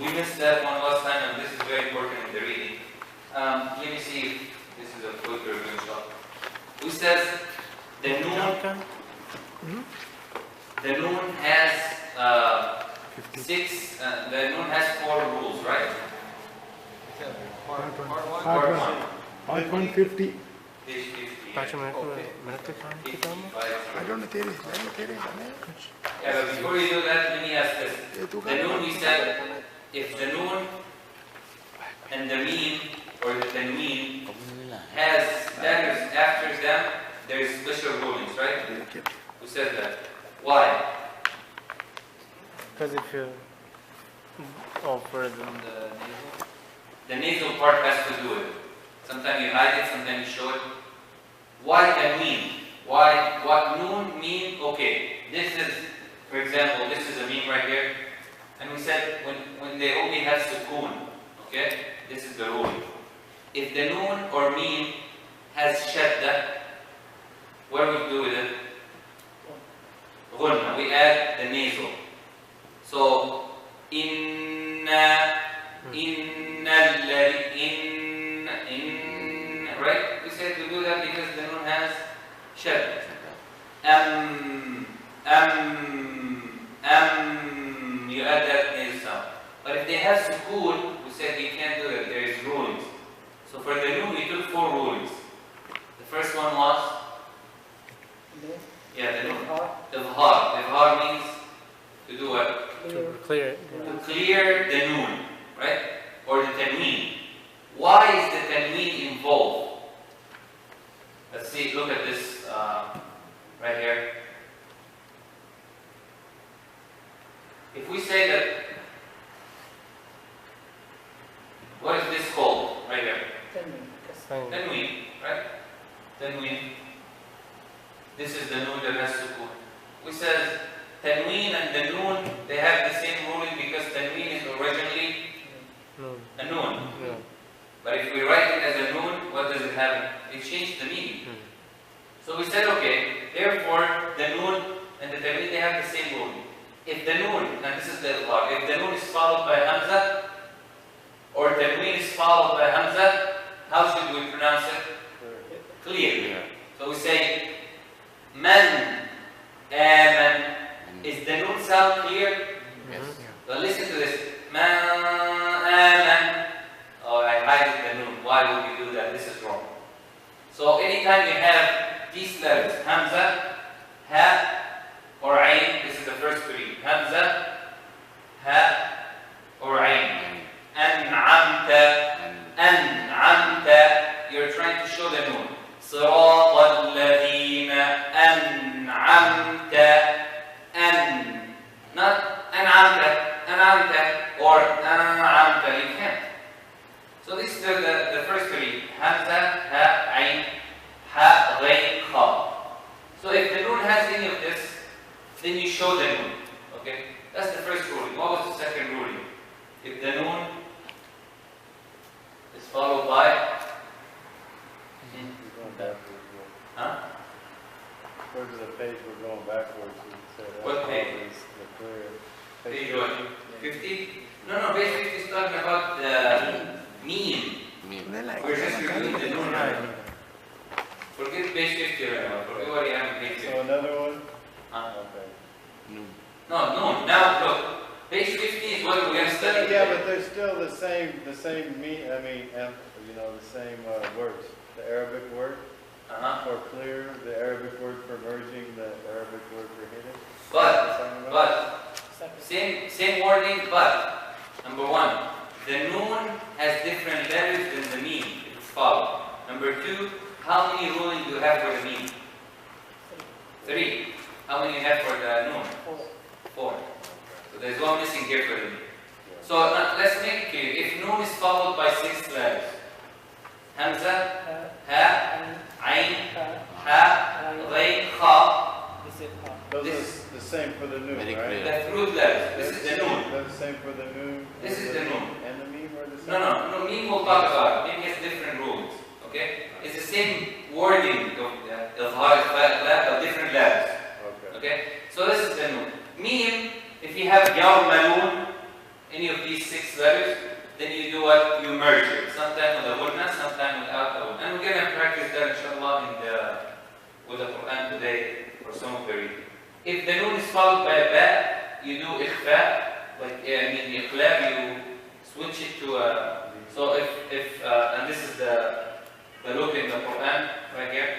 We missed that one last time, and this is very important in the reading. Let me see if this is a quick review shot. Who says the noon? The noon has the noon has 4 rules, right? Part 1. Part 150. Page 50. I don't know. Yeah, but before we do that, let me ask this. The noon, we said, if the noon and the meme or the tanween has letters after them, there is special rulings, right? Who said that? Why? Because if you offer them the nasal part has to do it. Sometimes you hide it, sometimes you show it. Why tanween? Why? What noon mean? Okay, this is, for example, this is a meme right here, and we said when they only have sukoon, okay, this is the rule. If the noon or meme has shadda, what do we do with it? Ghunna. We add the nasal. So right? We said to do that because the noon has shadda. You add that nasal sound. But if they have sukoon, we said you can't do that. There is rulings. So for the noon, we took 4 rulings. The first one was the noon. Izhar. Izhar means to do what? to clear. To clear the noon, right? Or the tanween. Why is the tanween involved? Let's see, look at this right here. If we say that, what is this called right here? Tanween, right? Tanween. This is the noon that has sukoon. We said tanween and the noon, they have the same ruling because tanween is originally a noon. Yeah. But if we write it as a noon, what does it have? It changed the meaning. So we said, okay, therefore the noon and the tanween, they have the same ruling. If the noon, and this is the idgham, if the noon is followed by Hamza, or tanween is followed by Hamza, how should we pronounce it? Clear. So we say, man, aman. Is the noon sound clear? Yes. So listen to this. Man, aman. Oh, I hide the noon. Why would you do that? This is wrong. So anytime you have these letters, Hamza, Ha, or Ain, this is the first 3. Hamza, Ha, or Ain. An'amta, An'amta. You're trying to show the noon. صراط الذين أنعمت not أنعمت or أنعمت. You can't. So this is the first 3. Hamza, Ha, Ain, Ha, Ghain, Kha. So if the noon has any of this, then you show the noon. Okay? That's the first ruling. What was the second ruling? If the noon is followed by huh? Go to the page we're going backwards. What page? Page what? 50? No, page 50 is talking about the mean. We're just reviewing the noon right now. Forget page 50 right now. Forget what you have in page 50. So another one? Huh? Okay. No, noon. Now look. Page 50 is what we're going to study. Yeah, today. but they're still the same the same words. The Arabic word for clear, the Arabic word for merging, the Arabic word for hidden. But same wording, but number 1, the noon has different letters than the meme if it's followed. Number 2, how many rulings do you have for the meme? 3. How many you have for the noon? 4. So there's one missing here for the meme. So let's make it clear. If noon is followed by 6 letters, Hamza, Ha, Ain, Ha, Ghain, Kha. Those are the same for the noon, right? The root letters. This is the noon. They're the same for the noon. This is the noon. And the meme are the same? No, meme we'll talk about. Meme has different rules. Okay? It's the same wording of different letters. Okay? So this is the noon. Meme, if you have Yawmalun, any of these 6 letters, then you do what? You merge it. Sometimes with a ghunna, sometimes without a ghunna. And we're going to practice that inshallah with the Qur'an today for some of the reading. If the noon is followed by a ba, you do ikhfa, like iqlab, you switch it to a. So if and this is the look in the Qur'an right here.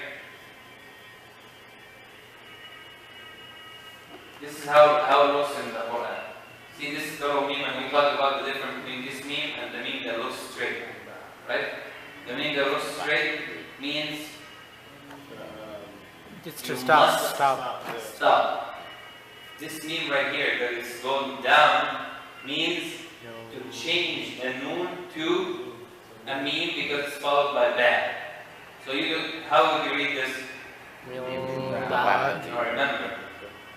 This is how it looks in the Qur'an. See, this is the meme, and we talked about the difference between this meme and the meme that looks straight, right? The meme that looks straight means It's to you stop. must Stop. stop. This meme right here that is going down means to change the noon to a meme because it's followed by ba. So how would you read this? Now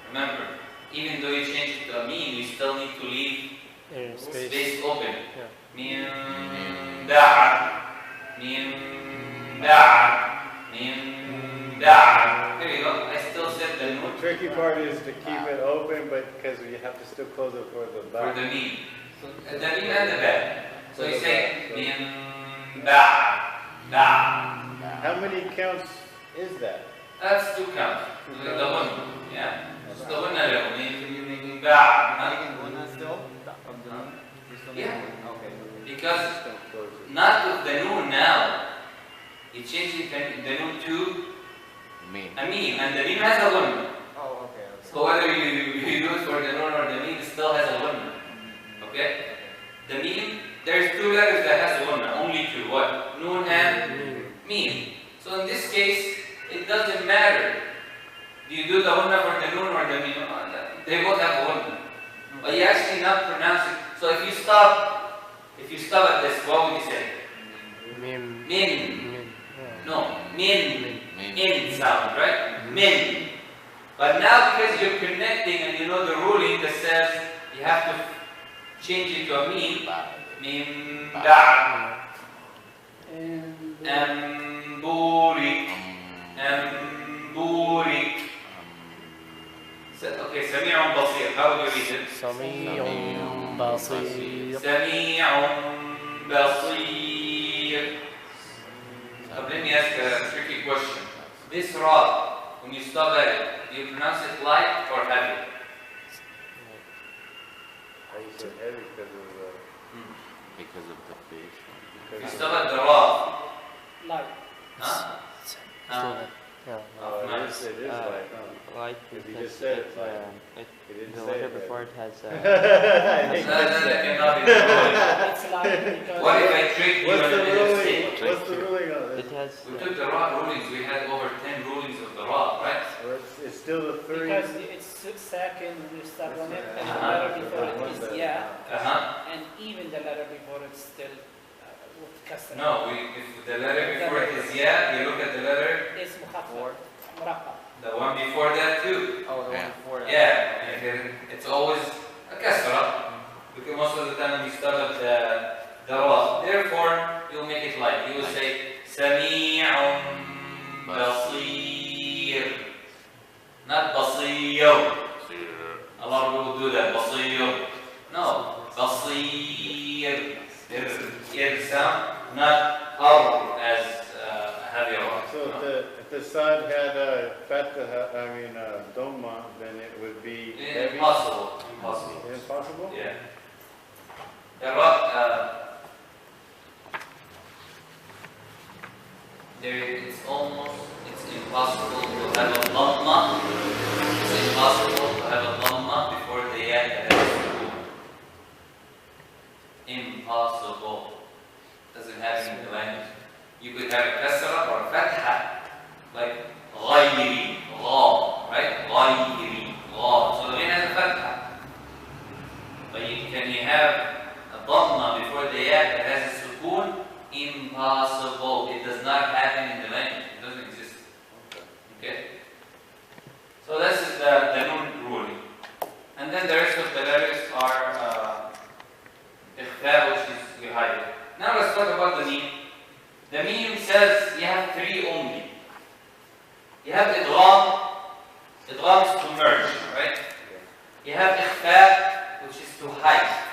remember, even though you change it to a meme, you still need to leave space open. Mim da'a, mim da'a, mim da'a. There you go. I still said the noon. The tricky part is to keep it open, but because you have to still close it for the For back. the meme. So the meme and the ba. So you say mim da'a, da'a. How many counts is that? That's 2 counts. The one, yeah. So the one level, mim da'a. Yeah. Because not with the noon now. You change the noon to a meme, and the meme has a ghunna. Oh, okay. So whether you do it for the noon or the meme, it still has a ghunna. Okay? The meme, there's 2 letters that has a ghunna, only 2. What? Noon and meme. So in this case, it doesn't matter. Do you do the ghunna for the noon or the meme? They both have ghunna. But you actually not pronounce it. So if you stop at this, what would you say? Mim. Min. No, min. In sound, right? Min. But now because you're connecting and you know the ruling that says you have to change it to a meme. Mim da. Amburi. Amburi. Okay, سميع بصير. How would you read it? سميع بصير. سميع بصير. Let me ask a tricky question. This ra, when you stop at it, do you pronounce it light or heavy? I used to heavy Because of the fish. If you stop at the ra, Light. huh? Yeah. Oh, it is like, Light If you because just said it, like, the you didn't say letter it right. before it has I think that's That it. cannot be the ruling. It's light because What if I trick you What's and the I just say? ruling? What's the ruling on it this? has We took the ra rulings, we had over 10 rulings of the ra, right? Or it's still the 3. because it's second when you start on it, and the letter before it is Uh-huh. and even the letter before it's still with kasra. No, if the letter before it is ya, you look at the letter, It's mukhaffaf, muraqqab. the one before that too. oh the Yeah. one before that. Yeah, and then it's always a kasra. Because most of the time we start at the ra. Therefore, you'll make it light. You will say Sami'un Basir. Not Basir. A lot of people do that. Basir. No, Basir. It sound not R as heavy ra. So if the sad had a fatha, dhamma, then it would be heavy. Impossible. Impossible. Impossible? Yeah. The ra, it's impossible to have a dhamma. It's impossible to have a dhamma before the ya that has sukoon. Impossible. Doesn't happen in the language. You could have a kasra or a fatha, like غيري, غا, right? غيري, غا. So the ghain has a fatha. But can you have a dhamma before the ya that has a sukoon? Impossible. It does not happen in the language. It doesn't exist. Okay? So this is the noon ruling. And then the rest of the letters are ikhfa, which is you hide it. Now let's talk about the meme. The meme says you have 3 only. You have idgham. Idgham is to merge, right? You have ikhfa, which is to hide.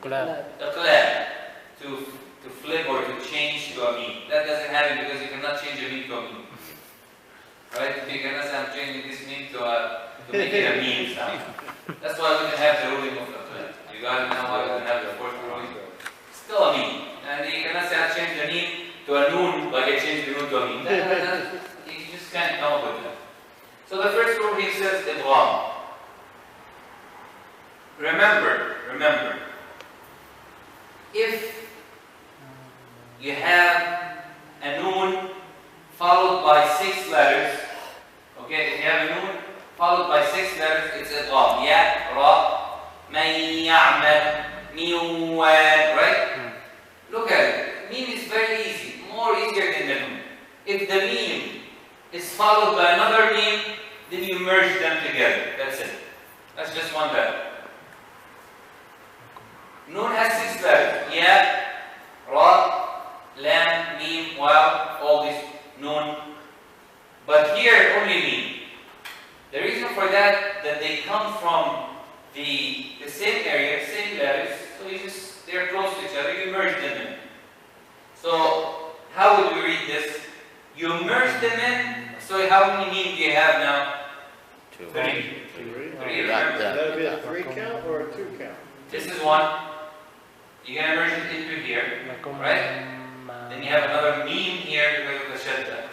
إقلاب. To flip or to change to a meme. That doesn't happen because you cannot change a meme to a meme. Right? You cannot say I'm changing this meme to make it a meme sound. That's why we can have the ruling of Iqlab. You guys know why we can have the fourth ruling? Still a meme. And you cannot say I changed the meme to a noon like I changed the noon to a meme. You just can't come up with that. So the first rule he says idgham. Remember, if you have a noon followed by 6 letters, okay, if you have a noon followed by 6 letters, it's idgham. Ya, ra, man ya'mal, miwan, right? Look at it. Meme is very easy, more easier than the noon. If the meme is followed by another meme, then you merge them together. That's it. That's just one letter. Noon has 6 letters. Ya, ra, lam, mim, waw, all these noon. But here only mim. The reason for that they come from the same area, same letters, so they're close to each other, you merge them in. So how would we read this? You merge them in, so how many mim do you have now? 2. 3. 3, remember? That'd be a 3 count or a 2 count? This is 1. You're going to merge it into here, right? Then you have another meme here because of the shadda.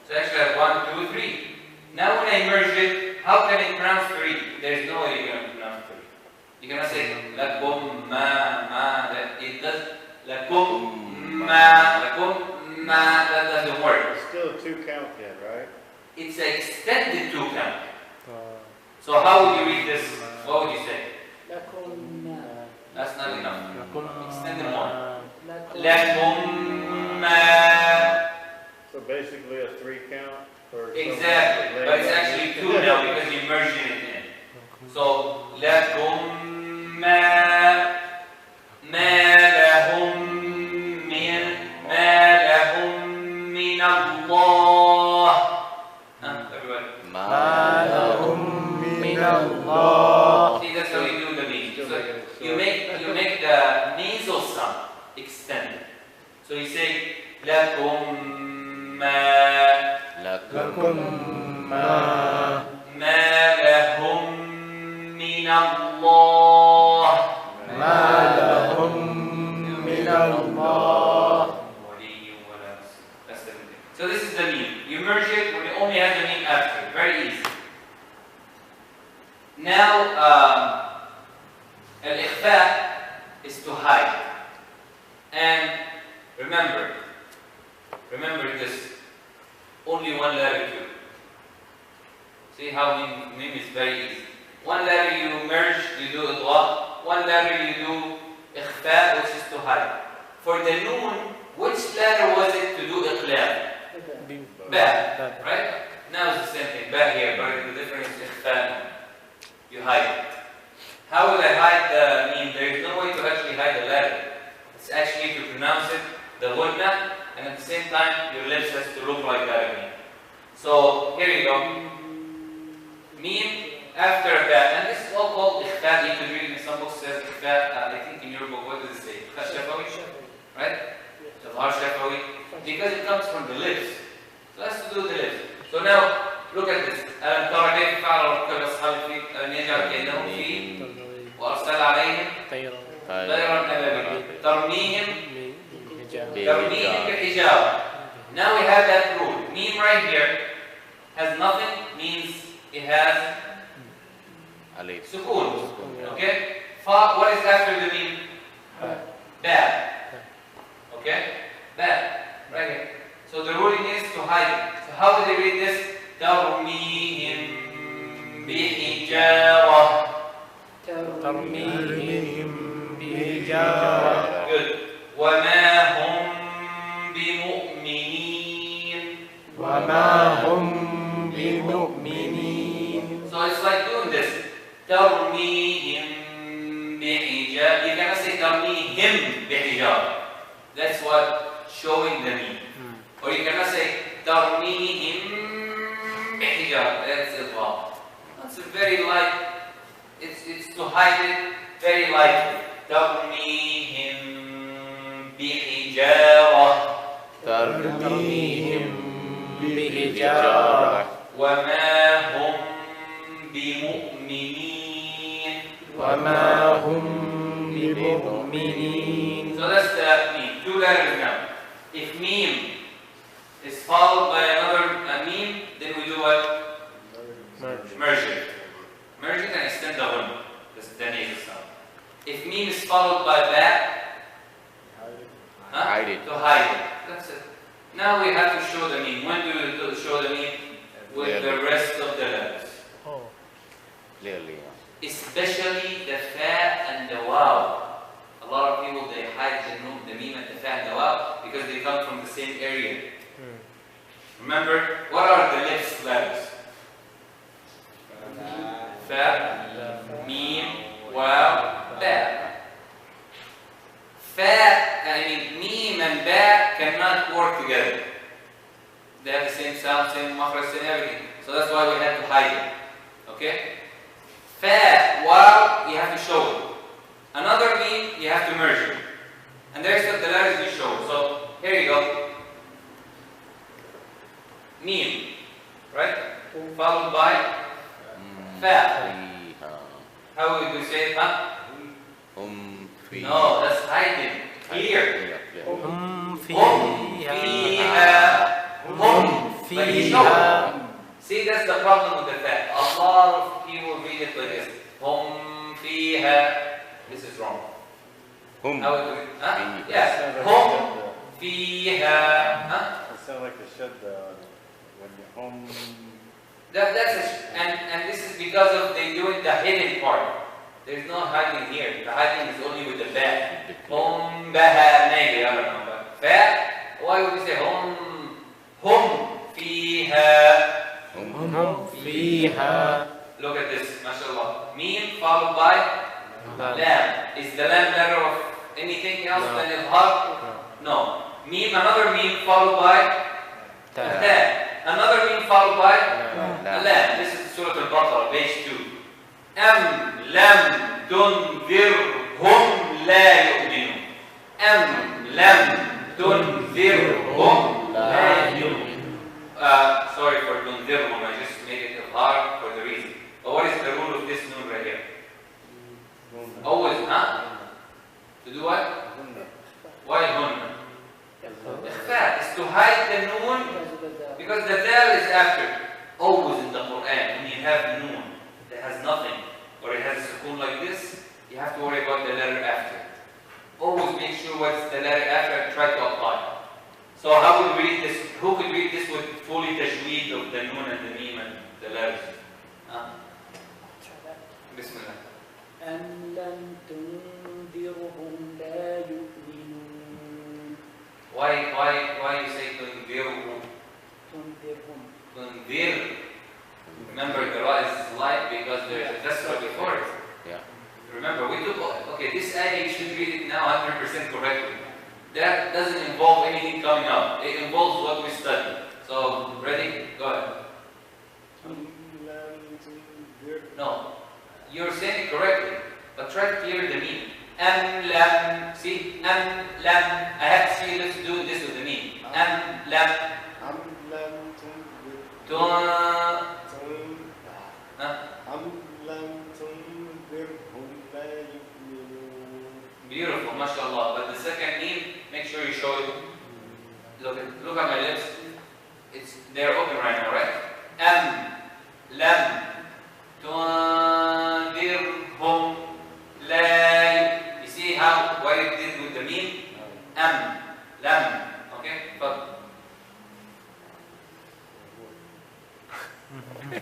So actually I have 1, 2, 3. Now when I merge it, how can I pronounce 3? There's no way you're going to pronounce 3. You cannot say lakum ma. It does lakum ma. That doesn't work. It's still a 2 count then, right? It's an extended 2 count. So how would you read this? What would you say? That's not enough. Extend them more. Lakum ma. So basically a 3 count? Or exactly. But it's actually 2 now because you're merging it in. So lakum ma lahum min Allah. Everybody. Ma lahum min Allah. See, that's how you do the meaning. So you make the nasal sound extended. So you say lakum ma lahum min Allah. That's the thing. So this is the meme. You merge it when you only have the meme after. Very easy. Now, al-ikhfa is to hide. And remember this, only 1 letter too. See how meme is very easy. 1 letter you merge, you do idgham. 1 letter you do ikhfa, which is to hide. For the noon, which letter was it to do iqlab? Ba, right? Now it's the same thing. Ba here, but the difference is ikhfa. You hide it. How will I hide the meme? There is no way to actually hide the letter. It's actually to pronounce it, the ghunna, and at the same time, your lips has to look like that again. So, here you go. Meme after that, and this is all called ikhfa. You can read in some books says ikhfa. I think in your book, what does it say? Ikhfa shafawi? Right? Tadhar shafawi. Because it comes from the lips. So it has to do with the lips. So now, look at this. ألم تر كيف فعل ربك بأصحاب الفيل ألم يجعل كيدهم فيه وأرسل عليهم طيرا أبابيل ترميهم بحجارة. Now we have that rule. Meme right here has nothing, means it has Sukoon. Okay? What is after the meme? Ba. Okay? Ba. Right here. So the ruling is to hide it. So how do they read this? ترميهم بحجارة. Good. وما هم بمؤمنين. So it's like doing this. ترميهم بحجارة. You cannot say ترميهم بحجارة. That's what showing the meaning. Or you cannot say ترميهم بحجارة. That's idgham. It's very light. It's to hide it very lightly. ترميهم بحجارة ترميهم بحجارة وما هم بمؤمنين وما هم بمؤمنين. So that's the meme. Two letters now. If meme is followed by another meme, then we do what? Merge it. Merge it and extend the one. That's the nasal sound. If meme is followed by that, Hide it. to hide it. That's it. Now we have to show the meme. When do we show the meme? With the rest of the letters. Clearly. Especially the fa and the waw. A lot of people, they hide the meme and the fa and the waw because they come from the same area. Remember, what are the lips letters? Fa, meme, waw, ba. Fa, meme and ba cannot work together. They have the same sound, same makhraj, same everything. So that's why we have to hide it. Okay? Fa, waw, you have to show it. Another meme, you have to merge it. And the rest of the letters we show. So here you go. Meme, right? Followed by fa. How would we say it? Huh? No, that's hiding. Clear. هم فيها. See, that's the problem with the fact. A lot of people read it like this. Hum fiha. This is wrong. How would we? Huh? Yes. Hum fiha. Huh? It sounds like a shadda when you home. And this is because of they doing the hidden part. There's no hiding here. The hiding is only with the ba. Hum baha maybe, I don't know. But fa, why would we say hum fiha? هم فيها. Look at this, mashallah. Meme followed by lam. Is the lam letter of anything else than al-har? No. Meme, another meme followed by lam. Another meme followed by lam. This is Surah Al-Baqarah, page 2. Am lam tunzirhum la yu'minun. Am lam tunzirhum la yu'minun. Sorry for tunzirhum, I just made it hard for the reason. But what is the rule of this noon right here? Always, huh? To do what? Why hunna? It's to hide the noon because the dal is after. Always in the Qur'an, when you have noon that has nothing, or it has a sukoon like this, you have to worry about the letter after. Always make sure what's the letter after and try to apply. So how would we read this? Who could read this with fully tajweed of the noon and the meme and the letters? Bismillah. أم لم تنذرهم لا يؤمنون. Why you say tunzirhum? Tunzir. Remember the ra is light because there is a kasra before it. Yeah. Remember, we took, okay, this ayah you should read it now 100% correctly. That doesn't involve anything coming up. It involves what we study. So, ready? Go ahead. No, you're saying it correctly, but try to clear the meaning. Am lam, see? Am lam. I have to see you do this with the meaning. Am lam. Beautiful, mashallah. But the second meme, make sure you show it. Look at my lips. They're open right now, right? Am lam tundirhum la. You see what it did with the meme? Am lam. Okay? But you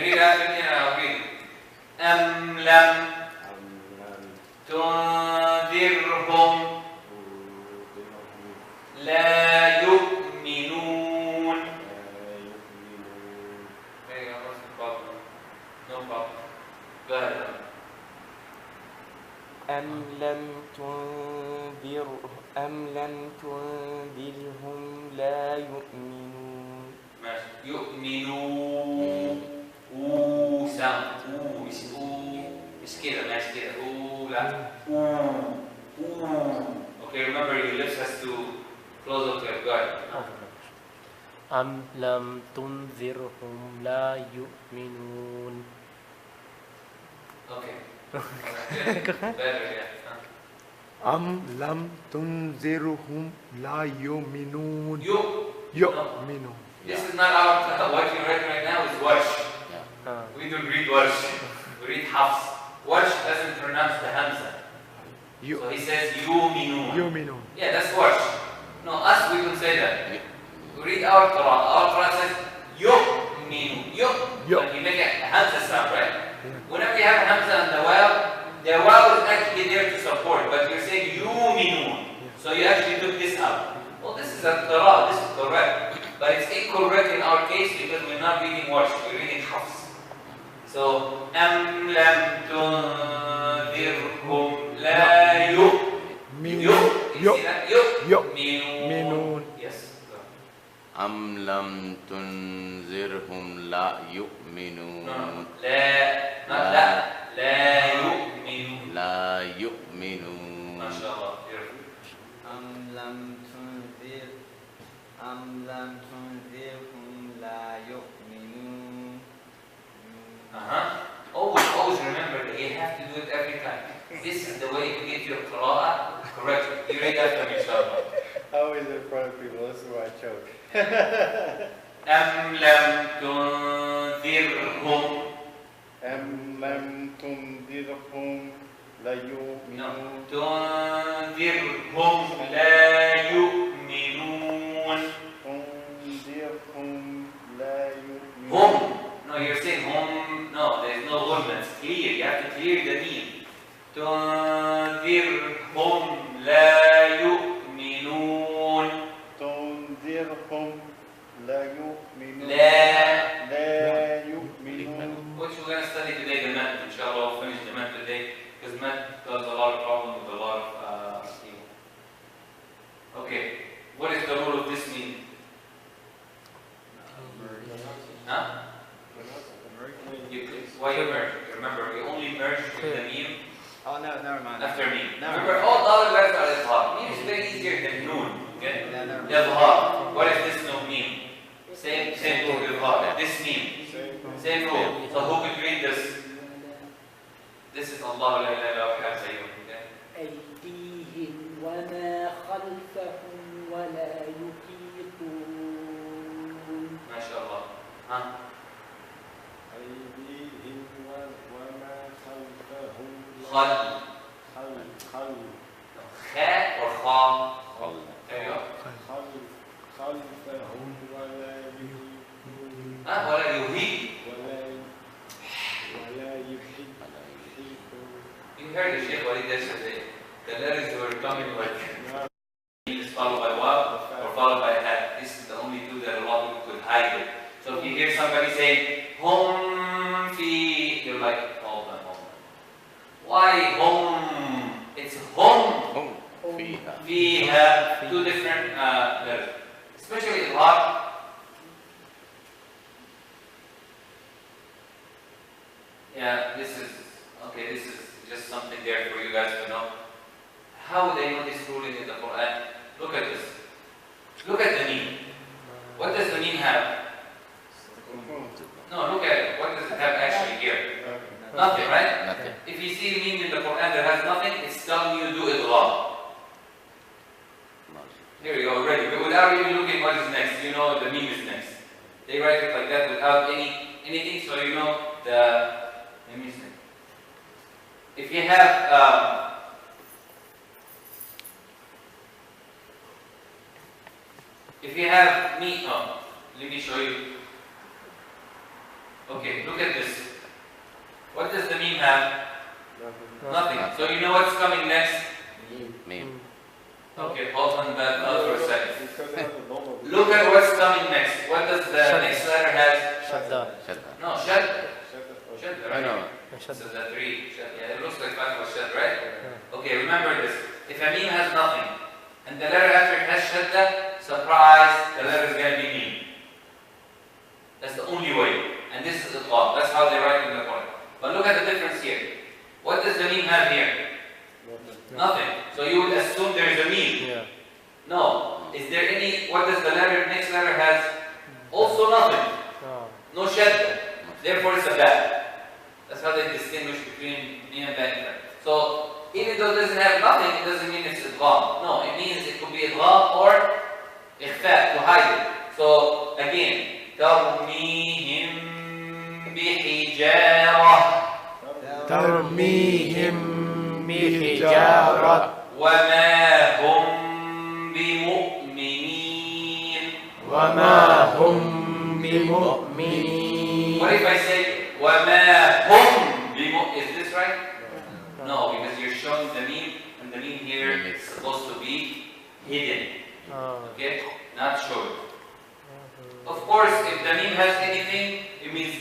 read after me and I'll read. Am lam tundirhum la yu'minun. There you go, what's the problem? No problem. Go ahead. أم لم تنذرهم لا يؤمنون. يؤمنون. Sound. مش كده، مش كده. Okay, remember your lips has to close up to your gut. أم لم تنذرهم لا يؤمنون. Okay. Better, yeah. أم لم تنذرهم لا يؤمنون. You. يؤمنون. This is not our, what you read right now is Warsh. We don't read Warsh. We read Hafs. Warsh doesn't pronounce the Hamza. So he says yuminun. يؤمنون. Yeah, that's Warsh. No, us we don't say that. We read our Qur'an. Our Qur'an says yu'minu. But you make a Hamza sound, right? Whenever you have a Hamza and the waw is actually there to support, but you're saying yu'minun. So you actually took this out. Well, this is a Qur'an, this is correct. But it's incorrect in our case because we're not reading Warsh, we're reading Hafs. So, أَمْ لَمْ تُنذِرْهُمْ لَا يُؤْمِنُونَ. Yes. أم لم تنذرهم لا يؤمنون. No. لا يؤمنون. لا يؤمنون. ما شاء الله. Beautiful. أم لم تنذرهم لا يؤمنون. Always remember that you have to do it every time. This is the way to get your qira'ah correct. You read after me, inshallah. Always in front of people, this is why I choke. أَمْ لَمْ تُنذِرْهُمْ. أَمْ لَمْ تُنذِرْهُمْ لَا يُؤْمِنُونَ. تُنذِرْهُمْ لَا يُؤْمِنُونَ. تُنذِرْهُمْ لَا يُؤْمِنُونَ. Hum. No, you're saying hum. No, there's no hum. That's clear. You have to clear the meme. تُنذِرْهُمْ لَا يُؤْمِنُونَ. تُنذِرْهُمْ لَا يُؤْمِنُونَ. لا يُؤْمِنُونَ. Which we're going to study today, the math. Inshallah, we'll finish the math today. Because math does a lot of problems with a lot of people. Okay. What is the rule of this meme? Huh? Why you merge? Remember, you only merge with the meme. Oh no, never mind. After meme. Never Remember, mind. all other letters are izhar. Meme is very easier than noon. Okay? Yeah, never mind. Izhar. What is this no meme? Same rule, izhar. This meme. Same rule. So who could read this? This is Allah la ilaha illa huwa al-hayyul qayyum. أيديهم وما خلفهم ولا يحيطون. ما شاء الله. Huh? أيديهم وما خلفهم. خل. خاء or خا. There you go. خلفهم ولا يحيطون. ولا يهيب. ولا يحيطون. You heard the Shaykh Walid yesterday. The letters were coming like is followed by waw or followed by hat. This is the only two that a lot of people could hide it. So if you hear somebody saying hum fi, you're like, hold on. Why hum? It's hum هم فيها. fiha. Two different letters. Especially in lot. Yeah, this is just something there for you guys to know. How would they know this ruling in the Qur'an? Look at this. Look at the meme. What does the meme have? No, look at it. What does it have actually here? Nothing, right? Nothing. If you see the meme in the Qur'an that has nothing, it's telling you to do idgham. Here we go, already. But without even looking what is next, you know the meme is next. They write it like that without anything, so you know the meme is next. If you have meat, let me show you. Okay, look at this. What does the meme have? Nothing. So you know what's coming next? ميم. Okay, hold on that for a second. Look at what's coming next. What does the next letter have? شدة. شدة. No, shad. Shad, I right? know. This is the 3. Shad. Yeah, it looks like 5 was shad, right? Okay, remember this. If a meme has nothing, and the letter after it has shadda, surprise, the letter is going to be meme. That's the only way. And this is idgham. That's how they write in the Quran. But look at the difference here. What does the meme have here? Nothing. So you would assume there is a meme. Yeah. No. Is there any, what does the next letter has? Also nothing. Oh. No shadda. Therefore it's a ba. That's how they distinguish between meme and ba. So even though it doesn't have nothing, it doesn't mean it's idgham. No, it means it could be idgham or ikhfa, to hide it. So again, ترميهم بحجارة ترميهم بحجارة وما هم بمؤمنين. وما هم بمؤمنين. What if I say وما هم بمؤمنين? Is this right? No, because you're showing the meme, and the meme here is supposed to be hidden. Okay? Not shown. Of course, if the meme has anything, it means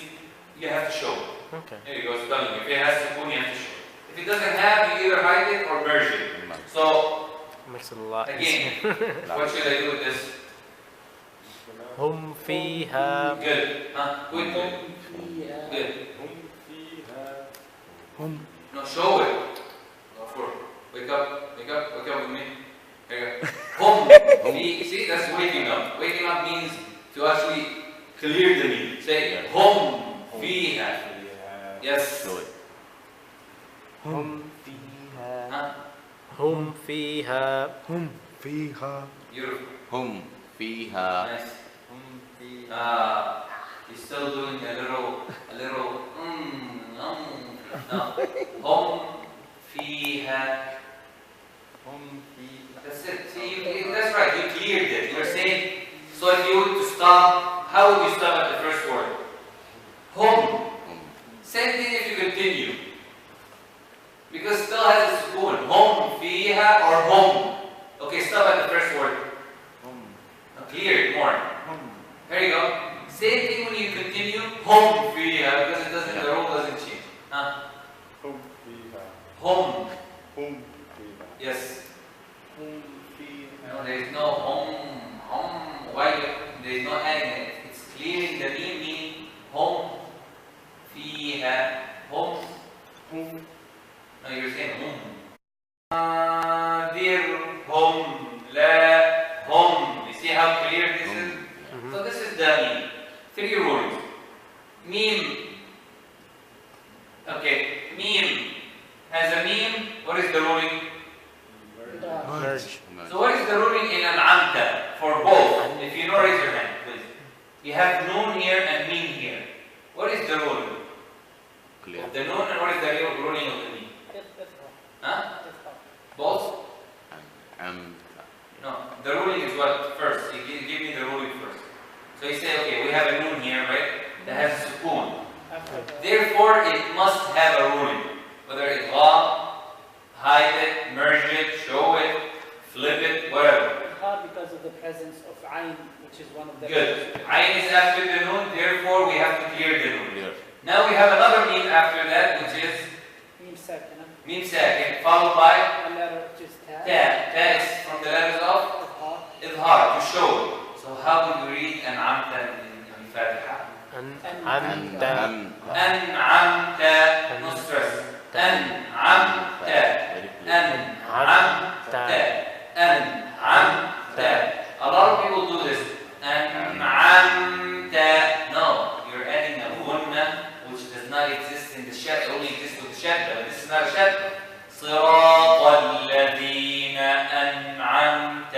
you have to show it. Okay. There you go, spelling. If it has sukoon, you have to show it. If it doesn't have, you either hide it or merge it. So, Makes it a lot again, what should I do with this? هم فيها. Good. Good. Good. No, show it. Wake up with me. There you go. See, that's waking up. Waking up means to actually clear the meaning. Say, hum fiha. Yes. هم فيها. Huh? هم فيها. هم فيها. Beautiful. هم فيها. Nice. You're still doing a little, no. Hum fiha. That's it. See, that's right. You cleared it. You're saying, so if you were to stop, how would you stop at the first word? Hum. Same thing if you continue. Because it still has a sukoon. Hum fiha or hum. Okay, stop at the first word. Now clear it more. There you go. Same thing when you continue. Hum fiha, because it doesn't, the rule doesn't change. Hum fiha. Hum. Hum fiha. Yes. Hum fiha. No, there is no hum. Why? There is no adding it. It's clearing the meaning. Hum fiha. Hum. No, you're saying hum. Dirhum la hum. You see how clear this is? So this is the meme. 3 rules. Meme. Okay, meme has a meme. What is the ruling? Merge. So what is the ruling in an'amta for both? If you know, raise your hand, please. You have noon here and meme here. What is the ruling? Clear. Of the noon, and what is the ruling of the meme? Huh? Both? No. The ruling is what first? You give me the ruling first. So you say, okay, we have a noon here, right? That has a sukoon. Therefore, it must have a ruling. Whether it's hide it, merge it, show it, flip it, whatever. Because of the presence of ayn, which is one of the... Good. Ayn is after the noon, therefore we have to clear the noon. Clear. Now we have another meme after that, which is meme sakin, followed by a letter just ta. Ta is from the letters of idhar, to show. So how would we read an'amta in Fatiha? أنعمت. An'amta, no stress. An'amta. An'amta. An'amta. A lot of people do this. An'amta. No, you're adding a gunna, which does not exist in the shad, only exists with the shadda. This is not a shadda. صراط الذين أنعمت.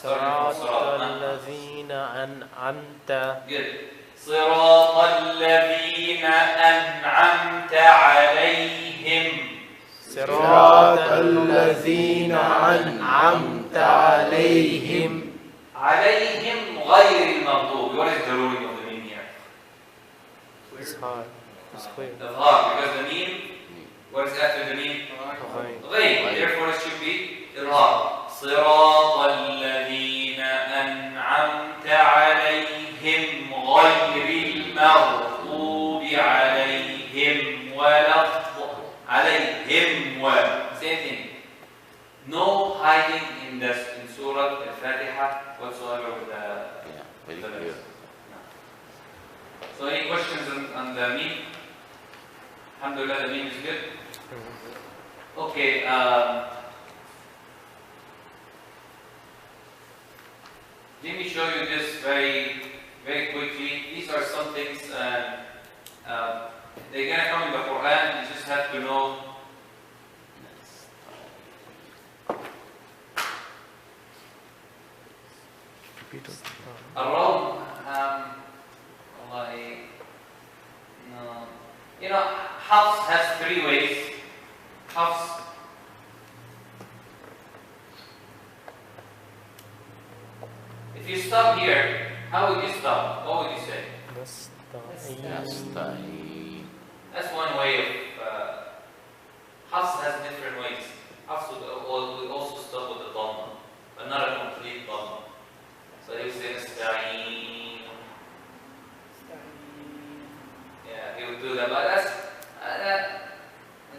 صراط الذين أنعمت. Good. صراط الذين أنعمت عليهم. صراط الذين أنعمت عليهم. عليهم غير المغضوب. What is the ruling of the meme here? It's hard. It's clear. Idhar, because the meme, what is after the meme? غير. Therefore it should be idhar. صراط الذين أنعمت عليهم غير المغضوب عليهم ولا عليهم و. Same thing. No hiding in Surah Al-Fatiha whatsoever with the... Very clear. So any questions on the meme? Alhamdulillah, the mean is good. Okay. Let me show you this very quickly. These are some things. They're gonna come in the Quran. You just have to know. Around, no. You know, Hafs has 3 ways. Hafs. If you stop here, how would you stop? What would you say? Nasta'in. That's one way of. Hafs has different ways. Hafs would also stop with the dhamma, but not a complete dhamma. So he would say nasta'in. Yeah, he would do that, but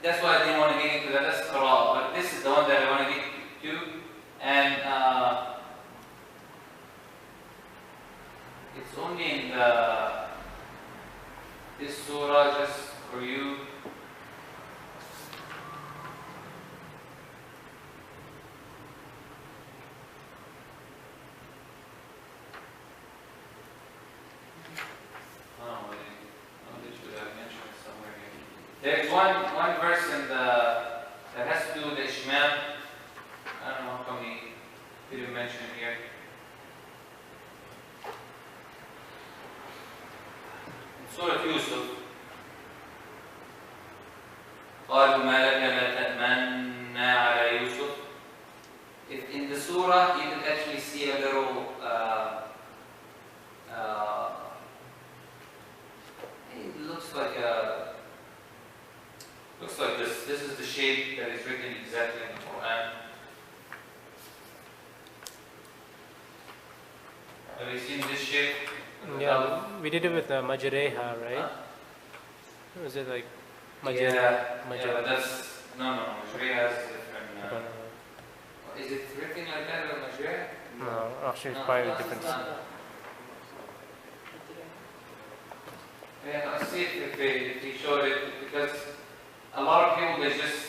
that's why I didn't want to get into that. That's qira'ah, but this is the one that I want to get to, and it's only in this surah just for you. There's one verse that has to do with the Ishmam. I don't know how come he didn't mention it here. In Surah Yusuf, قالوا ما لك لا تأمنا على يوسف. If in the surah you can actually see a little it looks like this. This is the shape that is written exactly in the Quran. Have you seen this shape? Yeah, we did it with Majreha, right? Huh? Was it like Yeah, Majreha? but that's no. Majreha has different. Is it written like that or Majreha? No, actually it's No, quite no, different. it's not. Yeah, let's see if he showed it, because a lot of people, they just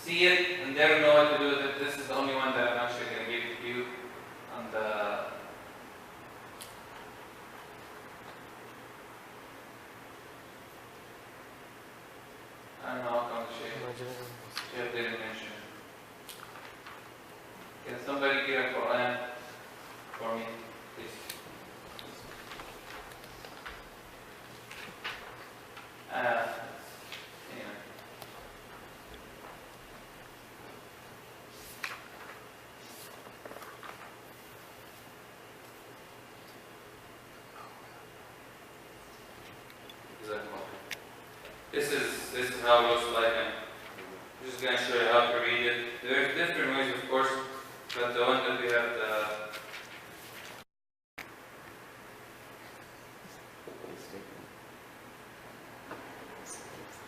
see it and they don't know what to do with it. This is the only one that I'm actually going to give to you on the. I don't know how come Shaykh didn't mention it. Can somebody get a Quran for me, please? Yeah. This is how it looks like, and I'm just going to show you how to read it. There are different ways, of course, but the one that we have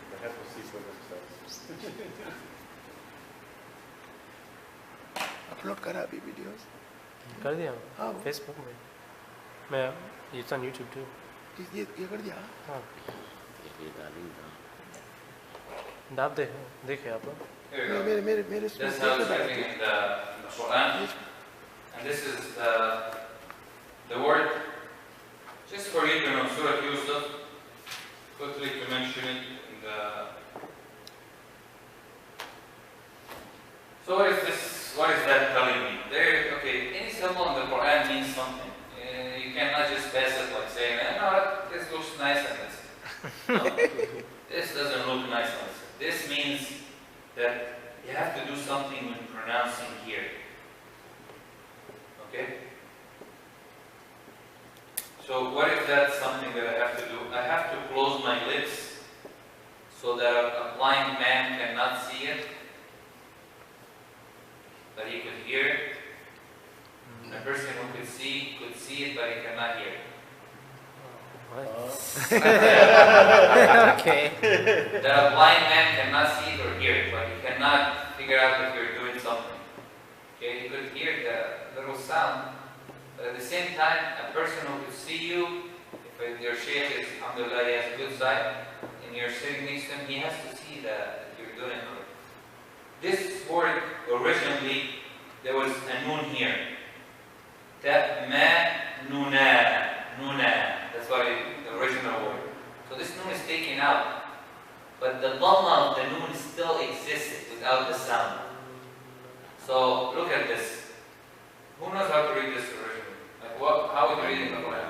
They have to see for themselves. Upload करा अभी videos कर दिया हाँ Facebook में मैं it's on YouTube too. ये कर दिया हाँ ये डालूंगा आप देखे आप लोग Here we go. मेरे That's how it's written in the Quran. And this is the word, just for you to know, Surah Yusuf, quickly to mention it in the. So what is this? What is that telling me? Okay, any symbol in the Quran means something. You cannot just pass it like saying, no, this looks nice and this. No, this doesn't look nice on this. This means that you have to do something when pronouncing here. Okay? So what if that's something that I have to do? I have to close my lips so that a blind man cannot see it, but he could hear it. And a person who could see it, but he cannot hear it. Okay. That a blind man cannot see it or hear it, but he cannot figure out if you're doing something. Okay, he could hear the little sound, but at the same time, a person who could see you, if your shaykh is, alhamdulillah, he has a good sight, he and you're sitting next to him, he has to see that you're doing it. This word, originally, there was a noon here. Ta-ma-nuna. Nuna. That's why the original word. So this noon is taken out. But the dhamma of the noon still existed without the sound. So look at this. Who knows how to read this originally? Like what? How would you read it in the Quran?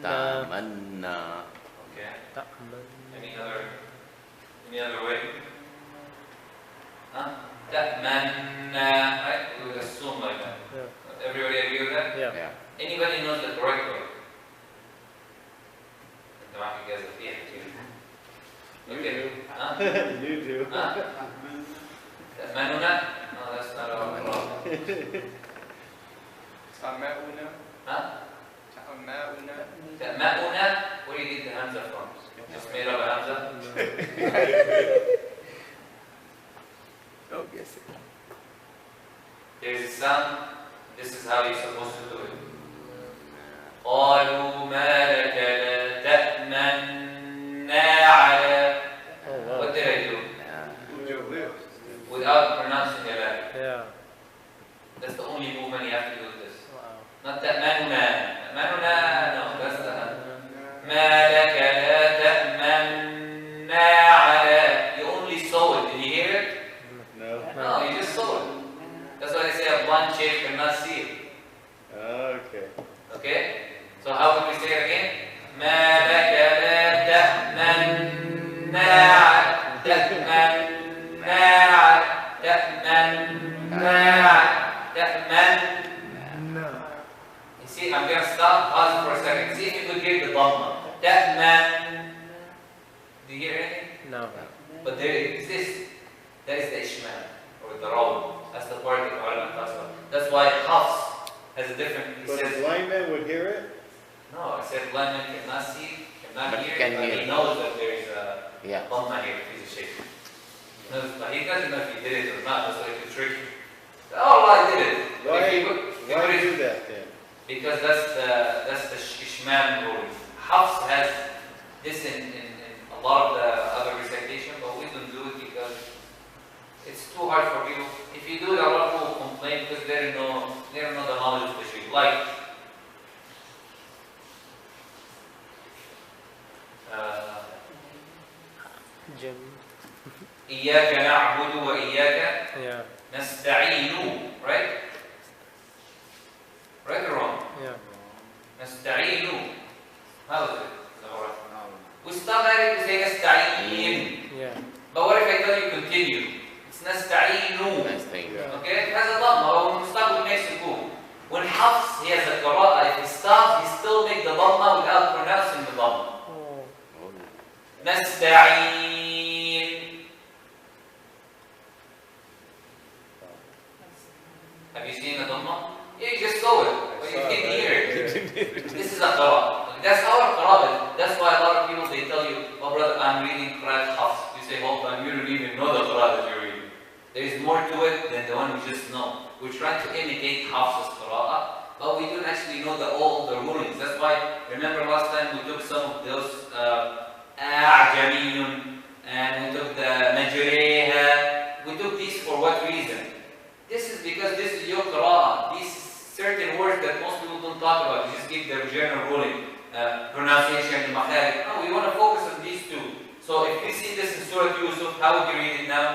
Tamanna. Okay. Any other way? Huh? Tamanna. Right? We would assume like that. Yeah. Everybody agree with that? Yeah. Yeah. Anybody knows the correct way? You guys are here. Okay. Huh? You do. Huh? Manuna? No, that's not our problem. Ta'ma'una. Huh? Ta'ma'una. Ma'una? Where do you get the Hamza from? Just made up a Hamza? Oh, yes. There's a sound. This is how you're supposed to do it. قالوا ما لك لا تأمنا على. What did I do? Without pronouncing the letter. Yeah. That's the only movement you have to do with this. Wow. Not that manuna. Manuna, no, that's the ما لك لا تأمنا على. You only saw it. Did you hear it? No. No, you just saw it. That's why they say a blind sheikh cannot see it. Okay. Okay? So how would we say it again? ما لك لا تأمنا You see, I'm going to stop, pause for a second. See if you could hear the dhamma. Do you hear anything? No. But there exists. That is the ishmal, or the raw. That's the part that Qur'an talks about. That's why Hafs has a different. But a blind man would hear it? No, I said blind man cannot see, cannot But hear, he can but hear. he knows that there is a Yeah. dhamma here. He's a sheikh. But he doesn't know if he did it or not. That's why he could trick you. Oh, I did it. But Why if he would, do that then? because that's the ishmal rule. Hafs has this in a lot of the other recitation, but we don't do it because it's too hard for people. If you do it, a lot of people will complain because they don't know the knowledge of the shaykh. Like Jim. إياك نعبد وإياك Yeah. نستعين. Right? Right or wrong? Yeah. نستعين. How is it? We stop at it to say نستعين. Yeah. But what if I tell you continue? It's نستعين. Nice thing. Okay? It has a dhamma. When we stop, we make sukoon. When Hafs, he has a qira'ah. If he stops, he still makes the dhamma without pronouncing the dhamma. Oh. نستعين. Have you seen the dhamma? Yeah, you just saw it, but you didn't hear it. This is a qira'ah. That's our qira'ah. That's why a lot of people, they tell you, oh brother, I'm reading Qur'an Hafs. You say, hold on, you don't even know the qira'ah that you're reading. There is more to it than the one we just know. We're trying to imitate Hafs's qira'ah, but we don't actually know all the rulings. That's why, remember last time we took some of those أعجمي and we took the مجريها. We took these for what reason? This is because this is your qira'ah. These certain words that most people don't talk about. You just give their general ruling, pronunciation, makharij. No, we want to focus on these two. So if you see this in Surah Yusuf, how would you read it now?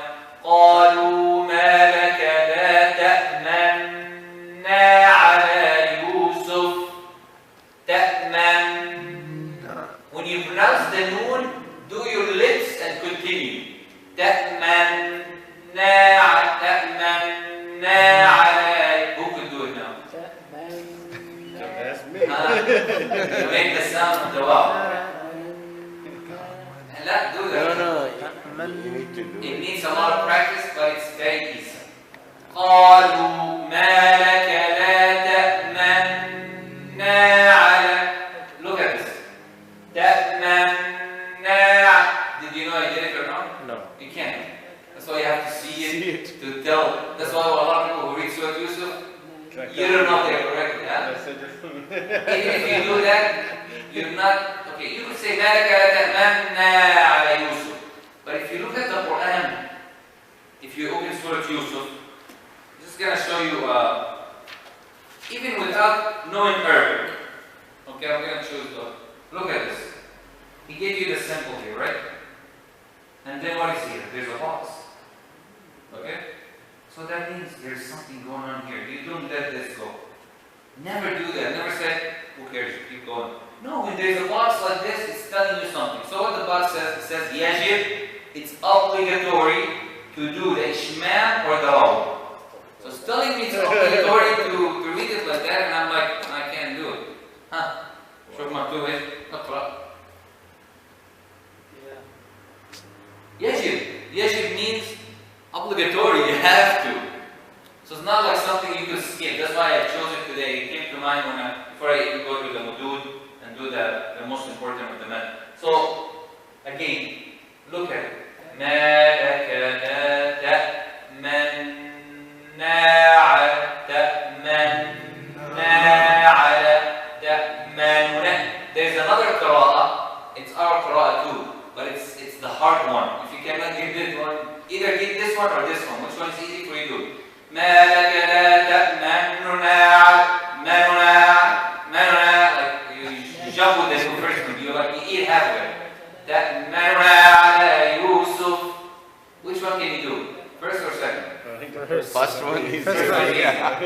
قالوا ما لك لا تأمنا على يوسف. تأمن. When you pronounce the noon, do your lips and continue. تأمنا على. Who could do it now? That's me. You make the sound of the wow. Let's do that. No. You need to do It it. needs a lot of practice, but it's very easy. قالوا ما لك لا تأمنا على. Look at this. تأمنا. Did you know I did it or not? No. You can't. That's why you have to see it to tell. That's why a lot of people who read Surah Yusuf, you don't know they're correct. Huh? Even if you do that, you you're not, okay, you could say مالك لا تأمنا على يوسف. But if you look at the Qur'an, if you open Surah Yusuf, I'm just going to show you, even without knowing Arabic. Okay, I'm going to choose the, look at this. He gave you the symbol here, right? And then what is here? There's a box. Okay? So that means there's something going on here. You don't let this go. Never do that. Never say, who cares? Keep going. No, when there's a box like this, it's telling you something. So what the box says, it says, Yajib, it's obligatory to do the Ishmam or the Raw. So it's telling me it's obligatory to read it like that, and I'm like, I can't do it. Huh? شوف مكتوب ايه؟ اقرأ. Yajib means obligatory, you have to. So it's not like something you could skip. That's why I chose it today. It came to mind before I even go to the mudud and do the most important of the math. So again, look at it. ما لك لا تأمنا على تأمننا. There's another qira'ah. It's our qira'ah too, but it's the hard one. If you cannot get this one, either get this one or this one. Which one is easy for you to do? ما لك لا تأمننا like you jump with the first one. You eat halfway. تأمننا على يوسف. Which one can you do? First or second? First one is First one, yeah.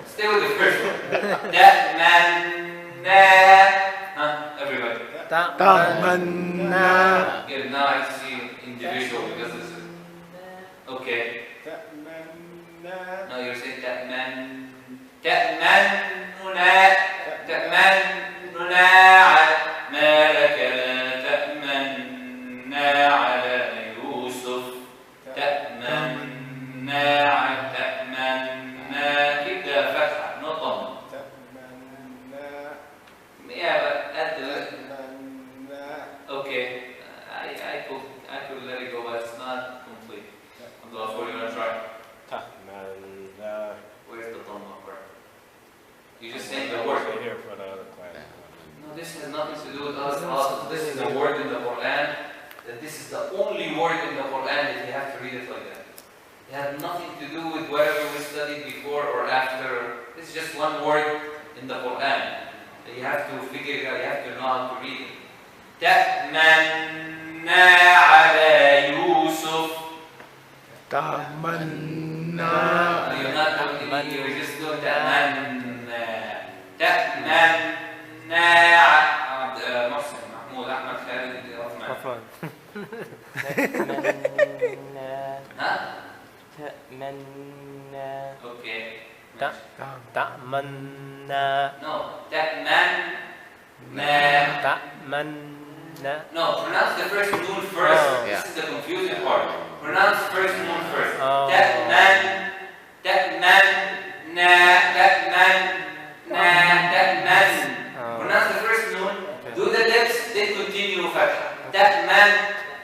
Stay with the first one. تأمننا. Everybody. تأمنا. Good. Now I see individual because this is okay. No, you're saying تأمننا ما لك لا تأمنا على يوسف تأمنا keep the فتحة no ضم. Yeah, but at the okay, I could let it go, but it's not complete. What are you gonna try? Where's the dhamma part? You're just saying the word. Here for the other class. No, this has nothing to do with us. This is the word in the Qur'an. That this is the only word in the Qur'an that you have to read it like that. It has nothing to do with whatever we studied before or after. This is just one word in the Qur'an. That you have to figure it out. You have to know how to read it. تأمنا على يوسف. تأمنا. You're not talking, you're just doing تأمنا. تأمنا محسن محمود أحمد خالد عثمان. ها؟ تأمنا. Okay. تأمنا. No. تأمنا. تأمنا. No, pronounce the first noon first. Oh. This is the confusing part. Pronounce first noon first. Oh. تأمنا. Pronounce the first noon. Do the lips, then continue fatha. تأمنا.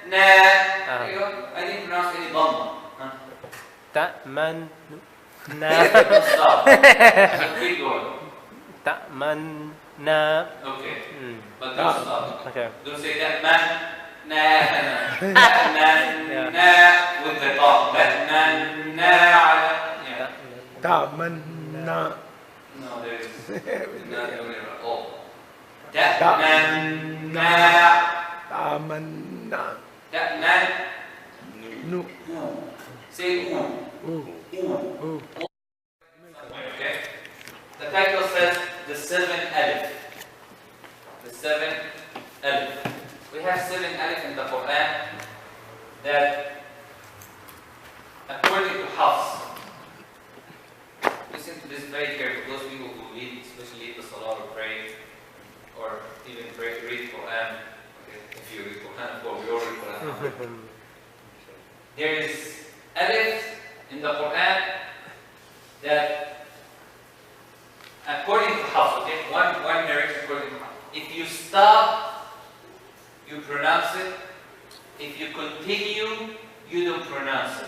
There you go. I didn't pronounce any dhamma. تأمنا. Stop. Keep going. تأمنا. Okay. But don't stop. Okay. Don't say تأمنا. تأمنا with the top. تأمنا على. Yeah. تأمنا. No, there is not doing it at all. تأمنا. تأمنا. تأمنا. نو. Say أو. Okay. The title says the 7 alif. The 7 alif. We have 7 alif in the Qur'an that, according to Hafs, listen to this very carefully. Those people who read, especially the Salah or pray, or even read Qur'an. Okay, if you read Qur'an, or we all read Qur'an. There is alif in the Qur'an that, according to Hafs, okay, one narration according to Hafs. If you stop, you pronounce it. If you continue, you don't pronounce it.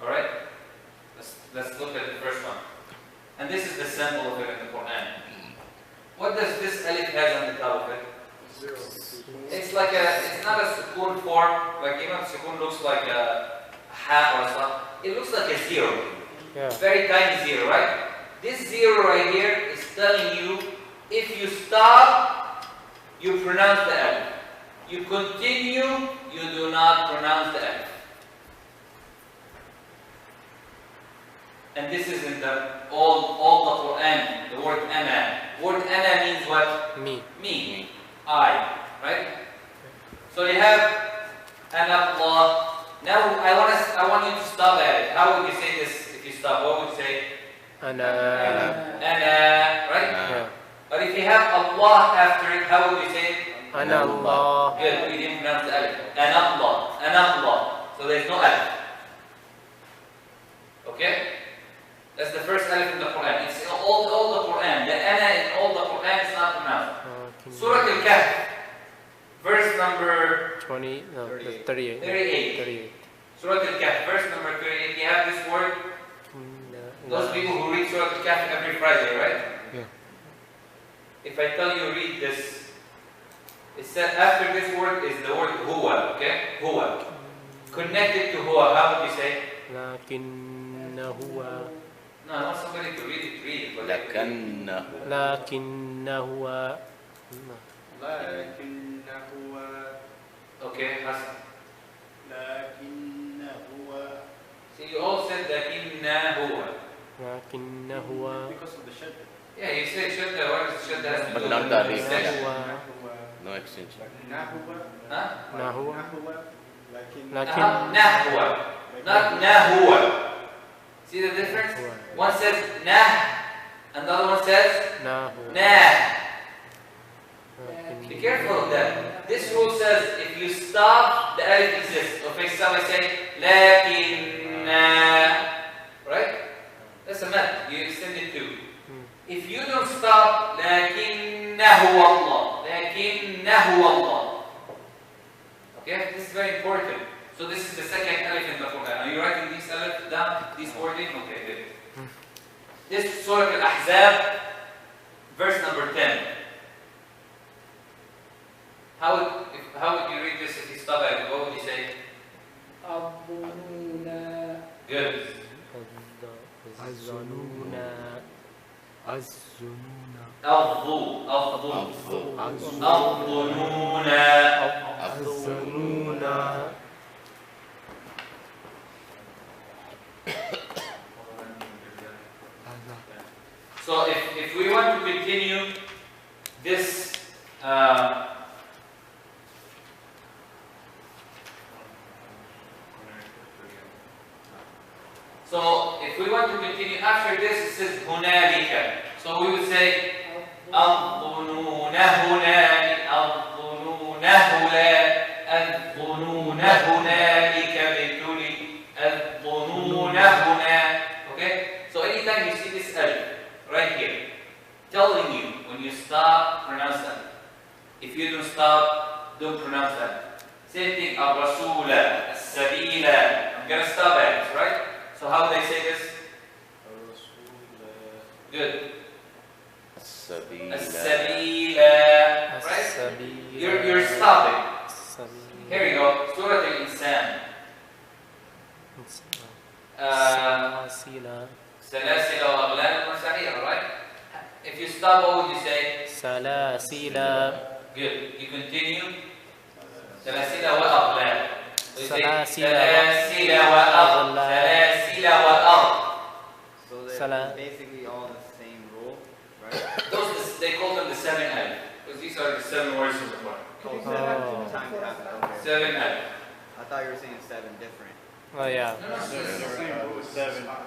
All right. Let's look at the first one. And this is the symbol of it in the Qur'an. like it's not a Sukoon form, like Sukoon looks like a ha or something. It looks like a zero. Yeah. Very tiny zero, right? This zero right here is telling you if you stop, you pronounce the alif. You continue, you do not pronounce the alif. And this is in the all the Qur'an, the word ana. Word ana means what? Me. Me. I. Right? So you have ana Allah. Now I want you to stop at it. How would you say this if you stop? What would you say? Ana. Ana. Right? Yeah. But if you have Allah after it, how would you say it? Ana Allah. Good, we didn't pronounce the alif. Ana Allah. Ana Allah. So there's no alif. Okay? That's the first alif in the Quran. It's in all the Quran. The ana in all the Quran is not pronounced. Surah Al-Kahf, verse number 20, no, 38. 38. Surah Al-Kahf, verse number 38. You have this word? Those people who read Surah Al-Kahf every Friday, right? Yeah. If I tell you read this, it said after this word is the word huwa, okay? Huwa. Connected to huwa, how would you say? لكنه هو. No, I want somebody to read it. لكنه لكنه Okay, Hassan. لكنه See, you all said لكنه. لكنه because of the shadda. Yeah, you say shadda, what is shadda? But not the alif. هو No extension. Huh? نهو لكن لكن Nahwa. Not nahwa. See the difference? One says nah, and the other one says نهو nah. Be careful of that. This rule says if you stop, the alif exists. So for example, I say lakinna, right? That's a mad. You extend it too. If you don't stop, lakinnahu Allah, lakinnahu Allah. Okay, this is very important. So this is the second alif in the Quran. Are you writing these alif down? These wording? Okay, good. This is Surah Al-Ahzab, verse number 10. How would you read this if you stop at it? What would you say? الظنون Good. الظنون الظنون الظنون الظنون So if we want to continue this so if we want to continue after this, it says هنالك. So we would say الظنون هنالك الظنون هنالك ابتلي الظنون هنالك. Okay? So anytime you see this alif right here, telling you when you stop, pronounce that. If you don't stop, don't pronounce that. Same thing, الرسول السبيل. I'm gonna stop at it, right? So how do they say this? Good. السبيل. Right? You're stopping. Here you go. Surah Al-Insan. سلاسل وأغلال وسعيرة, right? If you stop, what would you say? سلاسل. Good. You continue. سلاسل وأغلال. So you say سلاسل وأغلال. سلاسل وأغلال. So they're basically all the same rule, right? Those, they call them the 7 alif. Because these are the 7 words in the Quran. Time to have it, okay. 7 alif. I thought you were saying 7 different. Oh yeah.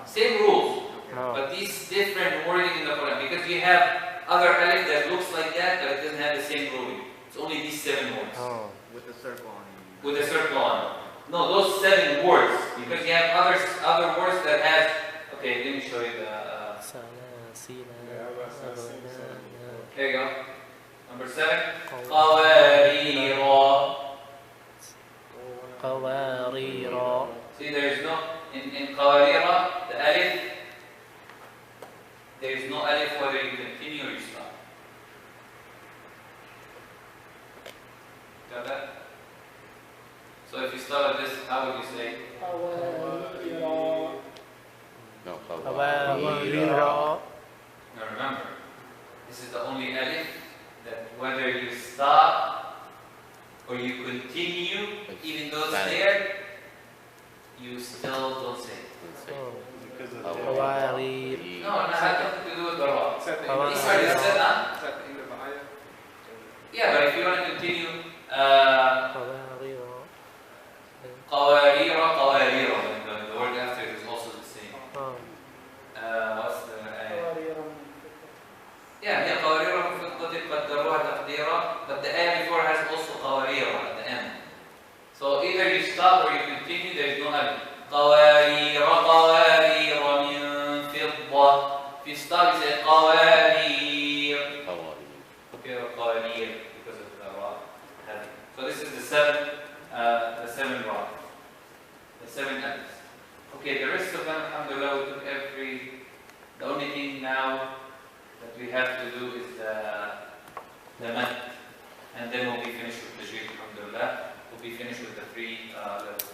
Same rules. No. But these different wording in the Quran. Because you have other alif that looks like that, but it doesn't have the same ruling. It's only these 7 words. Oh. With the circle on it. With a circle on it. No, those 7 words. Because you have other words that has. Okay, let me show you the. سلاسل. There you go. Number 7. قوارير. قوارير. See, there is no in قوارير the alif. There is no alif whether you continue or you stop. Got that? This is the only alif that whether you stop or you continue, even though it's there, you still don't say it. Because of قوارير. No, it has nothing to do with the ra. These are قوارير. listed, huh? Yeah, but if you want to continue, قوارير. قوارير, قوارير, the word after it is also the same. What's the yeah, هي قوارير من فضة قدروها تقديرا, but the A before has also قوارير at the end. So either you stop or you continue, there is no alif. قوارير قوارير من فضة. If you stop, you say قوارير. قوارير because of the ra. So this is the seven ra, the seven alifs. Okay, the rest of them, alhamdulillah, we took the only thing now that we have to do is the mat, and then we'll be finished with Tajweed, alhamdulillah. We'll be finished with the three levels.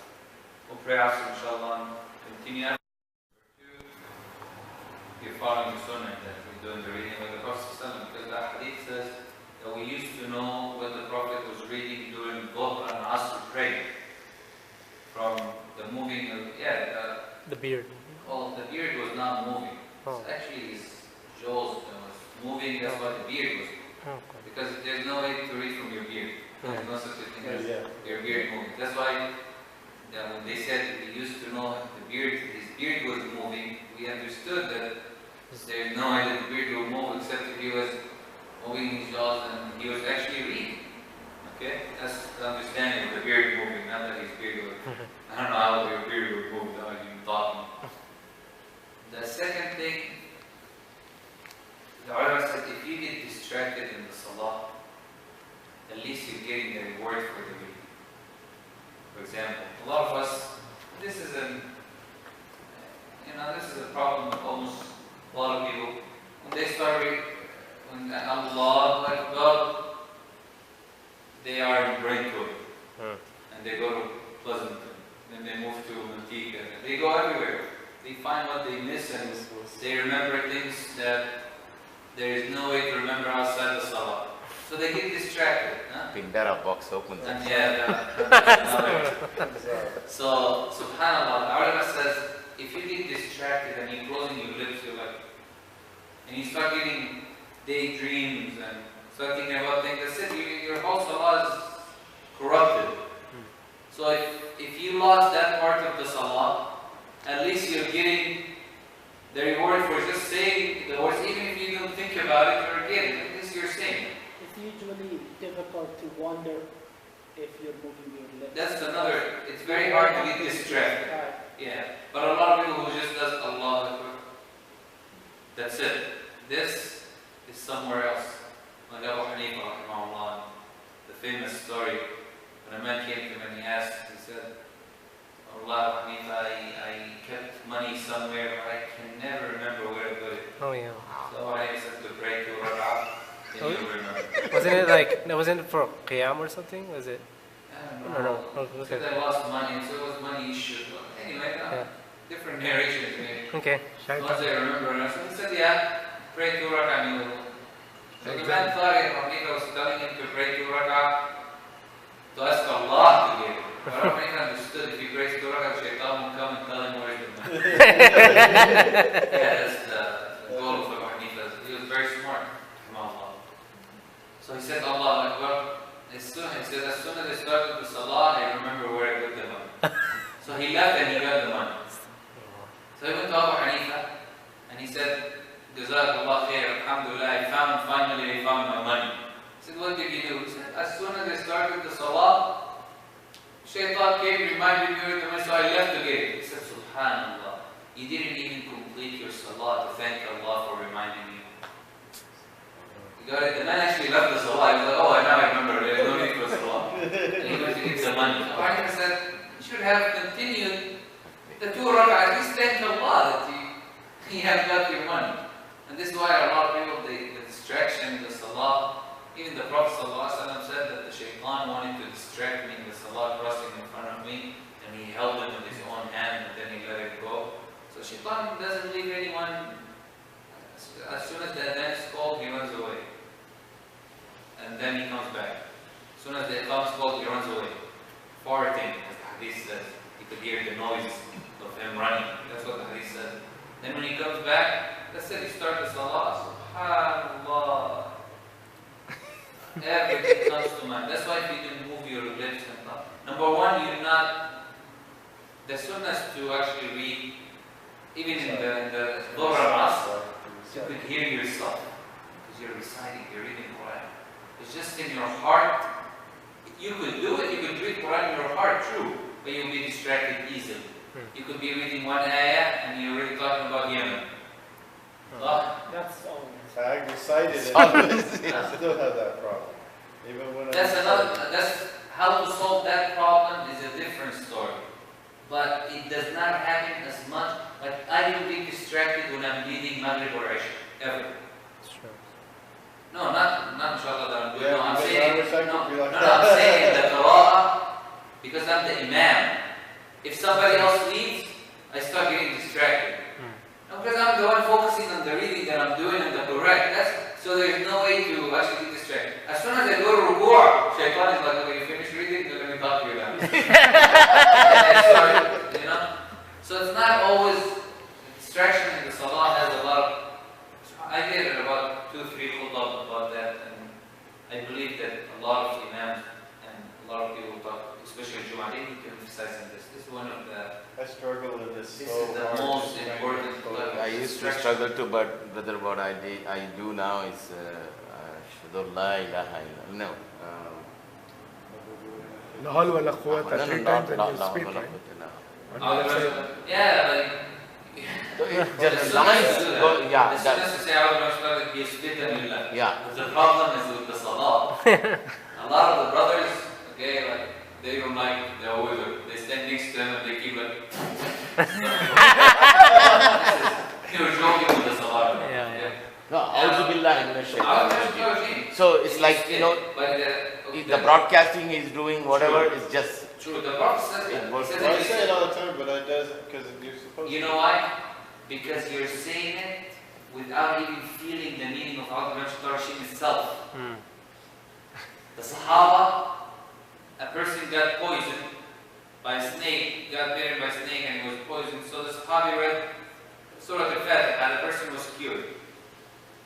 We'll pray after, inshallah, and continue. You're following the sunnah that we're doing the reading of the Prophet, because the hadith says that we used to know what the Prophet was reading during Dhuhr and Asr prayer. From the moving of, The beard. well, the beard was not moving. Oh. It's actually his jaws that was moving, that's why the beard was moving. Okay. Because there's no way to read from your beard. There's no such a thing as your beard moving. That's why when they said we used to know his beard was moving, we understood that there's no way that the beard will move except if he was moving his jaws and he was actually reading. Okay? That's the understanding of the beard moving, not that his beard was. I don't know how your beard would move without even talking. The second thing, the ulama said if you get distracted in the salah, at least you're getting the reward for the reading. For example, a lot of us, this is a problem with almost a lot of people. When they start when Allah Akbar, they are in Brentwood, and they go to Pleasanton, then they move to Antigua, they go everywhere. They find what they miss and they remember things that there is no way to remember outside the salah. So they get distracted. Pindara box opens. And so, subhanAllah, the ulama says, if you get distracted and you're closing your lips, you're like, and you start getting daydreams and start thinking about things, that's it, your whole salah is corrupted. So if you lost that part of the salah, at least you're getting the reward for just saying the words, even if you don't think about it, you're getting it. At least you're saying it. It's usually difficult to wonder if you're moving your lips. That's another, it's very hard to get distracted. Yeah, but a lot of people who just does Allah Akbar, that's it. This is somewhere else. Like Abu Hanifa, rahimahullah, the famous story, when a man came to him and he asked, he said, Allah Hanifa, I kept money somewhere, but I can never remember where I put it. Oh yeah. So I said to pray to Rak'ah, then you'll remember. Wasn't it for Qiyam or something? Was it? I don't No, know. no. Oh, okay. Said I lost money, so it was money issue. Anyway, different narrations maybe. Okay. Once I remember, so he said, yeah, pray to Rak'ah, you will. So the man thought Hanifa was telling him to pray to Rak'ah, to ask Allah to give it. But Hanifa understood if he prays to Rak'ah, Shaitan will come and tell him where is the money. That's the goal of Abu Hanifa. He was very smart. So he said, Allah Akbar. As soon as I started the salah, I remember where I put the money. So he left and he got the money. So he went to Abu Hanifa and he said, Jazakallah khair, alhamdulillah, finally I found my money. He said, what did you do? He said, as soon as I started the salah, Shaitan came, reminded me of the money, so I left to get it. He said, Subhanallah, you didn't even complete your salah to thank Allah for reminding me. You got it? The man actually left the salah. He was like, oh, now I remember, there's no need for salah. And he went to get the money. Abu Hanifa said, you should have continued the 2 rak'ah, at least thank Allah that he has got your money. And this is why a lot of people, the distraction, the salah, even the Prophet ﷺ said that the shaitan wanted to distract me in the salah crossing in front of me, and he held it with his own hand and then he let it go. So shaitan doesn't leave anyone, as soon as the adhan is called, he runs away. then he comes back. As soon as the Iqam is called, he runs away. Farting, as the hadith says. You could hear the noise of him running. That's what the hadith says. Then when he comes back, that's it, he starts the Salah. SubhanAllah. Everything comes to mind. That's why if you can move your lips and stuff. Number one, you're not. The sunnah is to actually read, even in the Dhuhr and Asr, you could hear yourself. Because you're reciting, you're reading Qur'an. It's just in your heart. You could do it, you could read Qur'an in your heart, true, but you'll be distracted easily. You could be reading one ayah and you're really talking about Yemen. That's all. I recited it. I still have that problem. Even when That's how to solve that problem is a different story. But it does not happen as much. Like I don't get distracted when I'm reading Maghrib or Isha, ever. No, not inshallah that I'm doing. No, I'm saying, I'm saying the qira'ah, because I'm the Imam. If somebody else leaves, I start getting distracted. No, because I'm the one focusing on the reading that I'm doing and the correct. So there's no way to actually get distracted. As soon as I go to ruku', Shaitan is like, okay, you finish reading, then let me talk to you now. And I start, you know? So it's not always, distraction in the Salah has a lot of, I did about 2-3 khutbah about that, and I believe that a lot of Imams and a lot of people talk, especially Jumu'ah, they need to emphasize on this. This is one of the... I struggle with this This so is the hard. most important level. I used to struggle too, but brother, what I do now is Shadu la ilaha illa. No. La hawla wa la quwwata, No, 3 no, times no, and you no, speak, no, right? no. Yeah, like... Just lines go, yeah, as soon as you say A'udhu Billahi, you spit on your left. yeah. But the problem is with the Salah. A lot of the brothers, okay, like, they don't like the wizard. They stand next to him and they keep like... You're joking with the Salah. Yeah. No, A'udhu Billahi minash shaitanir rajim. So it's like, you know, Like the broadcasting he's doing, whatever, is just... True, the Prophet says It works. says Well, I it- say it all the time, but I does because you're supposed You to. know why? Because you're saying it without even feeling the meaning of A'udhu Billahi itself. The Sahaba, a person got poisoned by a snake, got bitten by a snake and he was poisoned. So the Sahabi read Surah Al-Fatiha and the person was cured.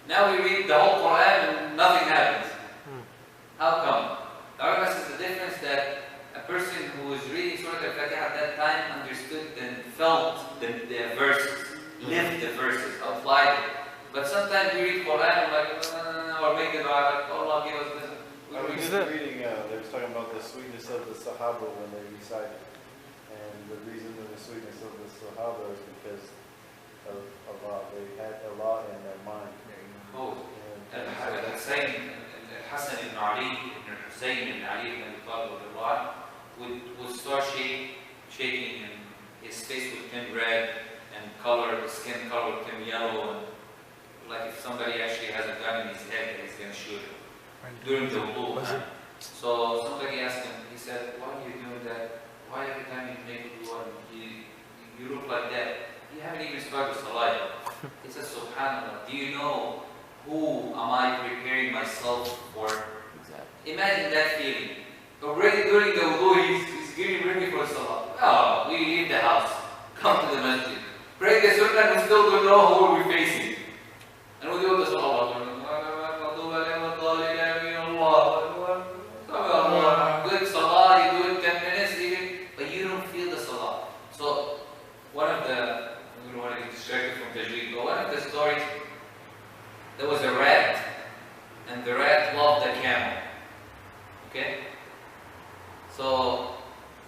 Now we read the whole Qur'an and nothing happens. How come? The ulama says the difference that a person who was reading Surah Al-Fatiha at that time understood and felt the verses, lived the verses, applied it. But sometimes we read Qur'an like, or make the dua like, oh Allah give us this. I was just reading, they were talking about the sweetness of the Sahaba when they recited. And the reason of the sweetness of the Sahaba is because of Allah. They had Allah in their mind. Oh, And saying Hassan ibn Ali, ibn Hussein ibn Ali ibn Abi Talib would start shaking and his face would turn red and color, his skin color would turn yellow, and like if somebody actually has a gun in his head that he's going to shoot him during the wudu. So somebody asked him, he said, why are you doing that? Why every time you make wudu you look like that? You haven't even started Salah yet. He said, Subhanallah, do you know who am I preparing myself for? Exactly. Imagine that feeling. Already during the wudu, he's getting ready for Salah. Oh, we leave the house, come to the masjid, pray the sunnah, and we still don't know who we're facing. And we do the Salah. Good Salah, you do it 10 minutes even, but you don't feel the Salah. So, one of the, we don't want to get distracted from Tajweed, but one of the stories, there was a rat, and the rat loved the camel. Okay? So,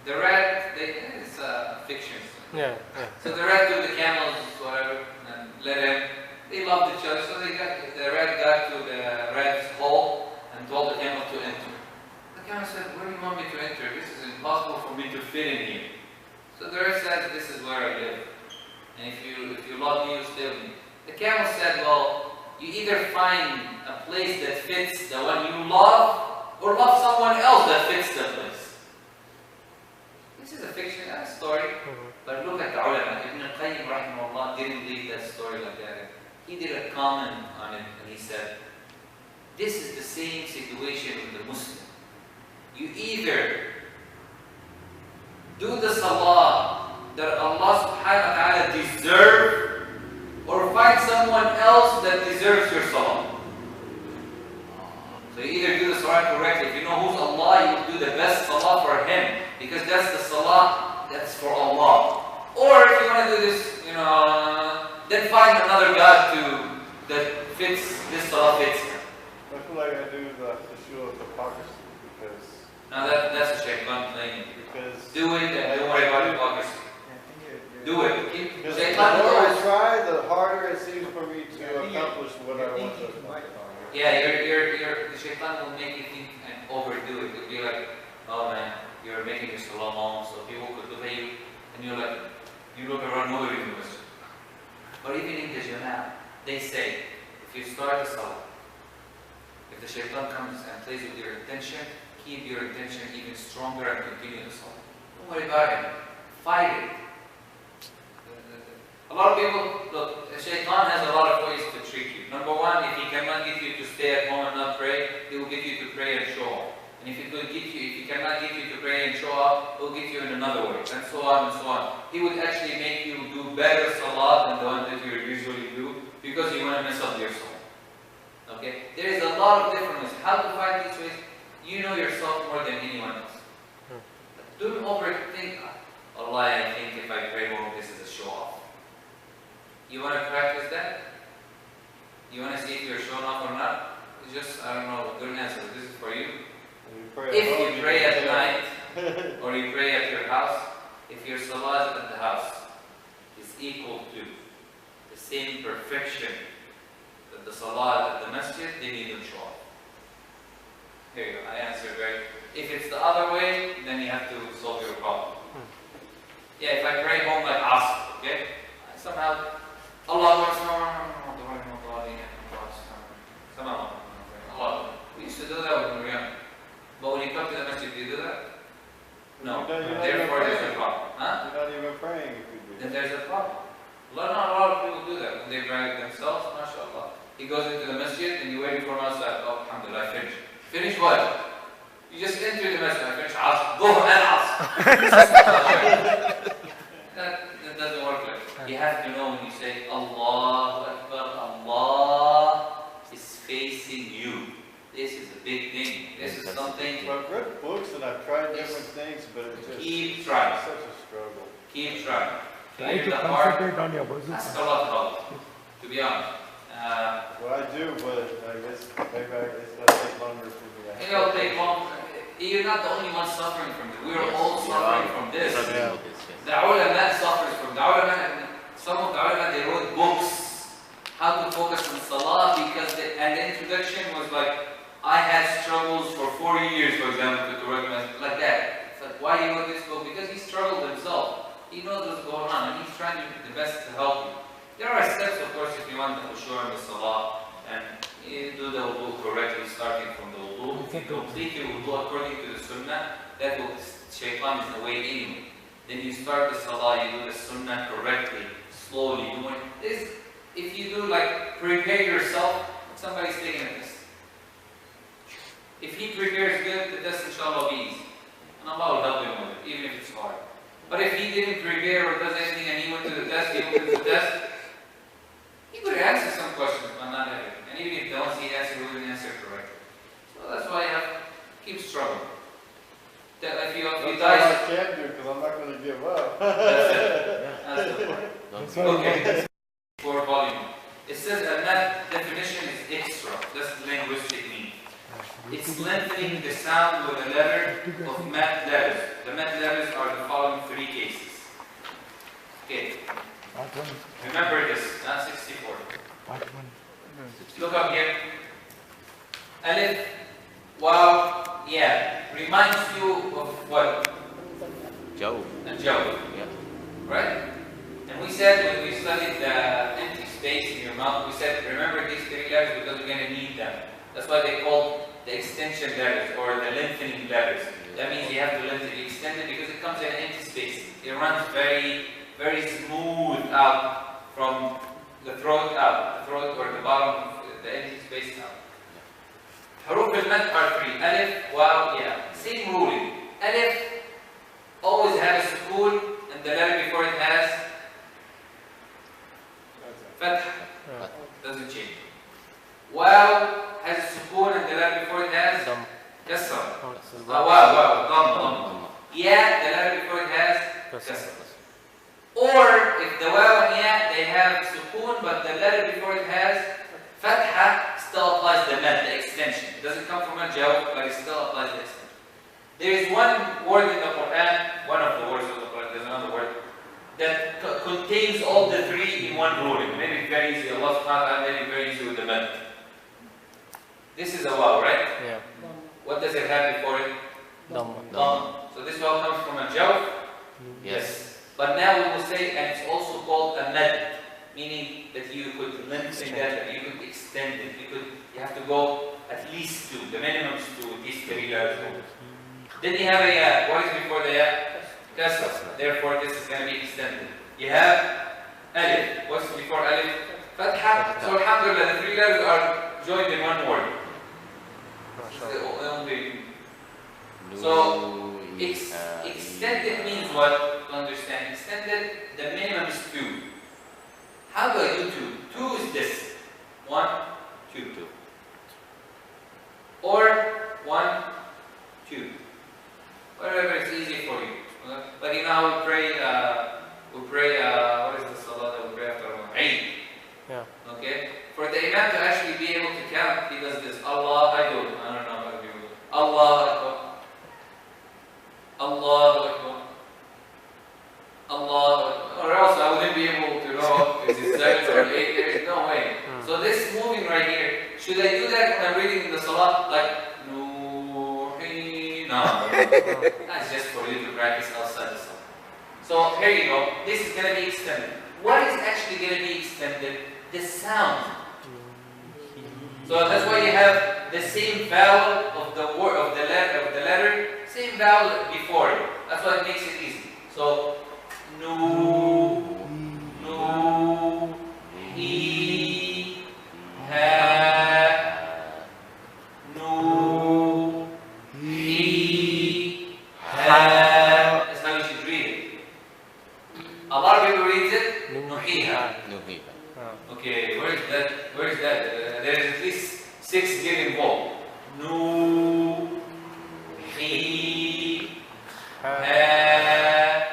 the rat, it's fiction. Yeah. So the rat took the camels, whatever, and let him. They loved each other, so the rat got to the rat's hole and told the camel to enter. The camel said, where do you want me to enter? This is impossible for me to fit in here. So the rat said, this is where I live. And if you love me, you stay with me. The camel said, well, you either find a place that fits the one you love, or love someone else that fits the place. This is a fiction, a story. But look at the ulama. Ibn al-Qayyim rahimahullah didn't leave that story like that. He did a comment on it and he said, This is the same situation with the Muslim. You either do the salah that Allah subhanahu wa ta'ala deserves, or find someone else that deserves your salah. So you either do the salah correctly. If you know who's Allah, you will do the best salah for him, because that's the salah that's for Allah. Or if you want to do this, then find another God that fits this salah fits him. I feel like I do the issue of hypocrisy because. Now that's a shaitan playing. Because. Do it and don't worry about hypocrisy. Do it. Because the Shaitan more I always. try, the harder it seems for me to accomplish what I want to accomplish. Yeah, the shaitan will make you think and overdo it. It'll be like, oh man, you're making your salah long, so people could look at you, and you're like, you look around, nobody knows. Or even in the Jama'ah, they say, if you start the salah, if the shaitan comes and plays with your intention, keep your intention even stronger and continue the salah. Don't worry about it. Fight it. A lot of people, look, the shaitan has a lot of ways to trick you. Number one, if he cannot get you to stay at home and not pray, he will get you to pray and show off. And if he cannot get you to pray and show off, he'll get you in another way, and so on and so on. He would actually make you do better salah than the one that you usually do, because you want to mess up your salah. Okay? There is a lot of different ways. How to find these ways? You know yourself more than anyone else. Don't overthink. Allah, I think if I pray more, this is a show off. You want to practice that? You want to see if you're shown off or not? It's just, I don't know, good answer. This is for you. If you pray at night, or you pray at your house, if your salah at the house is equal to the same perfection that the salah at the masjid, then you don't show off. Here you go, I answered right. If it's the other way, then you have to solve your problem. Yeah, if I pray home like Asr, okay? Somehow, Allah, we used to do that when we were young. But when you come to the masjid, do you do that? No. Therefore, there's a problem. Huh? You're not even praying if you do that. Then there's a problem. Not a lot of people do that. When they drag themselves, mashallah. He goes into the masjid and you wait for him outside. Oh, alhamdulillah, I finished. Finish what? You just enter the masjid. I finished Asr. Dhuhr and Asr. That doesn't work like that. You have to know when you say Allahu Akbar, Allah is facing you. This is a big thing. This is something. I've read books and I've tried different things, but it's just keep trying. such a struggle. Keep trying. Try to the heart. concentrate on your words. Ask Allah to help. To be honest. Well, I do, but I guess maybe it's going to take longer for me. It'll take long. You're not the only one suffering from this. We are all suffering from this. Yeah. The ulama suffers from the ulama. Some of the ulama, they wrote books how to focus on salah, because and the introduction was like, I had struggles for 4 years, for example, to recommend like that. It's like, why do you wrote this book? Because he struggled himself. He knows what's going on, and he's trying to do the best to help you. There are steps, of course, if you want the khushu' and the salah, and you do the wudu correctly, starting from the wudu. If you complete your wudu according to the sunnah, that will, shaitan is the way anyway. Then you start the salah, you do the sunnah correctly, slowly. If you do like, prepare yourself, somebody's taking a test. If he prepares good, the test inshallah will be easy. And Allah will help him with it, even if it's hard. But if he didn't prepare or does anything and he went to the test, he could answer some questions, but not everything. And even if he don't see the answer, he wouldn't answer correctly. So that's why you have to keep struggling. That if you That's die, all I can do, because I'm not going to give up. that's it. That's the point. Okay. For volume. It says a mat definition is extra. That's the linguistic meaning. It's lengthening the sound with a letter of mat letters. The mat letters are the following 3 cases. Okay. Remember this, not 64. Look up here. Alif, Waw, Ya. Reminds you of what? Joe. A joke. Yeah. Right? And we said when we studied the empty space in your mouth, we said remember these 3 letters because we're going to need them. That's why they call the extension letters or the lengthening letters. That means you have to lengthen it, extend it, because it comes in an empty space. It runs very, very smooth out from the throat out, the throat or the bottom of the empty space out. حروف المد are 3. Alif, Waw, Ya. Same ruling. Alif always has a sukoon and the letter before it has fath. Doesn't change. Waw has a sukoon and the letter before it has kasra. Waw, dhamma. Ya, the letter before it has kasra. Or if the waw and ya, they have sukoon but the letter before it has fatha, still applies the mad, the extension. It doesn't come from a jawf, but it still applies the extension. There is one word in the Qur'an, one of the words of the Qur'an, there's another word, that contains all the three in one ruling. Maybe very easy, Allah subhanahu wa ta'ala made it very easy with the mad. This is a waw, right? Yeah. What does it have before it? Dhamma. So this waw comes from a jawf? Yes. But now we will say, and it's also called a mad, meaning that you could lengthen that, you could extend it, you have to go at least 2, the minimum is 2, at least 3 letters. Then you have a ya, what is before the ya? Kasra, therefore this is going to be extended. You have alif, what's before alif? Fatha, so alhamdulillah, the 3 letters are joined in one word. So, extended means what? To understand, extended, the minimum is 2. How do I do 2? 2 is this. 1, 2. Or 1, 2. Whatever is easy for you. Like you know, we pray, what is the salah that we pray after Eid? Yeah. Okay? For the Imam to actually be able to count, he does this. Allah, I don't know how to do it. Allah Akbar. Allah Akbar. Allah, or else I wouldn't be able to know if it's 7 or 8, there is no way. So this moving right here, should I do that when I'm reading in the salah? Like, no. That's just for you to practice outside the salah. So here you go, this is going to be extended. What is actually going to be extended? The sound. So that's why you have the same vowel of the word, of the letter, same vowel before it. That's why it makes it easy. So no, he, ha, no, he, ha. That's how you should read it. A lot of people read it, nuhiha. Okay, where is that? Where is that? There is at least 6 given involved. No, he, ha.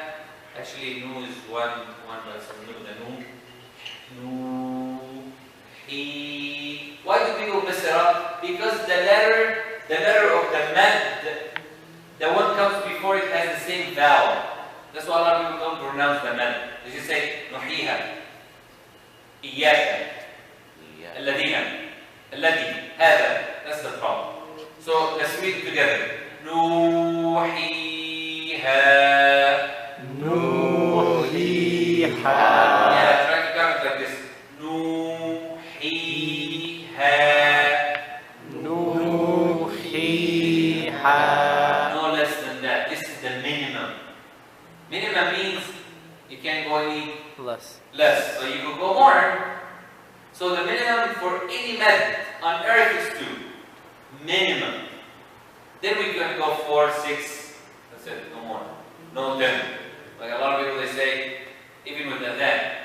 Actually, no is one by some no, the no. No, he. Why do people mess it up? Because the letter of the mad, the one comes before it has the same vowel. That's why a lot of people don't pronounce the mad. They just say nuhiha, iyaka, alladina, alladi, hada. That's the problem. So let's read it together. Nuhiha. Nuhiha. Yeah, try to count it like this. Nuhiha. Nuhiha. No less than that. This is the minimum. Minimum means you can't go any less. So you could go more. So the minimum for any method on earth is 2. Minimum. Then we're going to go 4, 6. That's it. No more. No 10. Like a lot of people, they say, even with that.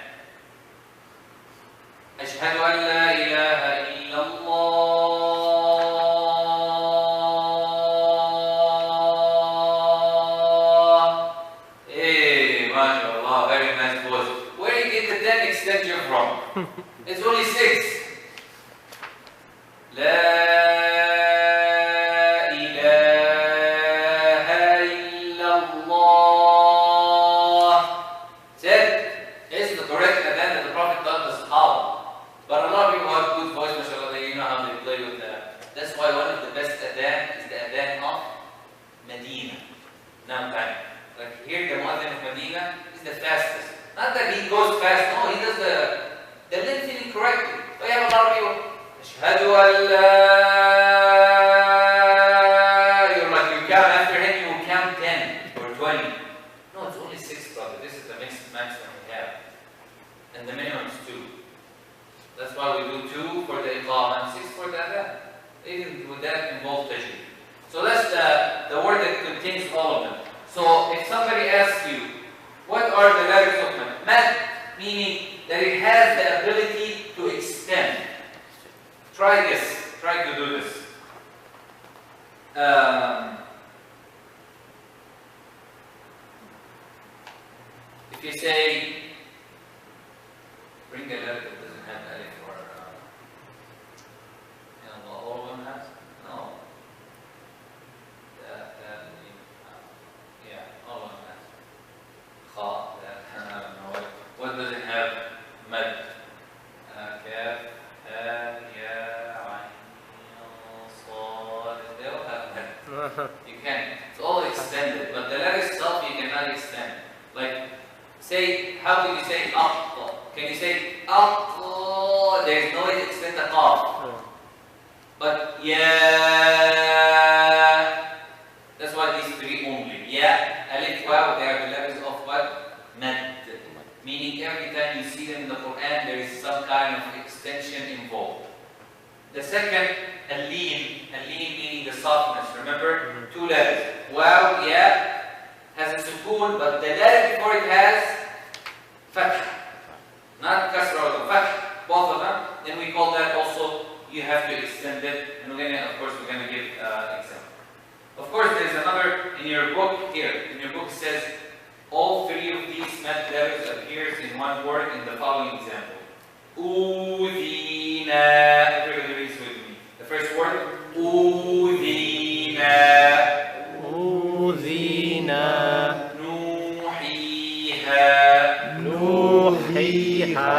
أشهد أن لا إله إلا الله. Hey, mashallah, very nice voice. Where did you get the 10 extension from? It's only 6. لا Not that he goes fast, no, he does the lengthening correctly. So you have a lot of people, Ashhadu an la, you're like, you count after him, you will count 10 or 20. No, it's only 6, brother. This is the maximum we have. And the minimum is 2. That's why we do 2 for the iqam and 6 for the adhan. Even would that involve tajweed? So that's the word that contains all of them. So if somebody asks you, what are the letters of mad? Mad meaning that it has the ability to extend. Try this. Try to do this. If you say, bring a letter that doesn't have alif or all of them has? No. Yeah, all of them has. Kha, I don't know. What does it have? Mad. Kaf, ha, ya, ayn, sad. They all have mad. You can. It's all extended, but the letter itself you cannot extend. Like, say, how do you say up? Can you say up? There is no way to extend the qaf. But yeah, that's why these three only. Yeah, alif, waw, they are the letters of what? Mad. Meaning every time you see them in the Qur'an, there is some kind of extension involved. The second, al-leen meaning the softness. Remember, two letters. Waw, yeah, has a sukoon, but the letter before it has fath. Not kasra or fath, both of them. Then we call that also, you have to extend it. And we're gonna, of course, we're gonna give example. Of course, there's another in your book here. In your book it says all three of these mad letters appears in one word in the following example. Udina. Everybody reads with me. The first word, udina. Udina. Nuhiha. Nuhiha.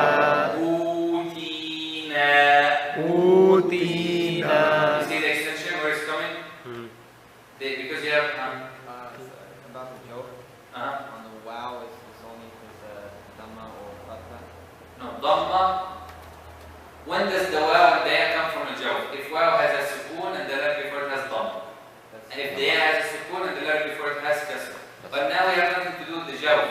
Utina. Utina. You see the extension where it's coming? Because you have about the joke, on the wow, it's only because dhamma or fatha. no, dhamma. When does the waw and the ya come from a joke? If waw has a sukoon and the letter before it has dhamma. And if the ya has a sukoon and the letter before it has kasra. But now we have nothing to do with the joke.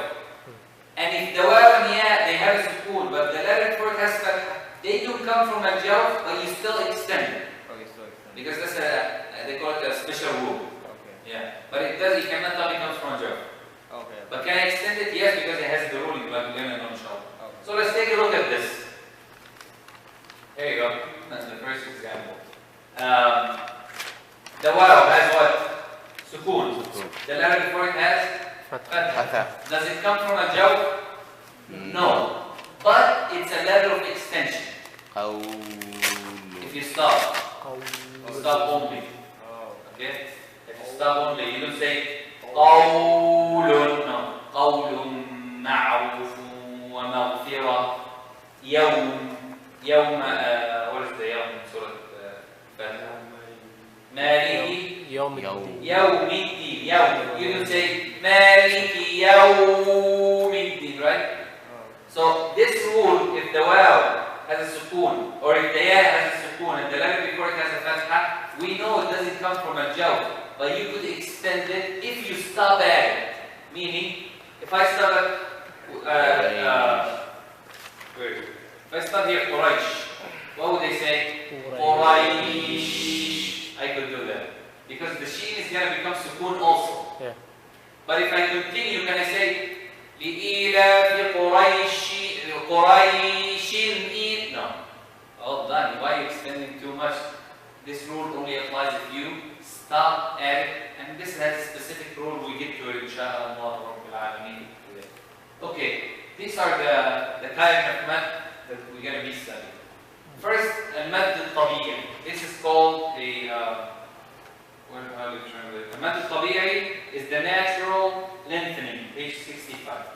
And if the waw and ya, they have a sukoon, but the letter before it has fatha, they do come from a joke, but you still extend it. Oh, you still extend. Because that's they call it a special rule. Okay. Yeah. But it does, you cannot tell it comes from a joke. Okay. But can I extend it? Yes, because it has the ruling, but we're going to know inshallah. Okay. So let's take a look at this. Here you go. That's the first example. The waw has what? Sukoon. The letter before it has fatha. Does it come from a joke? No. But it's a letter of extension. If you stop. Stop only. Okay? If you stop only, you don't say qawlun. No. Qawlun ma'rufun wa maghfirah. Yawm. Yawm. What is the yawm in Surah Fatiha? Maliki. Yawmiddin. Yawmiddin. Yawm. You don't say Maliki Yawmiddin, right? So this rule, if the waw has a sukoon, or if the ya has a sukoon, and the letter before it has a fatha, we know it doesn't come from a joke, but you could extend it if you stop at it. Meaning, if I stop at, if I stop here, Quraysh, what would they say? Quraysh. I could do that. Because the sheen is going to become sukoon also. Yeah. But if I continue, can I say, لِإِيلَافِ قُرَيْشٍ No. All done. Why are you extending too much? This rule only applies if you stop at it. And this has a specific rule. We get to it, inshallah. Okay. These are the kind of mad that we're going to be studying. First, al-mad al-tabi'i. This is called the how do you translate? Al-mad al-tabi'i is the natural lengthening, page 65.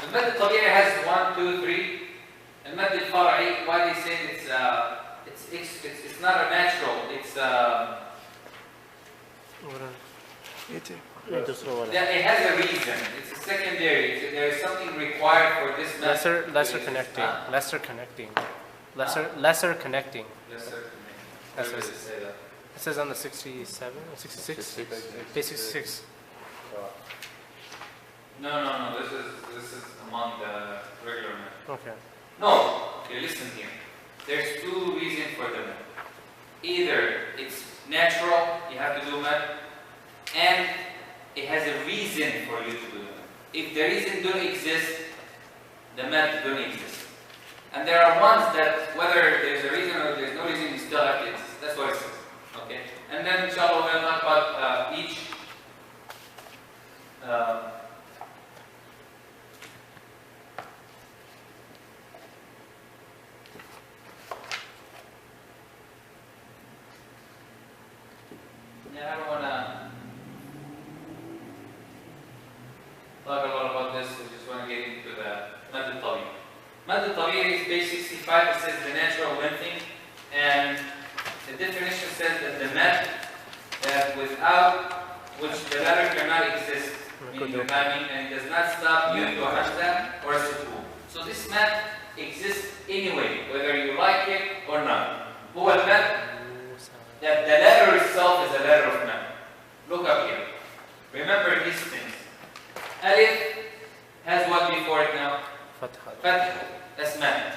Al-mad al-tabi'i has 1, 2, 3. Al-mad al-far'i, why they say it's not a natural, it's it has a reason. It's a secondary. There is something required for this method. Lesser connecting. Lesser connecting. Lesser connecting. That's what it say that. It says on the 67 or 66? Page 66. No. This is among the regular men. Okay. No. Okay, listen here. there's two reasons for the mad. Either it's natural, you have to do mad, and it has a reason for you to do mad. If the reason don't exist, the mad don't exist. And there are ones that whether there's a reason or there's no reason, you still have to exist. That's what it says. Okay? And then inshallah we'll talk about each I don't want to talk a lot about this, I just want to get into the Mad al-Tabi'i. Mad al-Tabi'i is page 65, it says the natural lengthening, and the definition says that the mad that without which the letter cannot exist, meaning the famine, and it does not stop due to a Hamza or a Sukoon. So this mad exists anyway, whether you like it or not. هو المد that the letter itself is a letter of mad. Look up here. Remember these things. Alif has what before it now? Fatha. That's mad.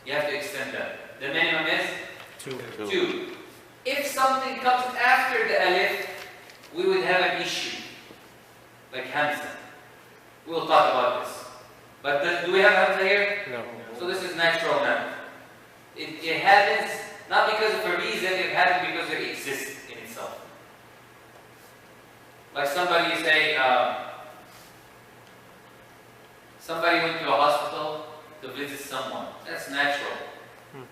You have to extend that. The minimum is? 2. If something comes after the alif, we would have an issue. Like Hamza. We'll talk about this. But do we have Hamza here? No. So this is natural mad. It happens not because of a reason, it happens because it exists in itself. Like somebody say, somebody went to a hospital to visit someone. That's natural.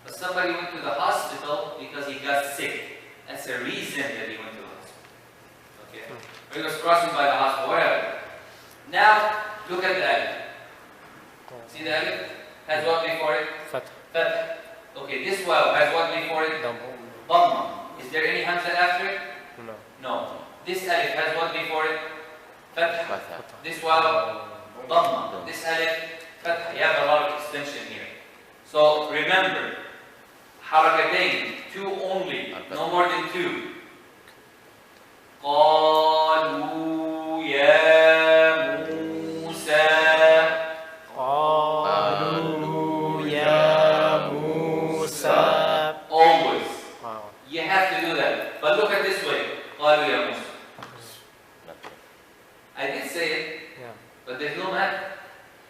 But somebody went to the hospital because he got sick. That's a reason that he went to the hospital. Okay? Or he was crossing by the hospital, whatever. Now, look at the alif. See the alif? Has what before it? Fatha. Okay, this waw has what before it? Dhamma. Is there any Hamza after it? No. This alif has what before it? Fatha. This waw, Dhamma. This alif, Fatha. You have a lot of extension here. So remember, harakatayn, 2 only, no more than 2. قالوا يا موسى always. You have to do that. But look at this way. قالوا يا موسى. I did say it, but there's no mad.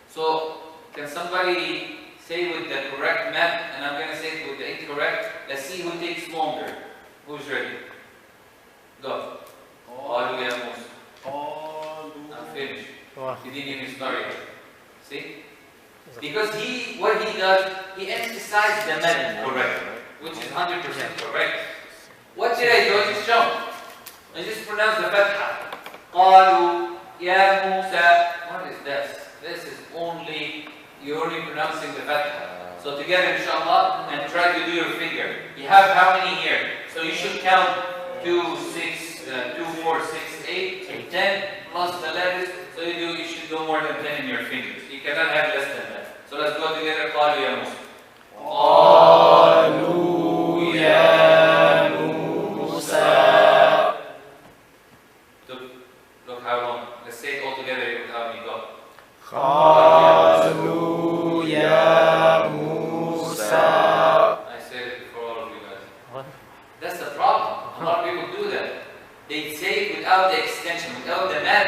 So can somebody say with the correct mad, and I'm going to say it with the incorrect? Let's see who takes longer. Who's ready? Go. قالوا يا موسى. I'm finished. He didn't even start yet. See? Because what he does, he emphasizes the mad correct, which is 100% correct. What did I do? I just jumped. I just pronounced the fatha. قالوا يا موسى. What is this? This is you're only pronouncing the fatha. So together, inshallah, and try to do your finger. You have how many here? So you should count 2, 4, 6, 8, 10 plus the letters. So you should do more than 10 in your fingers. You cannot have less than that. So let's go together. قالوا يا موسى. قالوا يا موسى. Look how long. Let's say it all together without me. Go. قالوا يا موسى. I said it before all of you guys. What? That's the problem. A lot of people do that. They say it without the extension, without the mad.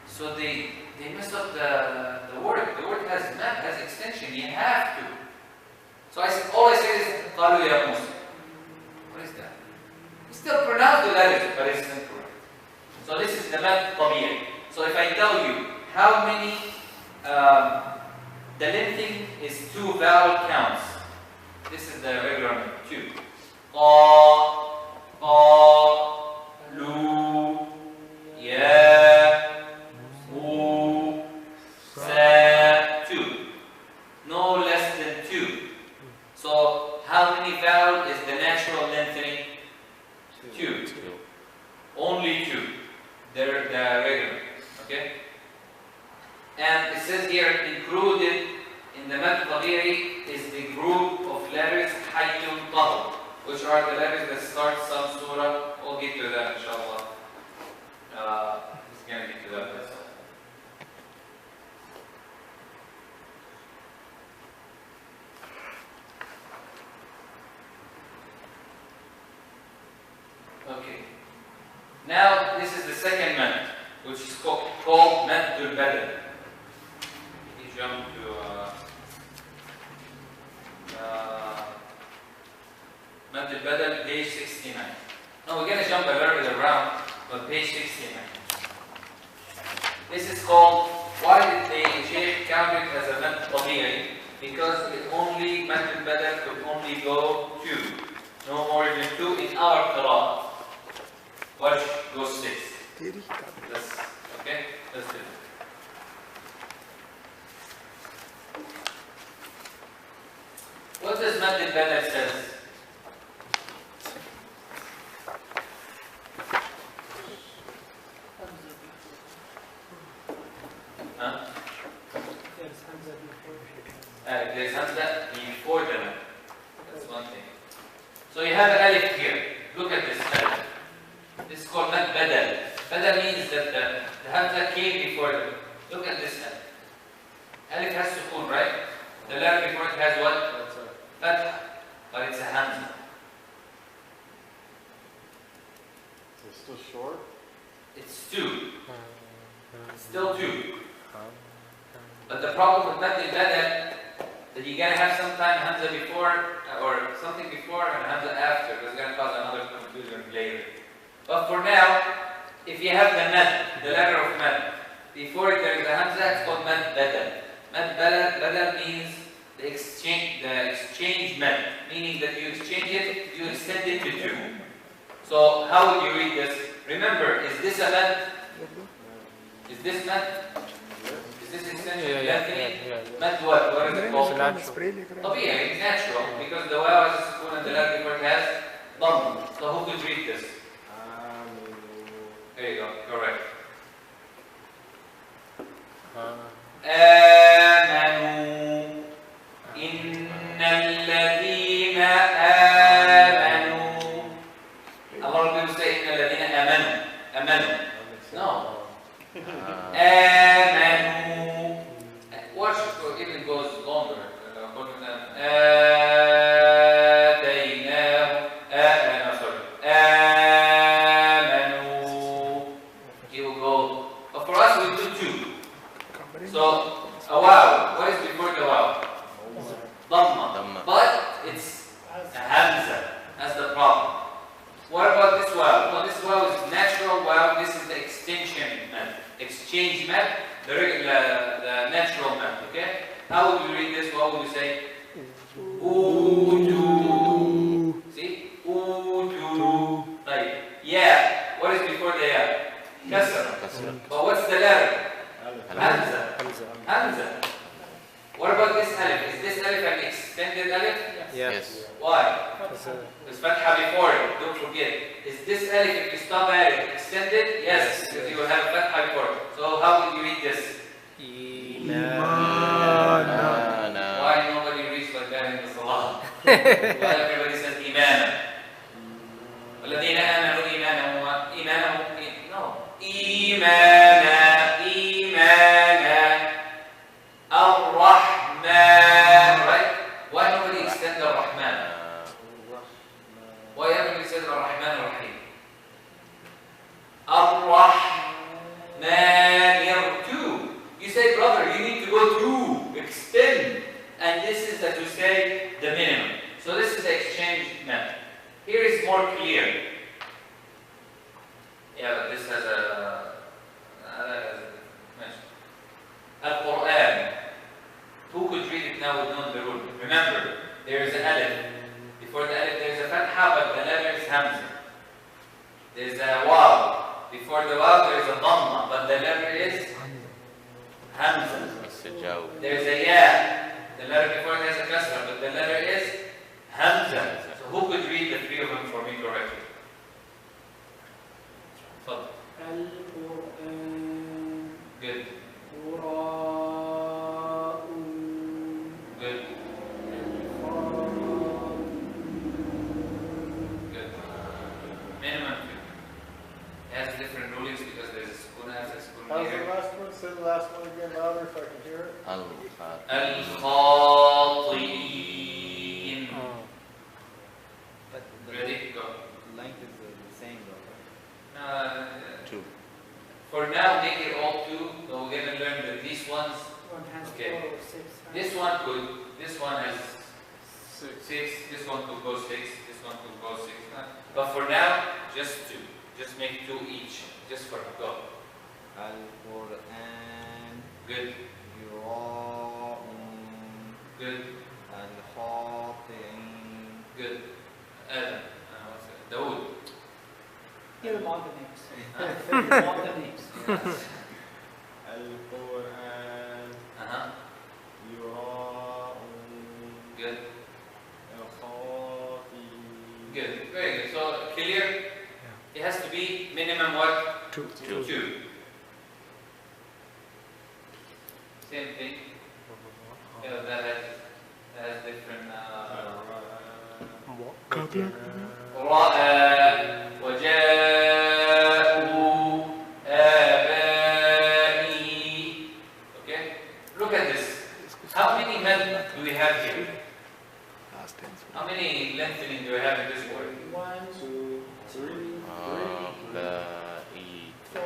So they mess up the word. The word has mad, has extension. You have to. So all I say is قالوا يا موسى. What is that? It's still pronounced the letters, but it's incorrect. So this is the mad tabi'i. So if I tell you how many, the lengthening is 2 vowel counts. This is the regular number, 2. qa, lu, ya, mu, sa, 2. No less than 2. So how many vowel is the natural lengthening? 2. Only 2. They're the regular. Okay? And it says here, included in the mad tabi'i is the group of letters hayyun tahu, which are the letters that start some surah. We'll get to that, inshallah. It's going to get to that. That's all. Okay. Now this is the second mad, which is called mad tul badal. You jump to mad tul badal, page 69. No, we're going to jump a little bit around, but page 69. This is called, why did the Shaykh count it as a mad tabi'i? Because it only, mad tul badal could only go 2. No more than 2 in our qira'ah. Watch, goes 6. Let's, okay, let's do it. What does mad al-badal says? Huh? There's Hamza before the mad. That's one thing. So you have an alif here. Look at this alif. This is called mad badal. Badal means that the Hamza came before them. Look at this alif. Alif has sukoon, right? The letter before it has what? Fatha. But it's a Hamza. It's still short? It's 2. It's still 2. But the problem with mad badal, that you're going to have sometime Hamza before, or something before and Hamza after. That's going to cause another confusion later. But for now, if you have the mad, the letter of mad, before it there is a Hamza, it's called mad badal. Mad badal means the exchange mad, meaning that you exchange it, you extend it to 2. So how would you read this? Remember, is this a mad? Is this mad? Is this extension lengthening? Mad what? What is it called? Tabi'i, it's natural, because the waw has a sukoon and the letter before it has dhamma. So who could read this? There you go, correct. آمنوا إن الذين آمنوا. A lot of people say إن الذين آمنوا. آمنوا. No. آمنوا. Watch it even goes longer. So, a wow, what is before the wow? Dhamma. But it's a Hamza. That's the problem. What about this wow? Well, this wow is natural wow. This is the extension method. Exchange method, the natural method. Okay? How would you read this? What would you say? Udu. See? Udu. Like, yeah. What is before the yeah? Kasra. But what's the letter? Hamza. Hamza. What about this alif? Is this alif an extended alif? Yes. Why? There's fatha before it. Don't forget. Is this alif, if you stop at it, extended? Yes, because you will have fatha before it. So how would you read this? Imam. Why nobody reads like that in the Salah? Why everybody says Imam? الذين آمنوا إيمانهم no. إيمانا Ar-Rahman, right? Why nobody extend the Rahman? Why haven't we said Ar-Rahman Ar-Rahim? Ar-Rahman, 2. You say, brother, you need to go 2, extend. And this is that you say the minimum. So this is the exchange method. Here is more clear. Yeah, but this has a Al-Qur'an. Who could read it now with known the rule? Remember, there is an alif. Before the alif there is a fatha, but the letter is Hamza. There is a waw. Before the waw there is a dhamma, but the letter is Hamza. There is a ya. The letter before it has a kasra, but the letter is Hamza. So who could read the 3 of them for me correctly? Good. Good. Good. Minimum 2. It has different rulings because there's a sukoon, has a sukoon How's here. the last one? Say the last one again louder if I can hear it. Al-Khati'in. Ready? one could go 6, this one could go 6. But for now, just 2. Just make 2 each. Just for go. Al-Qur'an. Good. Good. Al-Khati'in. Good. Adam. What's it? Dawood. Give him all the names. Give him all the names. Al-Qur'an. Good. Al-Khati'in. Good. Very good. So clear? It has to be minimum what? 2. 2. Same thing. Yeah, that has different. رأى وجاءوا آبائه. Okay. Look at this. How many men do we have here? How many lengthening do we have in this word? 1, 2, 3, 4.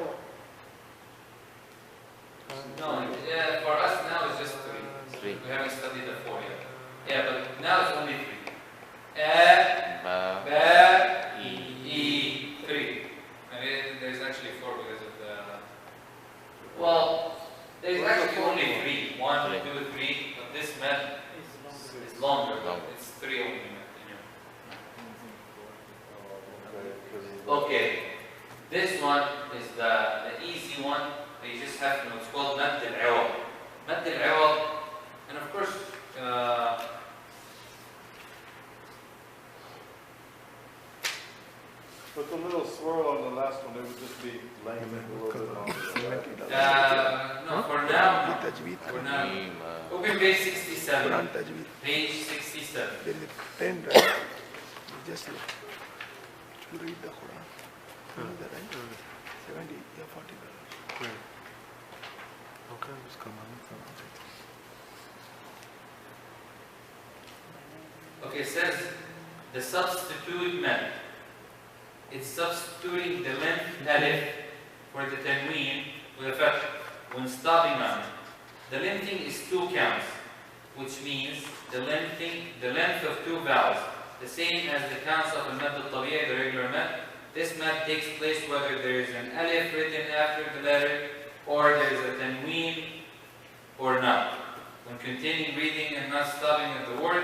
No, for us now it's just 3. We haven't studied the 4 yet. Yeah, but now it's only 3. E, 3. Maybe there's actually 4 because of the. Well, there's actually only 3. 1, 2, 3. But this method is longer. It's 3 only. Okay. This one is the easy one. You just have to know. It's called Mad al-Iwad. Mad al-Iwad, and of course, With the little swirl on the last one, it would just be lengthening a little bit longer. no, for now, open page 67. Page 67. Just look. To read the Quran. You know that, right? 70, yeah, $40. Okay, just come on. Okay, it says the substitute method. It's substituting the length alif for the tanween with a fath when stopping on it. The lengthening is 2 counts, which means the length of 2 vowels, the same as the counts of a mad al-tabi'i, the regular mad. This mad takes place whether there is an alif written after the letter or there is a tanween or not. When continuing reading and not stopping at the word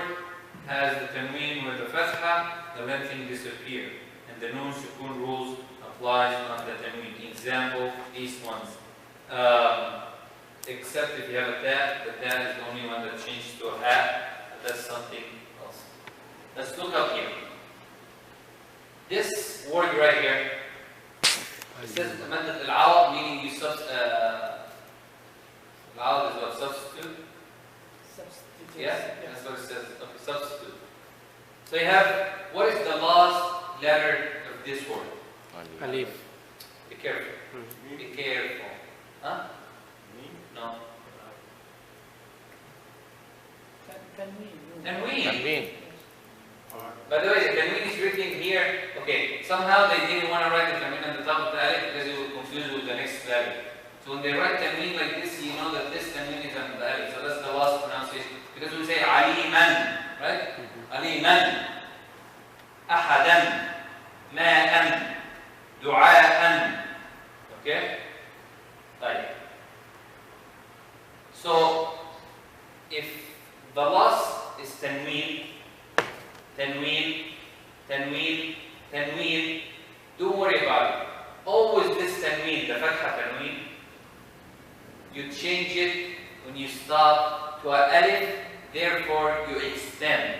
has the tanween with the fatha, the lengthening disappears. And the noon sukoon rules applies on the tanween. Example, these ones. Except if you have a ta, the ta is the only one that changes to a ha. That's something else. Let's look up here. This word right here, it says mad al-awad, meaning you al-awad is what? Substitute? Substitute. Yeah, that's what it says. Okay, substitute. So you have, what is the last letter of this word? Alif. Be careful. Be careful. Huh? No. Tanween. By the way, the tanween is written here. Okay, somehow they didn't want to write the tanween on the top of the alif because it would confuse with the next letter. So when they write tanween like this, you know that this tanween is on the alif. So that's the last pronunciation. Because we say aliman, right? Aliman. Ahadan. Ma'an. Du'a'an. Okay? Right. So, if the last is tanween, don't worry about it. Always this tanween, the fatha tanween, you change it when you stop to an alif, therefore you extend.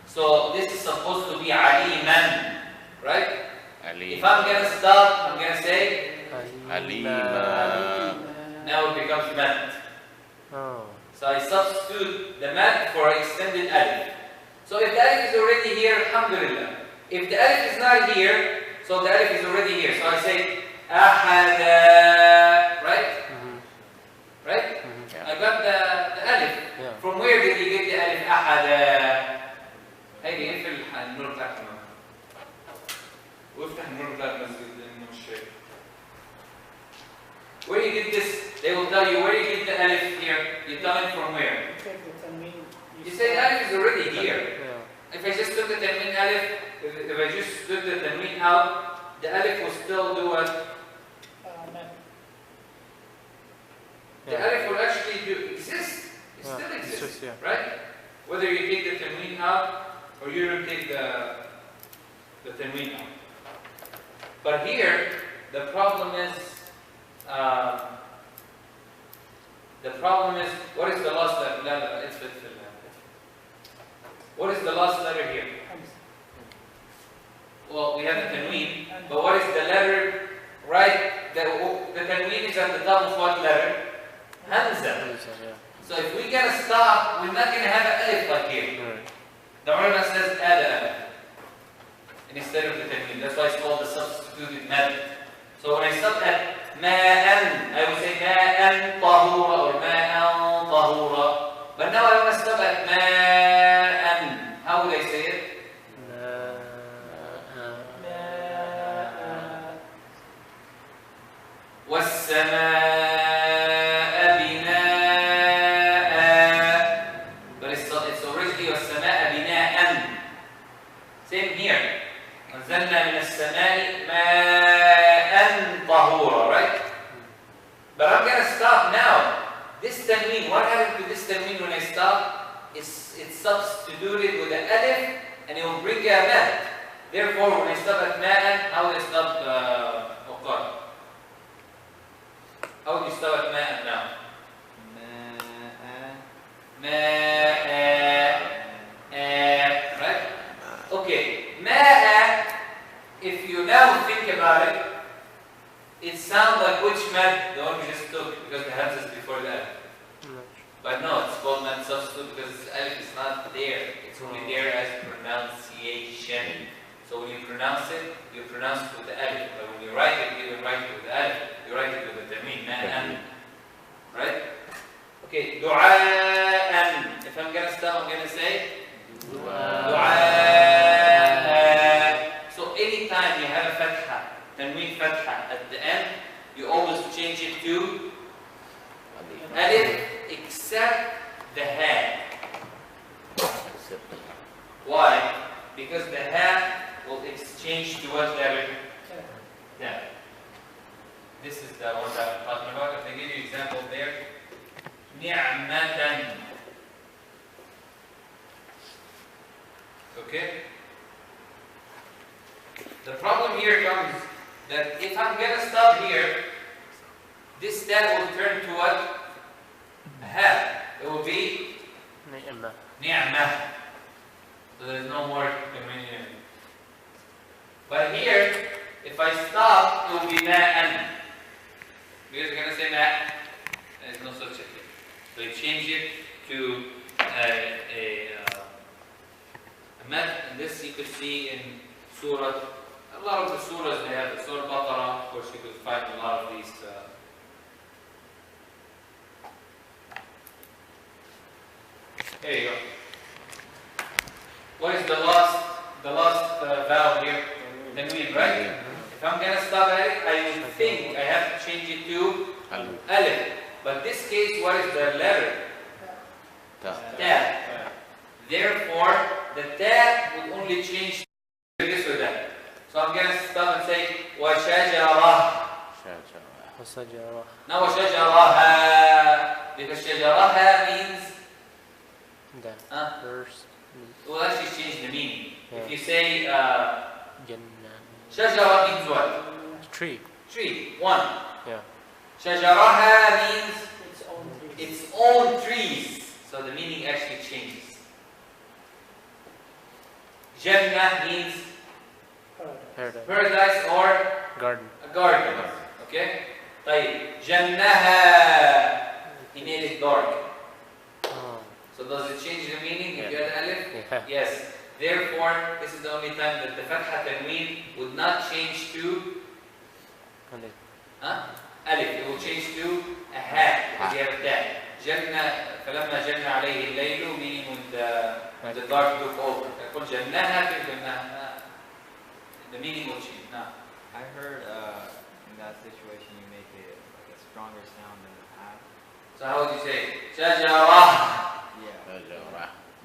So this is supposed to be aliman, right? Ali. If I'm going to stop, I'm going to say Alima. now it becomes mad. Oh. So I substitute the mad for extended alif. So if the alif is already here, alhamdulillah. If the alif is not here, so the alif is already here. So I say ahada, right? Right? Yeah. I got the alif. Yeah. From where did you get the alif ahada? هيدي اقفل النور بتاعك كمان. وافتح النور بتاع المسجد لانه مش شايف. Where you get this, they will tell you where you get the alif here. You tell them from where. Take the tanween. You say the alif is already here. Yeah. If I just took the tanween alif, if I just took the tanween out, the alif will still do what? The alif will actually exist. It still exists, right? Whether you take the tanween out or you don't take the tanween out. But here, the problem is, what is the last letter? What is the last letter here? Well, we have the tanween, but what is the letter, right? The tanween is at the top of what letter? Hamza. So if we're going to stop, we're not going to have an alif like here. The ulama says add an alif instead of the tanween. That's why it's called the substituted method. So when I stop at ma'an, I will say ma'an tahura or ma'an tahura. But now I want to stop at ma'an. How would I say it? وَالسَّمَاءَ بِنَاءً. But it's originally وَالسَّمَاءَ بِنَاءً. Same here. وَأَنزَلْنَا مِنَ السَّمَاءِ مَاءً طَهُورًا, right? But I'm going to stop now. This tanween, what happened to this tanween when I stop? It's substituted with an alif and it will bring a mad. Therefore, when I stop at ma'an, how will I stop uqad? How would you start at ma'an now? Right? Okay. Ma'a, if you now think about it, it sounds like which mad? The one we just took, because the Hamza is before that. But no, it's called mad substitute because alif is not there. It's only there as pronunciation. So when you pronounce it with the alif. But when you write it, you don't write it with the alif. You write it with the tanween, ma'an. Right? Okay, du'a'an. If I'm going to stop, I'm going to say du'a. So anytime you have a fatha, tanween fatha at the end, you always change it to alif, except the ha. Why? Because the ha will exchange to what letter? Yeah. This is the one that I'm talking about. If I give you example there, ni'matan. Okay? The problem here comes that if I'm going to stop here, this ta will turn to what? Ha. It will be ni'mah. So there's no more convenient. But here, if I stop, it will be ma'an. Because you're going to say ma'. There's no such a thing. So you change it to a mad. And this you could see in Surah. A lot of the surahs they have. The Surah Baqarah, of course, you could find a lot of these. There you go. What is the last vowel here? Tanween, right? If I'm going to stop at it, I would think I have to change it to alif. But this case, what is the letter? Ta. Therefore, the ta would only change to this or that. So I'm going to stop and say وَشَجَرَةً. Now وَشَجَرَهَا. Because شَجَرَهَا means it will actually change the meaning. If you say Shajara means what? Tree. Tree. One. Yeah. Shajaraha means its own trees. So the meaning actually changes. Jannah means paradise or garden. A garden. Okay? طيب. Jannaha. He made it dark. So does it change the meaning if you add alif? Yeah. Yes. Therefore, this is the only time that the fatha tanween would not change to alif. It will change to a ha, because you have a ta. Jannah, فَلَمَّا جَنَّ عَلَيْهِ اللَّيْلُ, meaning when the dark took over. يقول جَنَّهَا, the meaning will change. Now, I heard in that situation you make it like a stronger sound than the ha. so how would you say? شَجَرَةً. Yeah.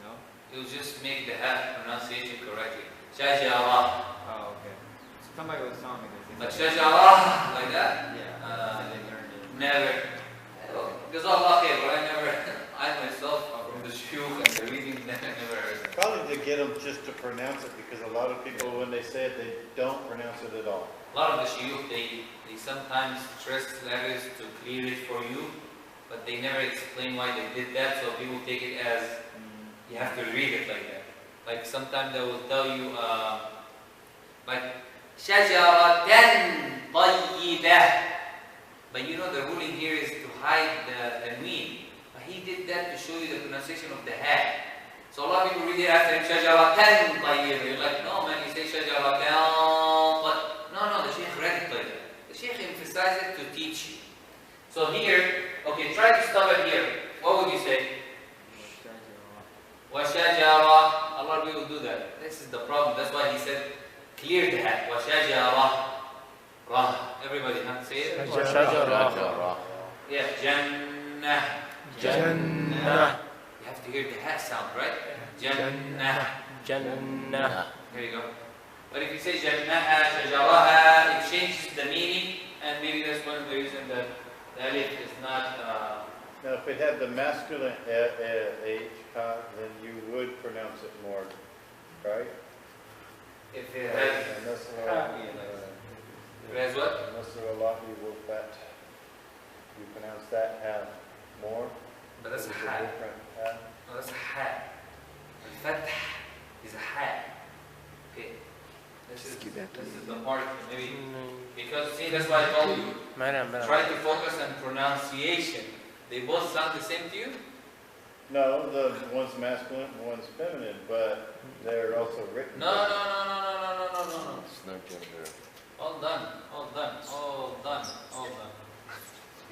No? You He will just make the ha pronunciation correctly. Shajara. Oh, okay. Somebody was telling me this. But shajara, like that? Yeah. They learned it. Never. Because Allah khair, but I never, I myself, from the shuyukh and the reading, never heard it. Probably to get them just to pronounce it, because a lot of people, when they say it, they don't pronounce it at all. A lot of the shuyukh, they sometimes stress letters to clear it for you, but they never explain why they did that, so people take it as you have to read it like that. Like sometimes they will tell you, like, shajaratan tayyibah. But you know the ruling here is to hide the tanween. But he did that to show you the pronunciation of the ha. So a lot of people read it after him, shajaratan tayyibah. You're like, no man, you say shajaratan, but no, the Shaykh read it like that. The Shaykh emphasized it to teach you. So here, okay, try to stop it here. What would you say? Washajara. A lot of people do that. This is the problem. That's why he said, clear the hat. Washajara. Rah. Everybody can say it. Washajara. Yeah. Jannah. Jannah. You have to hear the hat sound, right? Jannah. Jannah. Here you go. But if you say Jannah, Shajaraha, it changes the meaning, and maybe that's one of the reasons that the alif is not. Now, if it had the masculine H, ha, then you would pronounce it more, right? If it has. It has what? Nasrullahi will bet. You pronounce that ha more. But that's a It's ha. different ha. No, that's a ha. Al-Fath is a ha. Okay. This is the part, maybe. Because, see, that's why I told you. Try to focus on pronunciation. They both sound the same to you? No, the one's masculine and one's feminine, but they're also written. No. It's not gender. All done.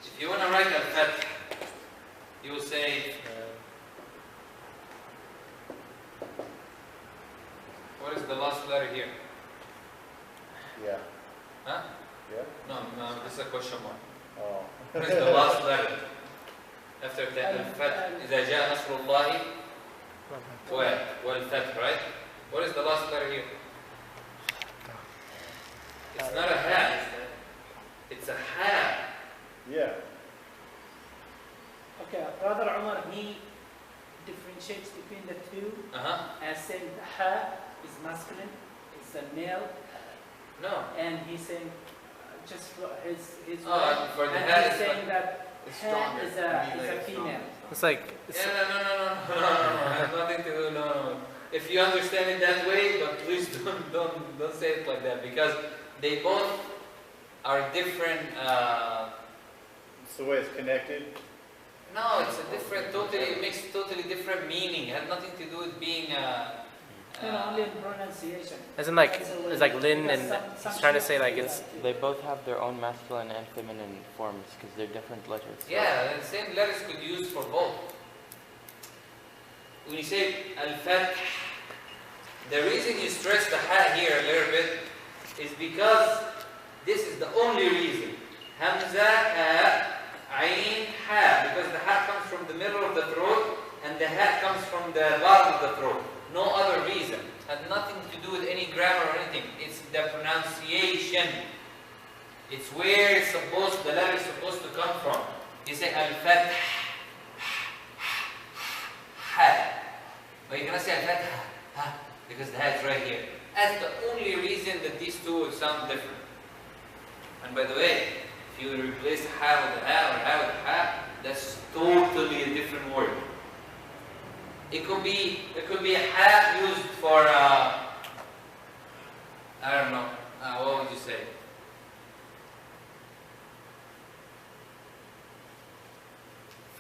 If you want to write al-fath, you will say, what is the last letter here? Yeah. Huh? Yeah? No, this is a question mark. Oh. What is the last letter? After that, al-fath, إذا جاء نصر الله والفتح, right? What is the last letter here? It's not a ha. It's a ha. Yeah. Okay, Brother Umar, he differentiates between the two as saying the ha is masculine, it's a male. No. And he's saying just for his for the and ha he's saying that It's ha stronger. is a female. It's like No. I have nothing to do. No. If you understand it that way, but please don't say it like that, because they both are different. It's the way it's connected. No, it's a different, it makes totally different meaning. It has nothing to do with being. Only in pronunciation. isn't like it's like Lin and he's trying to say like it's They both have their own masculine and feminine forms because they're different letters. So Yeah, the same letters could be used for both. When you say al-fath, the reason you stress the ha here a little bit is because this is the only reason. Hamza, ha, ayn, ha, because the ha comes from the middle of the throat and the ha comes from the bottom of the throat. No other reason. Has nothing to do with any grammar or anything. It's the pronunciation. It's where the letter is supposed to come from. You say al-fath, ha. But you cannot say al-fath, ha, because the ha is right here. That's the only reason that these two would sound different. And by the way, if you replace ha with the ha or ha with the ha, that's totally a different word. It could be a ha used for I don't know. What would you say?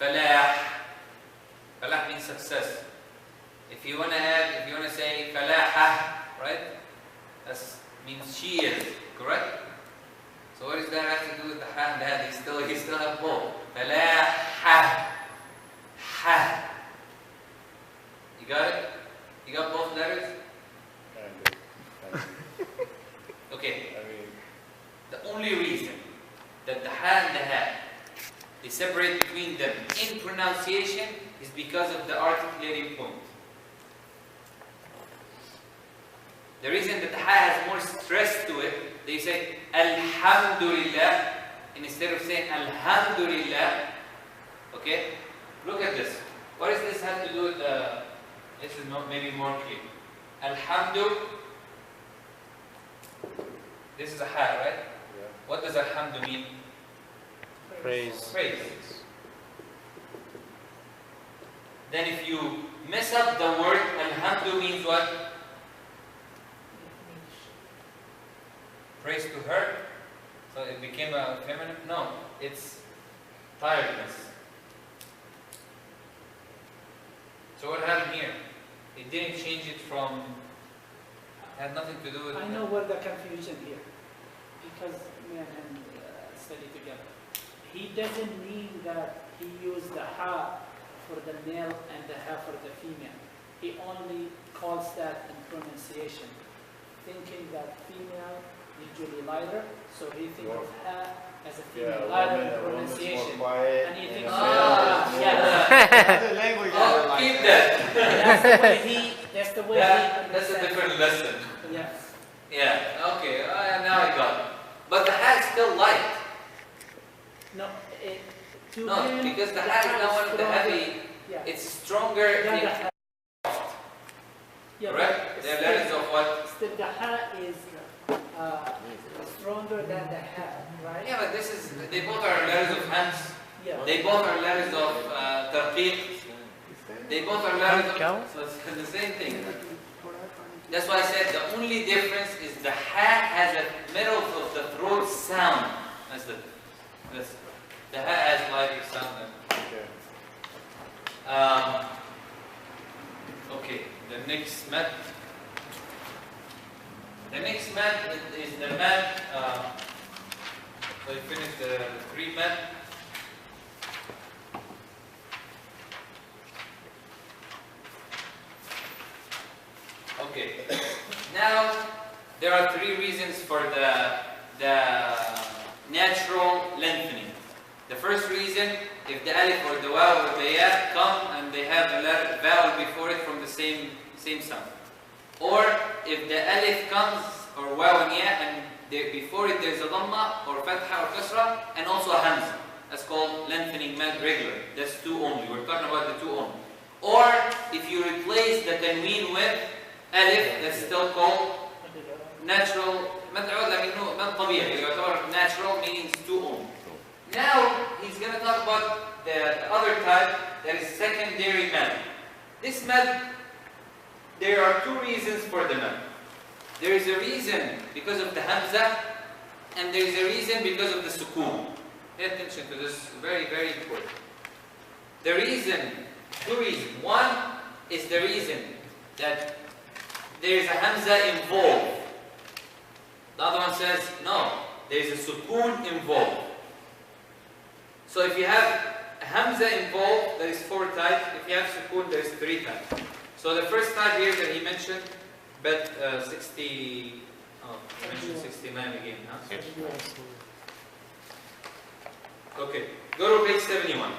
Falah. Falah means success. If you wanna say falaha, right? That means she is, correct? So what does that have to do with the ha and the ha? He still have both. Falaha. Ha. You got it? You got both letters? Kind of. Okay. I mean, The only reason that the ha and the ha, they separate between them in pronunciation is because of the articulating point. The reason that the ha has more stress to it, they say Alhamdulillah instead of saying Alhamdulillah. Okay? Look at this. What does this have to do with this is maybe more clear. Alhamdu. This is a ha, right? Yeah. What does Alhamdu mean? Praise. Praise. Then if you mess up the word, Alhamdu means what? Praise to her. So it became a feminine? No, it's tiredness. So what happened here? It didn't change it from, had nothing to do with I know where the confusion here, because me and him study together. He doesn't mean that he used the ha for the male and the ha for the female. He only calls that in pronunciation, thinking that female usually lighter, so he thinks of ha as a female lighter in pronunciation. And he thinks, The language oh, keep that. that's the way he That's a different lesson. Yes. Yeah, okay, now I got it. But the ha is still light. No, to No, him, because the ha is not one of the heavy, yeah. it's stronger Yeah, in the ha- yeah, correct? but They're still- letters of what? Still, the ha is stronger than the ha, right? Yeah, but this is, they both are letters of hands. Yeah. They both are letters of tarqiq. They both are letters Cow? of, so it's the same thing. That's why I said the only difference is the ha has a middle of the throat sound. That's the ha has lighter sound. Okay. Okay, the next mat. The next mat is the mat. So we finished the 3 mat. Okay. Now there are 3 reasons for the natural lengthening. The first reason, if the alif or the waw or the ya come and they have a letter vowel before it from the same sound, or if the alif comes or waw and ya and before it there's a dhamma or fatha or kasra and also a hamza. That's called lengthening mad regular. That's 2 only. We're talking about the 2 only. Or if you replace the tanween with alif, that's still called natural. مدعو لكنه مد طبيعي. يعتبر natural means 2 only. Now he's going to talk about the other type, that is secondary mad. This mad, there are 2 reasons for the mad. There is a reason because of the hamza, and there is a reason because of the sukoon. Pay attention to this, very, very important. The reason, 2 reasons. One is the reason that there is a hamza involved. The other one says, no, there is a sukoon involved. So if you have a hamza involved, there is 4 types. If you have sukoon, there is 3 types. So the first type here that he mentioned, but 60, oh, he mentioned 69 again, huh? Okay, go to page 71.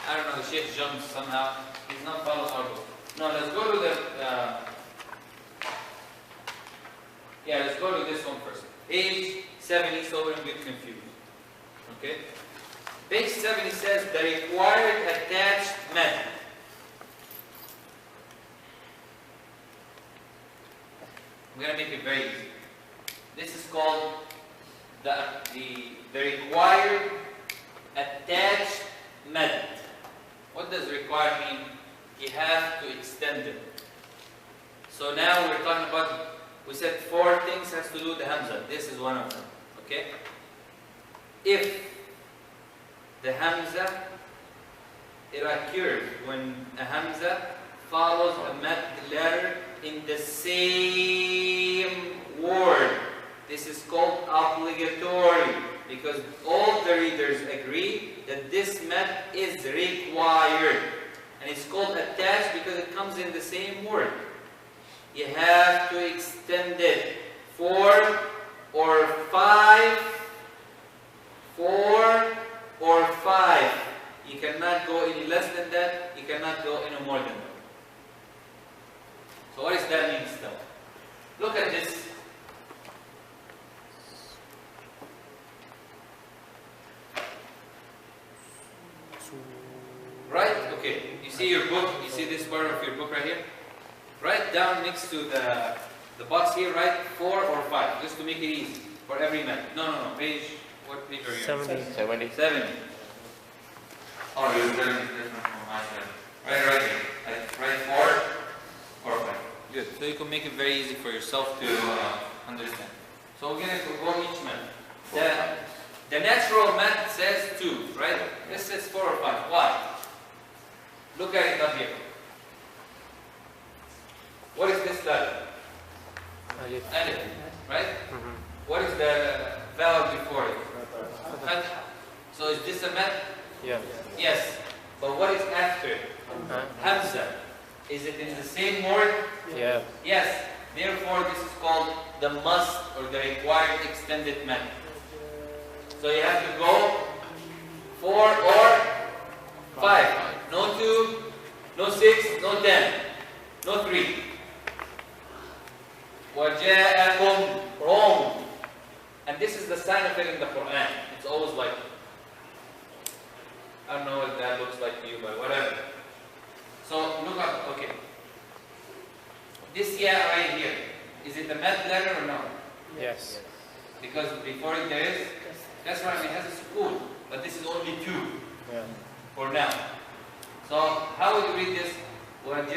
I don't know, the Sheikh jumps somehow. He's not following our book. No, let's go to the, let's go to this one first. Page 70, so we don't get confused. Okay? Page 70 says the required attached method. I'm going to make it very easy. This is called the required attached method. What does required mean? You have to extend it. So now we're talking about, we said 4 things has to do with the hamza. This is one of them. Okay? If the hamza, it occurs when a hamza follows a mad letter in the same word. This is called obligatory because all the readers agree that this mad is required. And it's called attached because it comes in the same word. You have to extend it 4 or 5, 4 or 5. You cannot go any less than that. You cannot go any more than that. So what does that mean still? Look look at this. Right? Okay. You see your book? You see this part of your book right here? Write down next to the box here, write 4 or 5, just to make it easy for every man. No. Page, what page are you on? 70. 70. Oh, you're very different from my side. Right here. Write 4 or 5. Good. So you can make it very easy for yourself to understand. So we're going to go each man. The natural math says 2, right? This says 4 or 5. Why? Look at it up here. What is this letter? Alif. Alif, right? What is the vowel before it? Fatha. So is this a mad? Yeah. Yes. But what is after it? Hamza. Is it in the same word? Yeah. Yes. Therefore, this is called the must or the required extended mad. So you have to go 4 or 5. No 2, no 6, no 10, no 3. وَجَاءَكُمْ wrong. And this is the sign of it in the Qur'an. It's always like, I don't know what that looks like to you, but whatever. So look up, okay. This ya right here, is it the mad letter or no? Yes. Because before it there is, that's right, it has a sukoon, but this is only 2 for now. So how would you read this? وَجَاءَكُمُ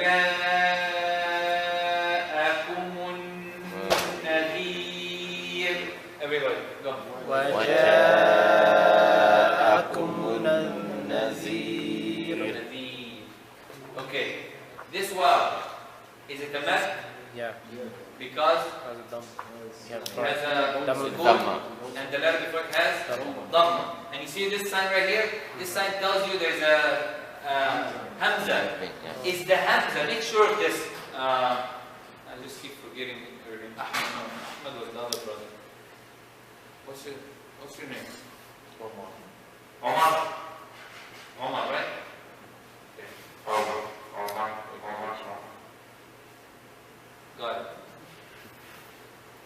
النَّذِيرُ. Everybody, go. وَجَاءَكُمُ النَّذِيرُ. Okay, this wow, is it a mad? Yeah. Because Has a dam. it has a Dhamma. sukoon, and the letter before it has dhamma. And you see this sign right here? This sign tells you there's a Hamza. Is the Hamza, make sure of this. I just keep forgetting her name. Ahmad was the other brother. What's your name? Omar. Omar, right? Okay. Omar. Got it.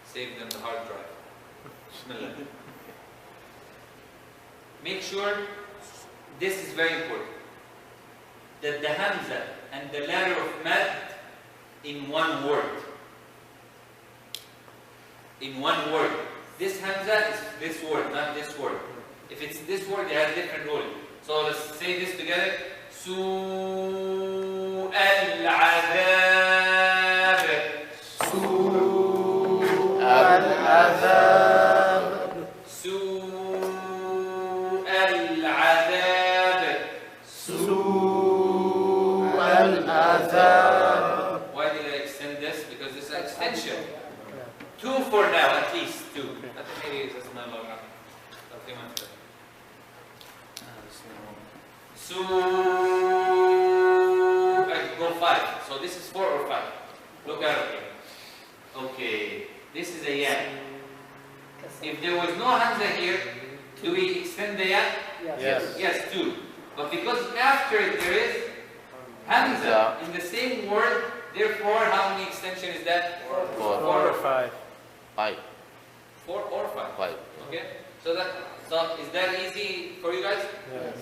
Save them the hard drive. Bismillah. Make sure, this is very important, that the Hamza and the letter of mad in one word. In one word. This Hamza is this word, not this word. If it's this word, they have different ruling. So let's say this together. Su'al adhab. Su'al adhab. Su'al adhab. Su'al adhab. Why did I extend this? Because this is an extension. 2 for now, at least 2. Go 5. So this is 4 or 5. Look at it. Okay. This is a ya. If there was no Hamza here, do we extend the ya? Yes. Yes, 2. But because after it there is Hamza in the same word, therefore how many extension is that? 4 or 5. 5. 4 or 5. 5. Okay? So is that easy for you guys? Yes.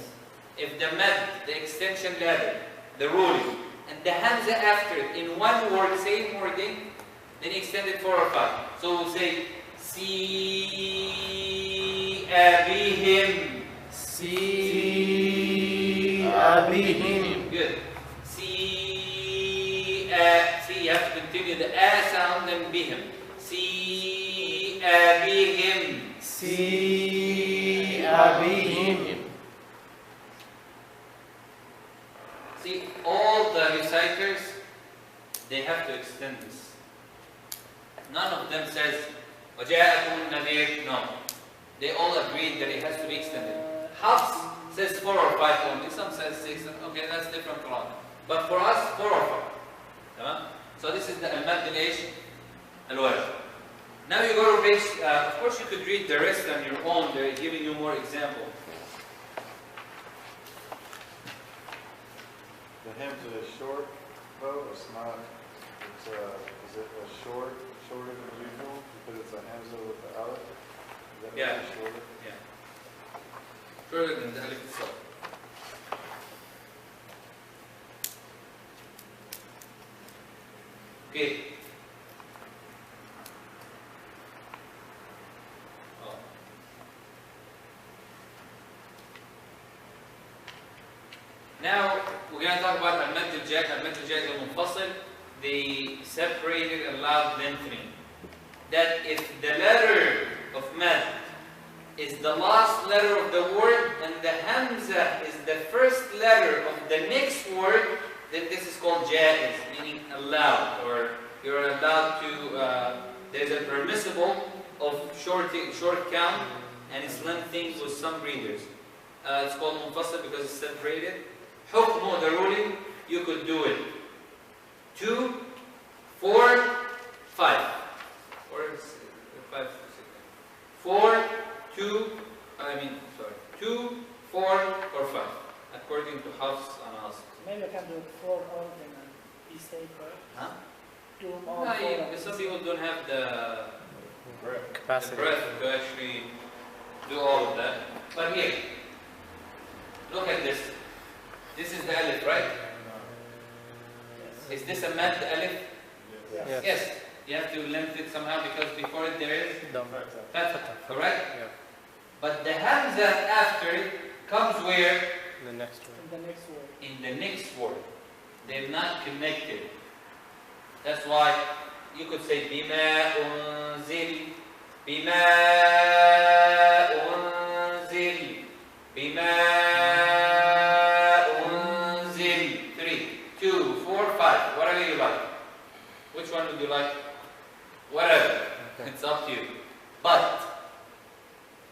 If the mad, the extension letter, the ruling, and the Hamza after it in one word, same wording, then extend it 4 or 5. So we'll say Si abihim. Si abihim. Good. See, you have to continue the a sound and bihim. Si abihim. Si abihim. See, all the reciters, they have to extend this. None of them says, وَجَاءَكُمُ النَّذِيرُ. No. They all agreed that it has to be extended. Hafs says 4 or 5 only. Some says 6. Okay, that's different Qur'an. But for us, 4 or 5. So this is the al-mad al-ish al-wajh. Now you go to page, of course you could read the rest on your own. They're giving you more examples. The Hamza is short, though, it's not, is it a shorter than Yeah. Yeah. Shorter than the alif itself. Okay. Oh. Now we're going to talk about al-mad al-jad. Al-mad al-jad al-munfasil, the separated allowed lengthening. That if the letter of mad is the last letter of the word and the hamza is the first letter of the next word, then this is called jaiz, meaning allowed, or you're allowed to, there's a permissible of short count and it's lengthening with some readers. It's called munfasil because it's separated. Hukmu, the ruling, you could do it 2, 4, 5. 4, 2, 2, 4, or 5, according to Hafs analysis. Maybe I can do it 4 all and be safe, right? Huh? Do them all No, 4. some people don't have the Capacity. breath to actually do all of that. But here, look at this. This is the alif, right? Is this a mad alif? Yes. Yes. You have to lengthen it somehow because before it there is Dam. fatha, correct? Yeah. But the hamza after it comes where? The next one. In the next word. In the next word. They're not connected. That's why you could say bima unzil, bima unzil, bima unzil. 3, 2, 4, 5. Whatever you like. Which one would you like? Whatever. Okay. It's up to you. But,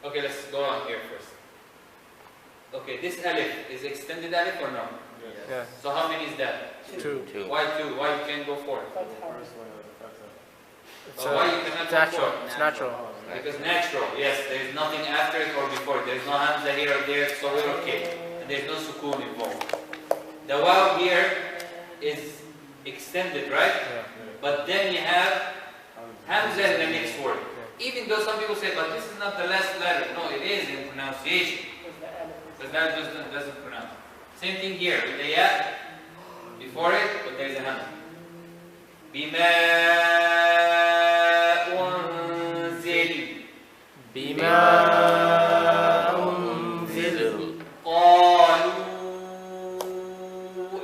okay, let's go on here first. Okay, this alif is extended alif or no? Yeah. So how many is that? 2. 2. Why 2? Why you can't go 4? It's, Why you cannot it's go natural. 4? It's natural. Because natural, yes, there is nothing after it or before it. There is no hamza here or there, so we're okay. And there is no sukoon involved. The waw here is extended, right? Yeah. But then you have hamza in the next word. Even though some people say, but this is not the last letter. No, it is in pronunciation. Because that doesn't pronounce. Same thing here with the ya before it, but there's a hamza. Bima unzil. Bima unzil. قالوا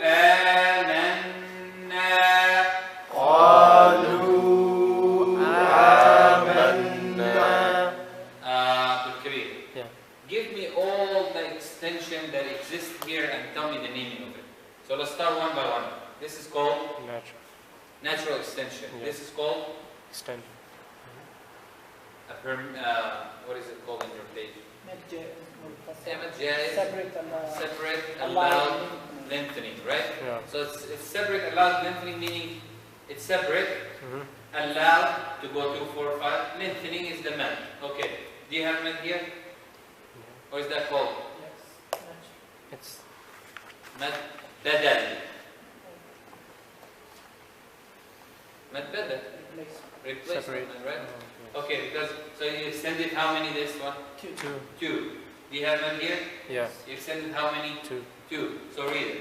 آمنا. قالوا آمنا. Kareema. Yeah. Give me all the extension that exists here and tell me the meaning of it. So let's start one by one. This is called natural extension. Yeah. This is called Extend. what is it called in your page? Separate allowed lengthening, right? Yeah. So it's separate allowed lengthening, meaning it's separate, Mm-hmm. allowed to go 2, 4, 5. Lengthening is the mad. Okay. Do you have mad here? Or is that called Yes. It's mad badal? Mad badal. Replacement, separate. right? Okay, because so you extended how many this one? 2. 2. Do you have one here? Yeah. You extended how many? 2. 2. So read it.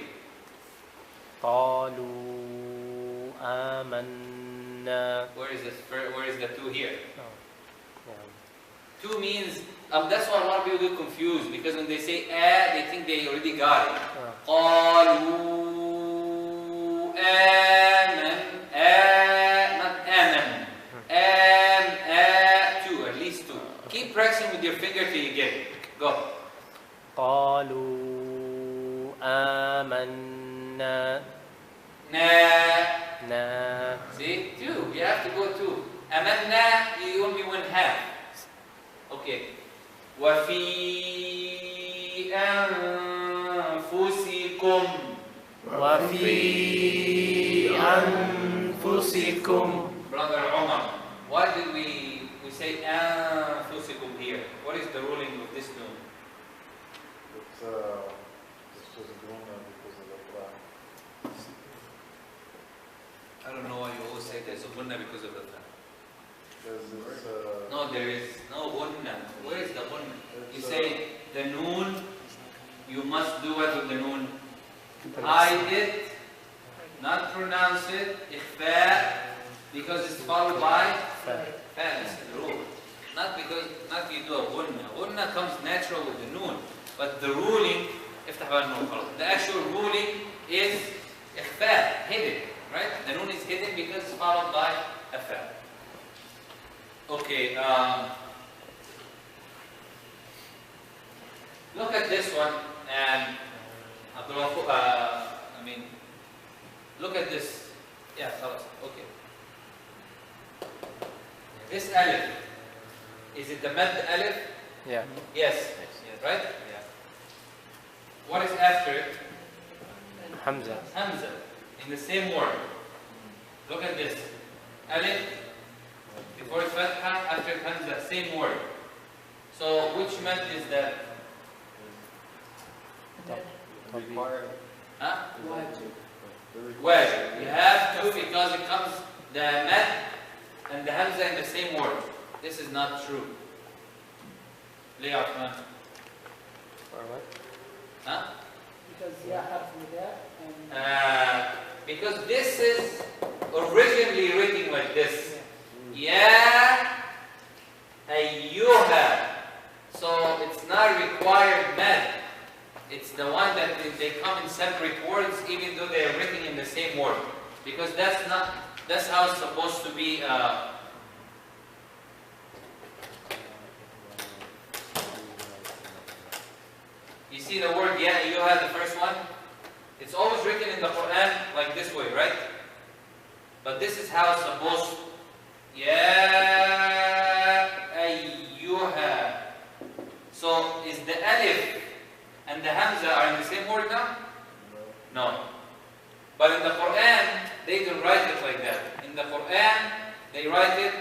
قالوا آمنا. Where is this? Where is the 2 here? Yeah. 2 means, that's why a lot of people get confused because when they say they think they already got it. قالوا آمن not آمن 2, at least 2. Keep pressing with your finger till you get it. Go. قالوا آمنا. Na. See? 2. You have to go 2. آمنا, you only win half. Okay. وفي أنفسكم. وفي أنفسكم. Brother Umar, why did we say أنفسكم here? What is the ruling of this noon? It's just doing that because of the Qur'an. I don't know why you always say there's a gunna because of the fact. Because it's No, there is no gunna. Where We say the noon, you must do what with the noon? Hide it, not pronounce it, ikhfa, because it's followed by fa. This is the rule. Not you do a gunna. Gunna comes natural with the noon. But the ruling, the actual ruling is ikhfa, hidden. Right? The noon is hidden because it's followed by a fa. Okay, look at this one, and look at this. Yeah, okay. This alif, is it the mad alif? Yeah. Yes. Right? Yeah. What is after it? Hamza. Hamza, in the same word. Look at this. Alif, before it's fatha, after it Hamza, same word. So which mad is that? Required. Huh? Wajib. Wajib. You have to because it comes the mad and the Hamza in the same word. This is not true. Lay out, man. Or what? Huh? Because yeah, harf nida and Because this is originally written like this. Ya ayyuha. So it's not required mad. It's the one that they come in separate words even though they are written in the same word. Because that's how it's supposed to be. You see the word ya ayyuha, the first one? It's always written in the Qur'an like this way, right? But this is how it's supposed to. Ya ayyuha. So is the alif and the hamza are in the same word now? No. But in the Qur'an, they don't write it like that. In the Qur'an, they write it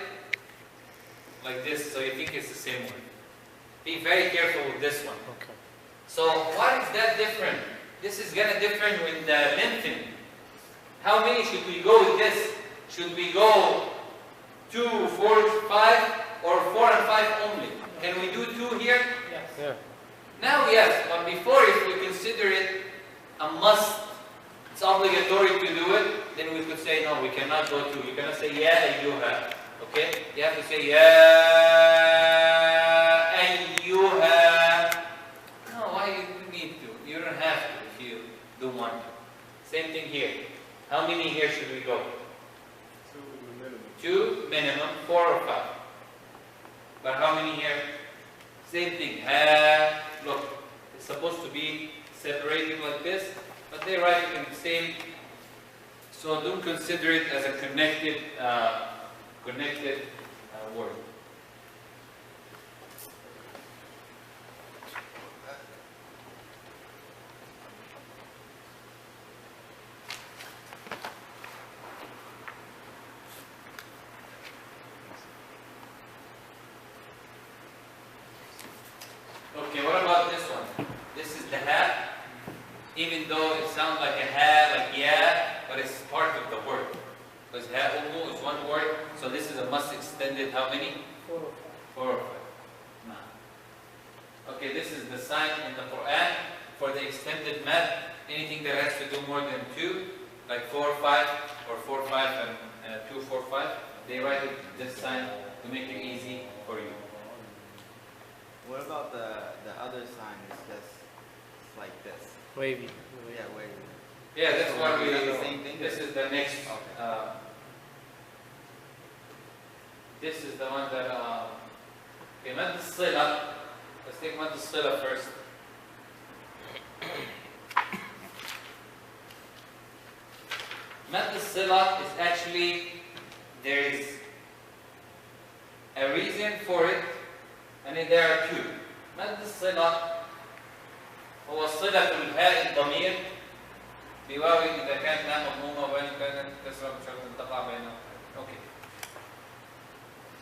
like this, so you think it's the same word. Be very careful with this one. Okay. So why is that different? This is gonna different with the lengthening. How many should we go with this? Should we go 2, 4, 5, or 4 and 5 only? Can we do 2 here? yes. Yeah. Now yes, but before if we consider it a must, it's obligatory to do it, then we could say no, we cannot go 2. You cannot say ya ayyuha. Okay? You have to say ya ayyuha. No, why you need to? You don't have to if you do want to. Same thing here. How many here should we go? 2 minimum, 4 or 5. But how many here? Same thing. Look, it's supposed to be separated like this, but they write it in the same. So don't consider it as a connected word. Okay, what about this one? This is the ha, even though it sounds like a ha, like yeah, but it's part of the word. Because ha umu is one word, so this is a must extended how many? 4 or 5. 4 or 5. No. Okay, this is the sign in the Qur'an for the extended mad. Anything that has to do more than 2, like 4, 5, or 4, 5, and 2, 4, 5, they write it this sign to make it easy for you. What about the other sign? It's just like this. Wavy. Yeah, wait. Yeah, that's So what we is that do. the same thing? This is the next. Okay. This is the one that. Okay, mad al-sila. Let's take mad al-sila first. Mad al-sila is actually, there is a reason for it, and there are 2. مد الصلة هو صلة الهاء الضمير بواو إذا كانت لا مضمومة وبين كانت كسرة بشرط تقع بينهم. Okay.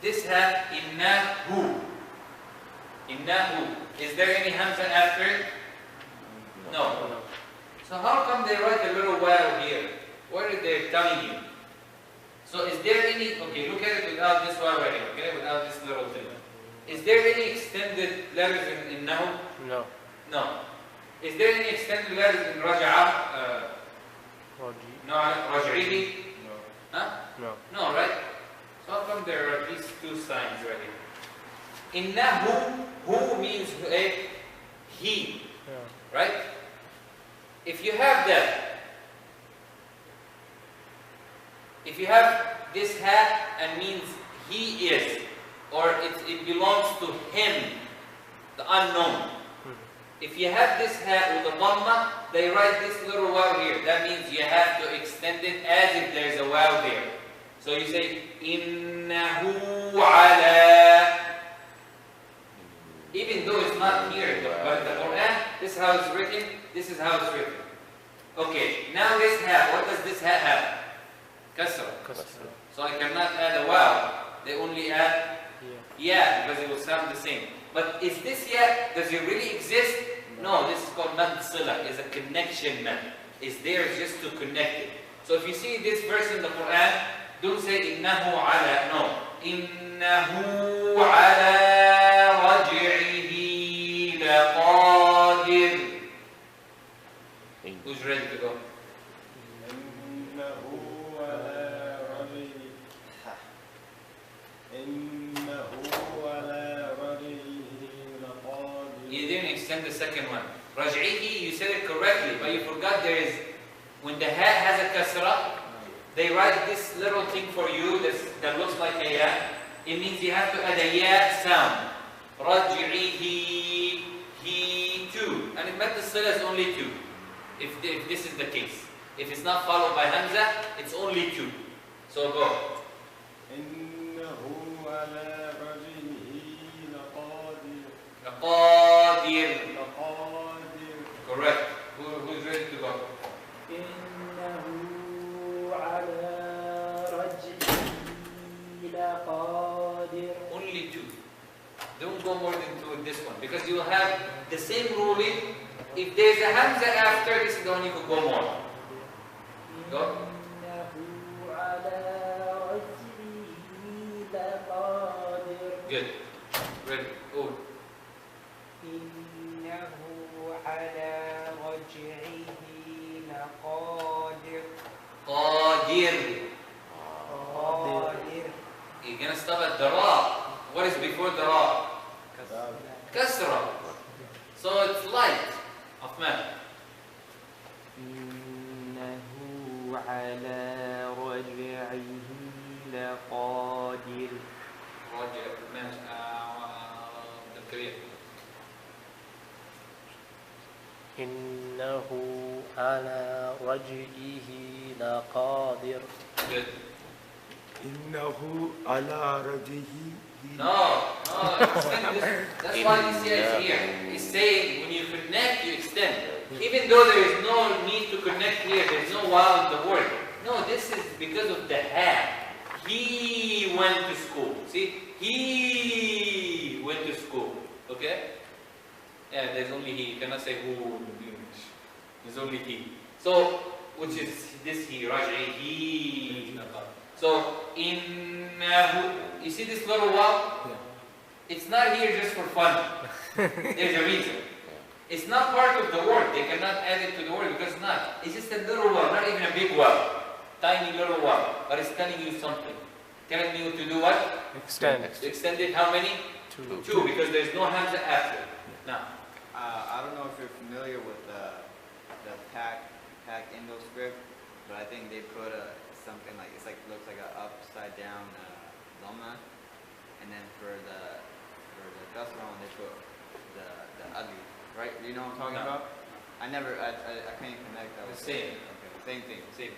This ha innahu. Innahu. Is there any hamza after it? No. So how come they write a little waw here? What are they telling you? So is there any? Okay, look at it without this waw right here. Okay, without this little thing. Is there any extended letters in Nahu? No. No. Is there any extended letters in Raja'ah? No, Raj'ihi? No. Huh? No. No, right? So how come there are these two signs right here? Innahu, who means he, Yeah. right? If you have that, if you have this hat and means he is, or it belongs to him, the unknown. If you have this hat with a dhamma, they write this little waw here. That means you have to extend it as if there's a waw there. So you say, innahu ala. Even though it's not here, but in the Qur'an, this is how it's written, this is how it's written. Okay, now this hat, what does this hat have? Kasra. So I cannot add a waw. They only add because it will sound the same. But is this ya, does it really exist? No, this is called mad sila. It's a connection mad. It's there just to connect it. So if you see this verse in the Quran, don't say innahu ala, no. Innahu ala raj'ihi laqadir. Who's ready to go? You didn't extend the second one. Raj'ihi, you said it correctly, but you forgot there is, when the hat has a kasra, they write this little thing for you that looks like a ya. It means you have to add a ya sound. Raj'ihi, he too. And in Mad Sila is only two. If this is the case. If it's not followed by Hamza, it's only two. So go. Qadir. Correct. Who's ready to go? Innahu ala raj'ihi laqadir. Only two. Don't go more than two with this one because you will have the same ruling. If there's a Hamza after, this is the one you could go more. Go. Innahu ala raj'ihi laqadir. Good. Ready. Oh. إنه على رجعه لقادر. Qadir. قادر. You're gonna stop at the ra. What is before the ra? Kasra. So it's light of man. إنه على رجعه لقادر. Roger. Man. The Korean. إنه على رجعه لقادر. Good. إنه على رجعه. No, extend this. That's why this here is here. It's saying when you connect, you extend. Even though there is no need to connect here, there's no wow in the word. No, this is because of the have. He went to school. See? He went to school. Okay? Yeah, there's only he. You cannot say who in English. There's only he. So, which is this he, Raj'ihi. So, innahu. You see this little waw? Yeah. It's not here just for fun. There's a reason. It's not part of the word. They cannot add it to the word because it's not. It's just a little waw, not even a big waw. Tiny little waw. But it's telling you something. Telling you to do what? Extend. To extend it how many? Two. Two, because there's no Hamza after. Now. I don't know if you're familiar with the pack Indo script, but I think they put something like looks like an upside down dhamma, and then for the Dasra one they put the ugly, right? Do you know what I'm talking about? I can't even connect that. The same. Okay, same thing. Same.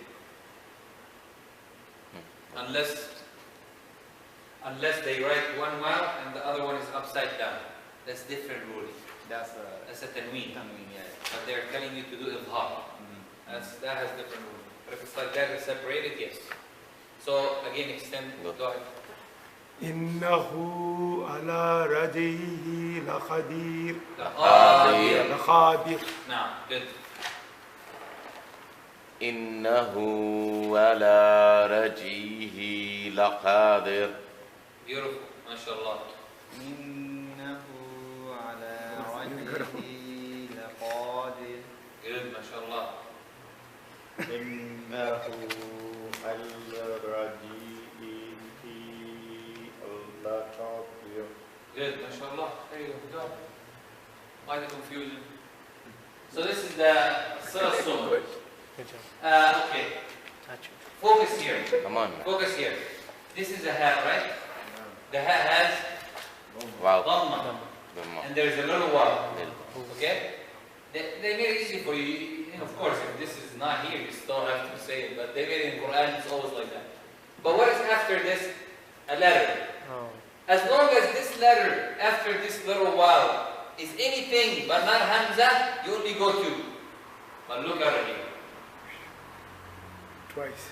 Unless they write one wow and the other one is upside down. That's different ruling. That's a tanween. Yeah. But they're telling you to do izhar. That has different ruling. But if it's like that, it's separated, yes. So again, extend. Go ahead. إنه على رجعه لقدير. لقادر. Now, good. إنه على رجعه لقادر. Beautiful, mashallah. إنه على رجعه لقادر. Good, mashallah. إنه على رجعه لقادر. Good, mashallah. There you go. Why the confusion? So this is the Surah Sunnah. Good job. Okay, Touch it. focus here. Come on. Focus here. This is the ha, right? The ha has Wow. dhamma, Dhamma. and there's a little waw. Okay? They made it easy for you. And of course, if this is not here, you still have to say it. But they made it in Qur'an, it's always like that. But what is after this? A letter. Oh. As long as this letter after this little waw is anything but not Hamza, you only go two. But look at it here. Twice.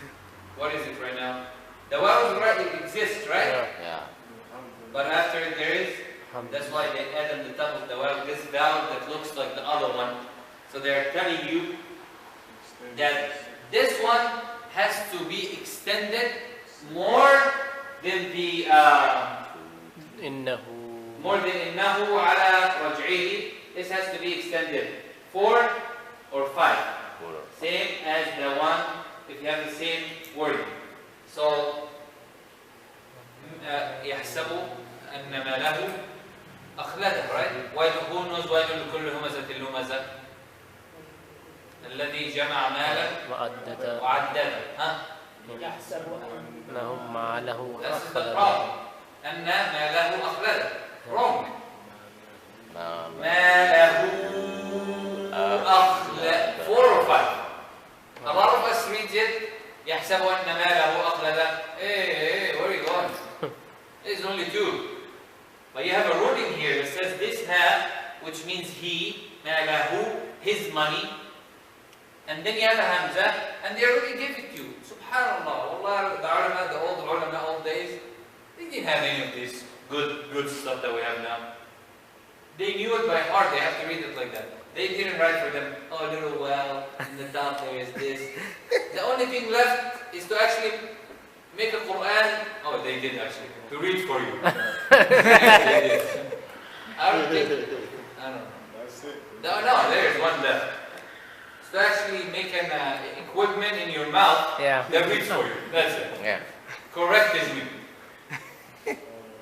What is it right now? The waw is right, it exists, right? Yeah. But after it there is, that's why they add on the top of the waw this vowel that looks like the other one. So they're telling you that this one has to be extended more than the إنه more than innahu ala raj'ihi. This has to be extended 4 or 5. Same as the one if you have the same word. So يحسب أن ماله أخلده, right? who knows ويل لكل همزة لمزة الذي جمع مالا وعدد وعدده. يحسب أنه ماله That's the أخلد. problem. أن ماله أخلده. Wrong. ماله أخلد. 4 or 5. A lot of us read it. يحسب أن ماله أخلده. Hey, where are you going? There's only 2. But you have a ruling here that says this ha, which means he, ماله, his money. And then you have a Hamza, and they already gave it to you. Subhanallah. Wallah, the old ulama, old days, they didn't have any of this good stuff that we have now. They knew it by heart. They have to read it like that. They didn't write for them, oh, a little well, in the top there is this. The only thing left is to actually make a Qur'an. Oh, they did actually. To read for you. They did. I don't know. That's it. No, there's one left. To actually make an equipment in your mouth Yeah. that reads for you. That's it. Yeah. Correct is me.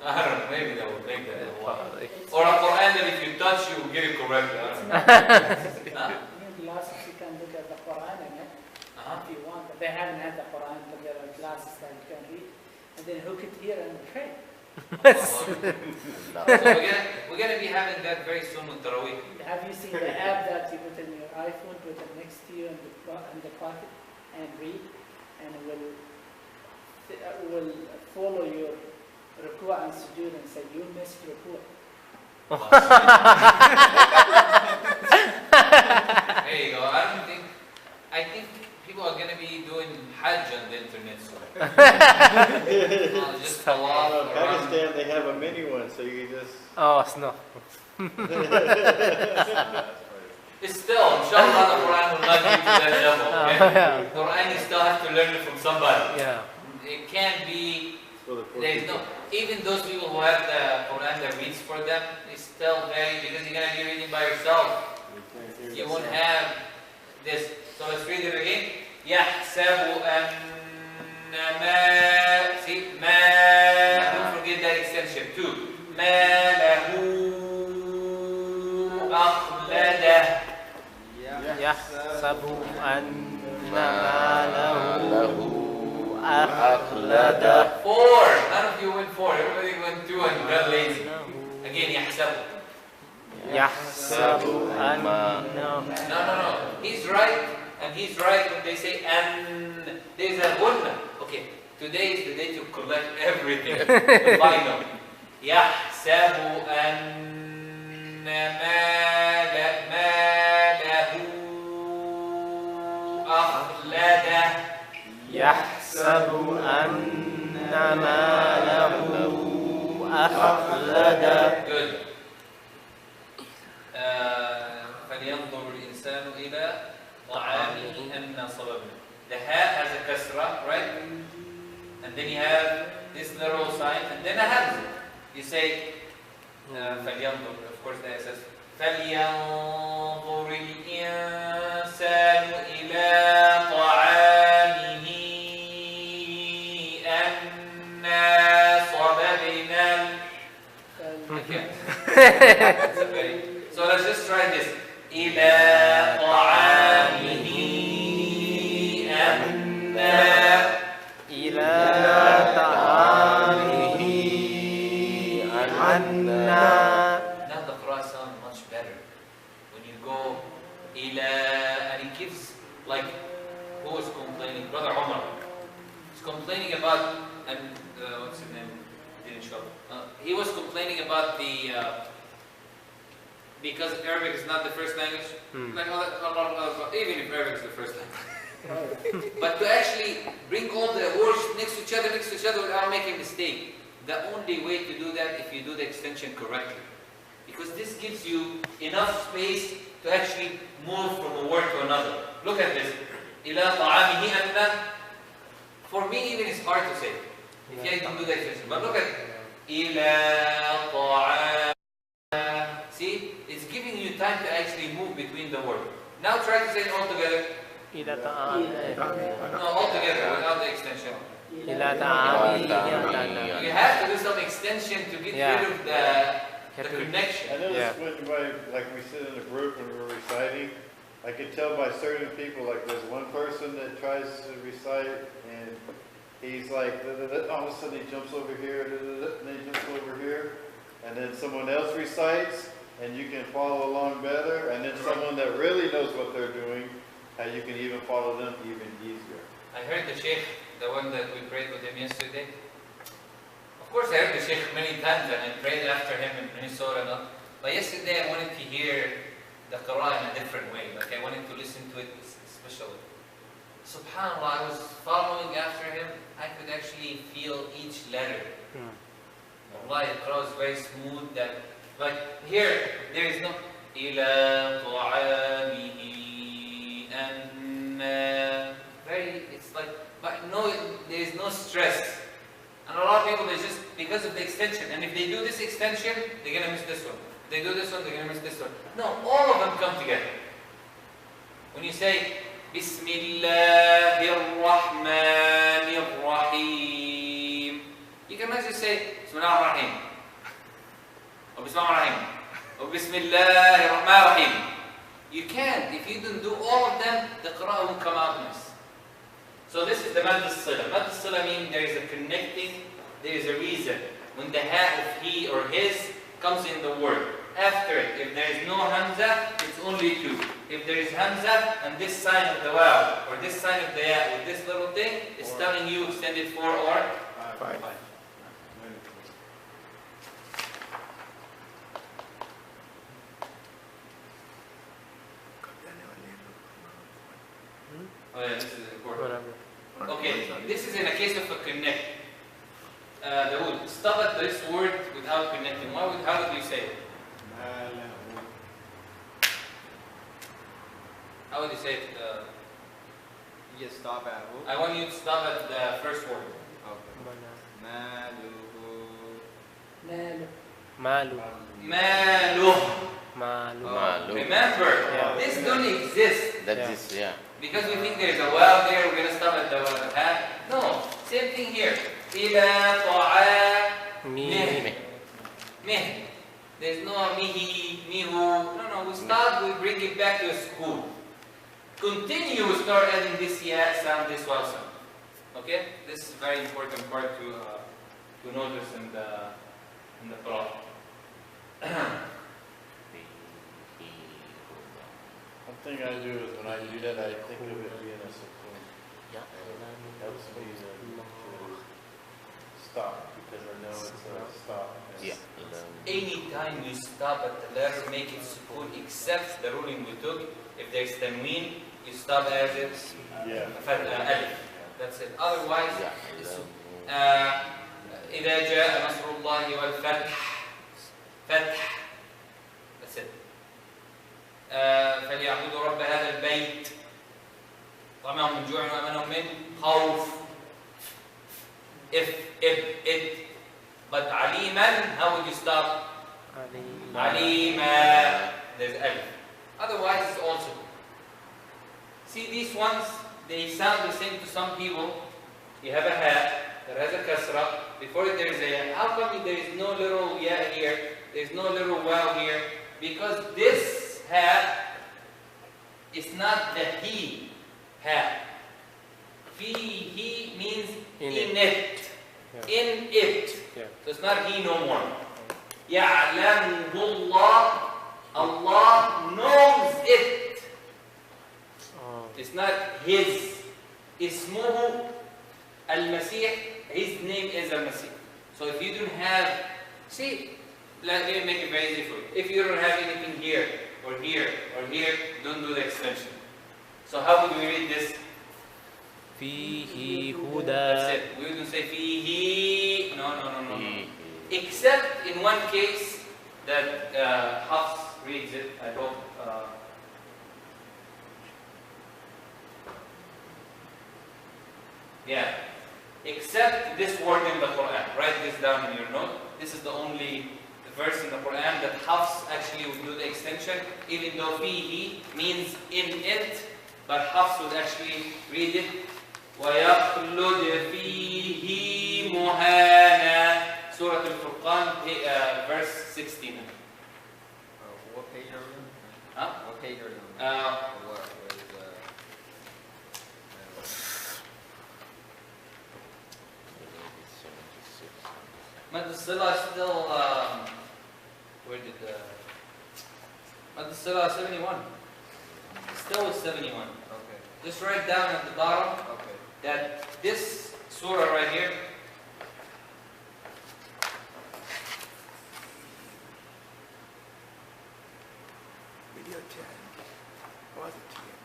I don't know, maybe that would make that a while. Or a Quran that if you touch, you will get it correctly. I don't know. In classes you can look at the Quran in it if you want. They haven't had the Quran, but there are classes that you can read. And then hook it here and pray. So we're gonna be having that very soon with Taraweeh. Have you seen the app that you put in your iPhone, put it next to you in the pocket, and read, and will follow your ruku' and sujood and say you missed ruku'. There you go. I think people are gonna be doing Hajj on the internet soon. Just a lot In of Pakistan, they have a mini one, so you can just. Oh, it's not. It's still, inshallah, the Quran will not get to that level. Okay? Quran, you still have to learn it from somebody. Yeah. It can't be. For the poor There's people. no. Even those people who have the Quran that reads for them, it's still very, because you're gonna be reading by yourself. You won't have this. So let's read it again. يحسب أن ما. See, ما. Don't forget that extension too. ما له أخلده. يحسب أن ماله أخلده. 4. None of you went 4. Everybody went 2 and got lazy. Again, يحسب. يحسب أن No. He's right, and he's right when they say and. There's a gunna. Okay, today is the day to collect everything. The final. يحسب أن ماله أخلده. يحسب أن ماله أخلده. Good. فلينظر الإنسان إلى طعامه أن صببنا. The ha has a kasra, right? And then you have this little sign, and then a hamza. You say فلينظر, of course the SS. فلينظر الإنسان إلى طعامه أنا صببنا. Okay. So let's just try this. إلى طعامه أنا. إلى طعامه أنا. Now the Qur'an sounds much better when you go إلى, and it gives, like, who was complaining? Brother Umar. He's complaining about, and what's his name? Didn't show. He was complaining about the because Arabic is not the first language. Like even if Arabic is the first language. But to actually bring all the words next to each other without making a mistake. The only way to do that if you do the extension correctly. Because this gives you enough space to actually move from a word to another. Look at this. إِلَى طَعَامِهِ أَنَّ. For me even it's hard to say. If you don't do the extension. But look at إِلَى طَعَامِهِ. See? It's giving you time to actually move between the words. Now try to say it all together. إلى طعامه. No, all together without the extension. إلى طعامه. You have to do some extension to get rid of the connection. I noticed when like we sit in a group and we're reciting, I could tell by certain people, like there's one person that tries to recite and he's like, all of a sudden he jumps over here, and he jumps over here, and then someone else recites and you can follow along better, and then someone that really knows what they're doing, you can even follow them even easier. I heard the Shaykh, the one that we prayed with him yesterday. Of course I heard the Shaykh many times and I prayed after him in Minnesota. But yesterday I wanted to hear the Qur'an in a different way. Like I wanted to listen to it especially. SubhanAllah, I was following after him. I could actually feel each letter. Wallahi, the Qur'an was very smooth. That, like here, there is no إِلَى طَعَامِهِ أَنَّ. Very, it's like, but no, there is no stress. And a lot of people, they just, because of the extension, and if they do this extension, they're going to miss this one. If they do this one, they're going to miss this one. No, all of them come together. When you say, Bismillahirrahmanirrahim, you can just say, Bismillahirrahmanirrahim, or Bismillahirrahmanirrahim, or Bismillahirrahmanirrahim. You can't. If you don't do all of them, the Qur'an won't come out nice. So this is the Mad al-Sila. Mad al-Sila means there is a connecting, there is a reason. When the ha of he or his comes in the word. After it, if there is no Hamza, it's only two. If there is Hamza and this sign of the waw, or this sign of the ya, with this little thing, it's telling you extended 4 or 5. Oh yeah, this is important. Okay, this is in a case of a connect. Dawood, stop at this word without connecting. How would you say it? How would you say it? You just stop at who? I want you to stop at the first word. Okay. Malu. Remember, this don't exist. That is, yeah. Because we think there's a wow there, we're going to stop at the ha. No, same thing here. إِلَى طَعَامِهِ. There's no mihi, mihu. No, we start, we bring it back to a school. Continue, we start adding this ya sound, this waw sound. Okay? This is a very important part to notice in the Quran. One thing I do is when I do that, I think of it being a sukoon. It helps me to stop, because I know it's a stop. Anytime you stop at the letter, make it sukoon, except the ruling we took. If there's tanween, you stop as it's alif. That's it. Otherwise, إذا جاء نصر الله والفتح. فتح. That's it. فليعبدوا رب هذا البيت طعمهم من جوع وامنهم من خوف. If it, but عليما, how would you stop? Alima. There's alif. Otherwise, it's also. See, these ones, they sound the same to some people. You have a ha that has a kasra. Before it, there's a. How come there is no little ya here? There's no little wow here? Because this ha is not the he ha. He means in it. Yeah. In it. Yeah. So it's not he no more. Ya'lamullah. Allah knows it. Oh. It's not his. Ismuhu al-Masih. His name is al-Masih. So if you don't have, see, let me make it very easy for you. If you don't have anything here, or here, or here, don't do the extension. So how would we read this? فيه That's هدى. it. We wouldn't say fihi. No. Except in one case that Hafs reads it. I hope. Yeah. Except this word in the Qur'an. Write this down in your note. This is the only verse in the Qur'an that Hafs actually would do the extension, even though fihi means in it, but Hafs would actually read it. وَيَخْلُدْ فِيهِ مُهَانًا. Surah Al-Furqan, verse 16. What page are we on? Huh? What page are we on? What is Mad al-Salah is still, where did the, Mad al-Salah 71. Still 71. Okay. Just write down at the bottom Okay. that this surah right here, Video chat. Was it here?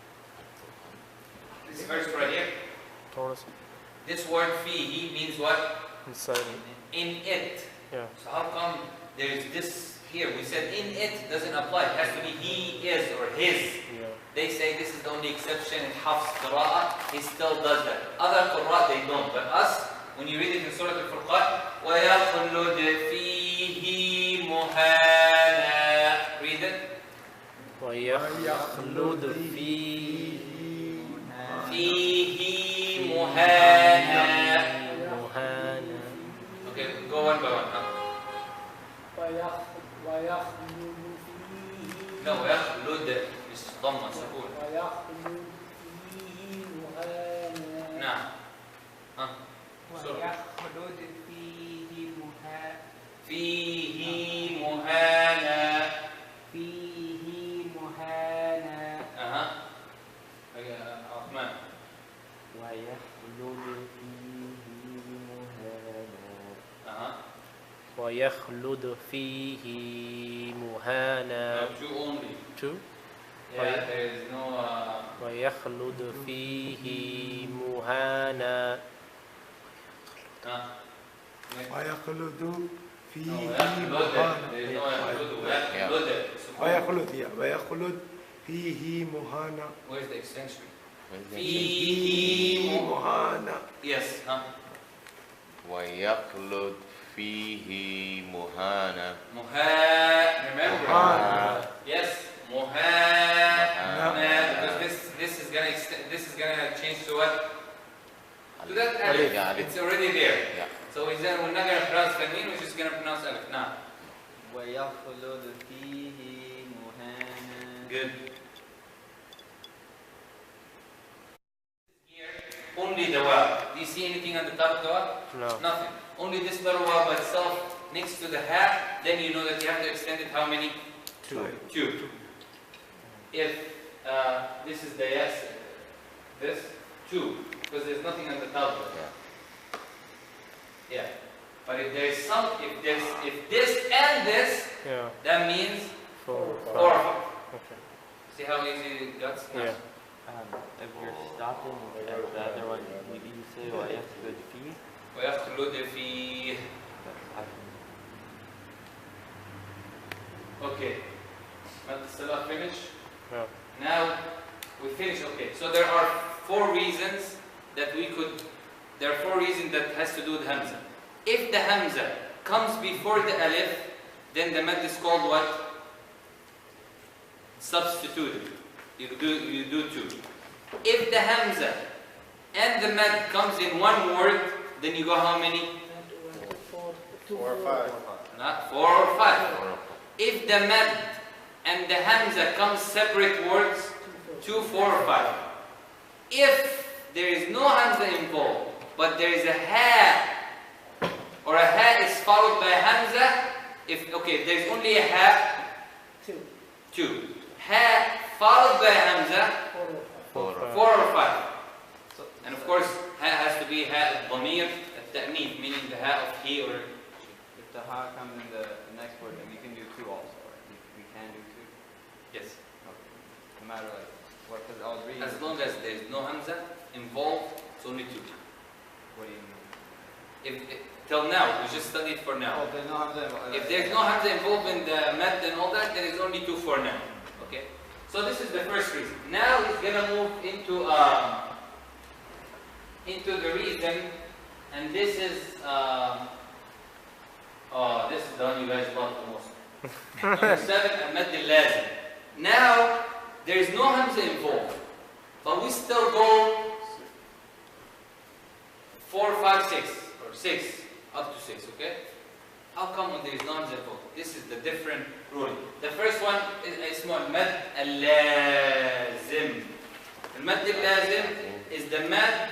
this verse right here, Told us this word fihi means what? inside. In it. Yeah. So how come there's this here? We said in it doesn't apply. It has to be he is or his. Yeah. They say this is the only exception in Hafs Qira'ah. He still does that. Other Qur'an they don't. But us, when you read it in Surah Al-Furqan, وَيَخْلُدْ فِيهِ مُهَانًا. Read it. ويخلد فيه فِيهِ مُهَانًا. مهانا. Okay, go one by one. Huh? ويخلد فيه No, وَيَخْلُدْ is ضمة سكون. ويخلد فيه مهانا. نعم. ها. ويخلد فيه مهانا. فِيهِ مُهَانًا. فيه مهانا. عثمان. ويخلد فيه مهانا. ويخلد فيه مهانا. Two only. Two. Yeah, there is no. ويخلد فيه مهانا. ويخلد فيه No, مهانا. there is no يخلد. ويخلد ويخلد فيه مهانا. Where's the extension? فيه مهانا. Yes. ويخلد فيه مهانا. Remember? مهانا. Yes. Muhana. Because this is gonna change to what? To that alif. It's already there. Yeah. So we're not gonna pronounce tanween. We're just gonna pronounce alif. Now. ويخلد فيه مهانا. Good. Here, only the waw. Do you see anything on the top of the waw? No. Nothing. Only this little waw by itself next to the ha. Then you know that you have to extend it how many? Two. If this is the yes, this, two. Because there's nothing on the top of it. Yeah. But if there's some, if this and this, Yeah. that means Four. four. Okay. See how easy it gets? Yeah. If you're stopping at the other one, you say ويخلد فيه. ويخلد فيه. Okay. Let the salah finish. Yeah. Now we finish. Okay. So there are four reasons that we could. There are four reasons that has to do with Hamza. If the Hamza comes before the alif, then the mad is called what? Substituted. You do two. If the hamza and the mad comes in one word, then you go how many? 4 or 5. Not 4 or 5. If the mad and the hamza come separate words, 2, 4 or 5. If there is no hamza involved, but there is a ha, or a ha is followed by hamza, if there is only a ha, 2. Ha followed by hamza, 4 or 5. And of course, ha has to be ha al-dhamir al-ta'neef, meaning the ha of he or. If the ha comes in the next word, then we can do 2 also, right? We can do 2? Yes. Okay. No matter like what, because I was reading. As long as there is no hamza involved, it's only 2. What do you mean? Till now, we just studied for now. Oh, there's no hamza involved. If there's no hamza involved in the mad and all that, there is only 2 for now. Okay? So this is the first reason. Now he's gonna move into the reason, and this is this is the one you guys love the most. Number 7, al-mad al-lazim. Now there is no hamza involved, but we still go 4, 5, 6, or 6 up to 6. Okay? How come when there is no hamza involved? This is the different ruling. The first one is al-mad al-lazim. Al-mad al-lazim is the mad.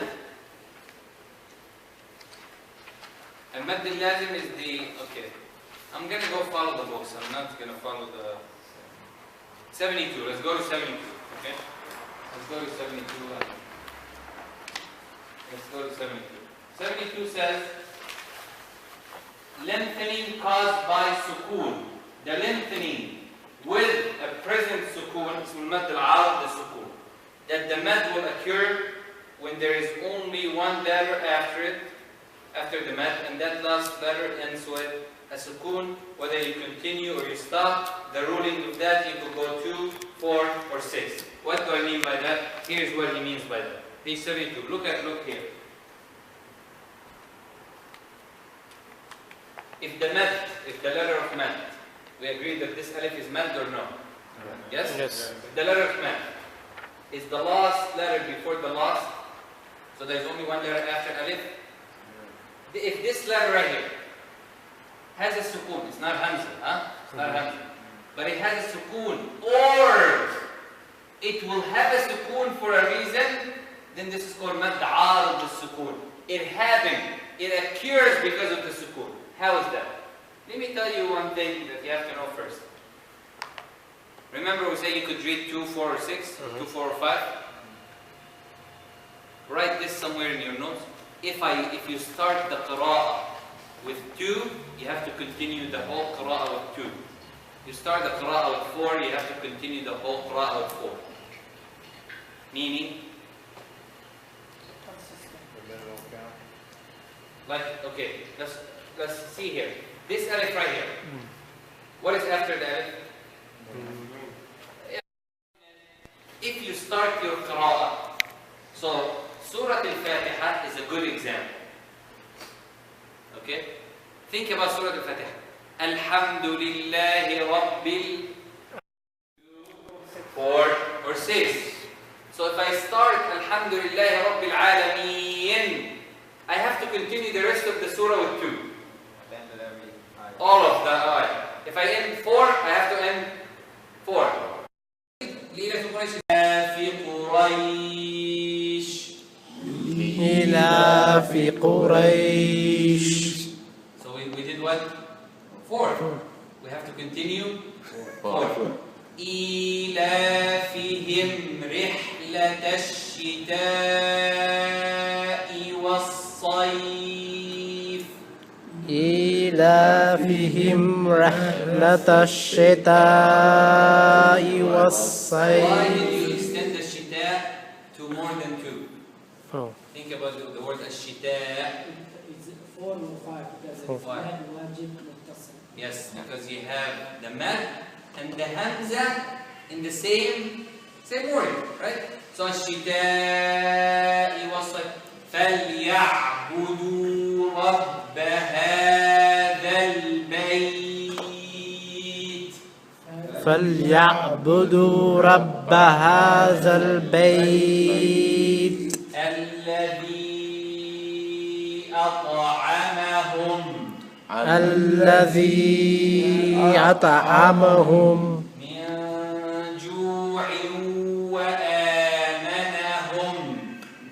Al-mad al-lazim is the, I'm going to go follow the books. I'm not going to follow the 72. Let's go to 72. Okay? Let's go to 72. Let's go to 72. 72 says, lengthening caused by sukoon. The lengthening with a present sukoon, it's al-mad al-'arid, the sukoon. That the mad will occur when there is only one letter after it, after the mad, and that last letter ends with a sukoon. Whether you continue or you stop, the ruling of that, you could go 2, 4, or 6. What do I mean by that? Here's what he means by that. Page 72. Look here. If the letter of mad, we agree that this alif is mad or no? Yes? Yes. If the letter of mad is the last letter before the last, so there's only one letter after alif. If this letter right here has a sukoon, it's not hamza, It's not hamza. But it has a sukoon, or it will have a sukoon for a reason, then this is called mad 'arid al-sukoon. It occurs because of the sukoon. How is that? Let me tell you one thing that you have to know first. Remember we say you could read 2, 4, or 6, 2, 4, or 5? Write this somewhere in your notes. If you start the qira'ah with 2, you have to continue the whole qira'ah with 2. You start the qira'ah with 4, you have to continue the whole qira'ah with 4. Meaning? The minimum count. Like, let's see here. This alif right here. What is after the alif? If you start your qira'ah, so Surah Al-Fatiha is a good example. Okay? Think about Surah Al-Fatiha. Alhamdulillahi Rabbil 4 or 6. So if I start Alhamdulillahi Rabbil Alameen, I have to continue the rest of the surah with 2. All of the ayah. If I end 4, I have to end 4. إِلَى فِي قُرَيْشٍ. So we did what? 4. We have to continue 4. إِيلَافِهِمْ رِحْلَةَ الشِّتَاءِ وَالصَّيْفِ. إِلَافِهِمْ رِحْلَةَ الشِّتَاءِ وَالصَّيْفِ. Why did you extend the shita to more than 2? Oh. Think about the word ashita. It's 4 or 5 because it's mad, wajib, muttasil. Yes, because you have the mad and the hamza in the same word, right? So ashita was فَلْيَعْبُدُوا رَبَّ هَذَا الْبَيْتِ. فليعبدوا رب هذا البيت الذي أطعمهم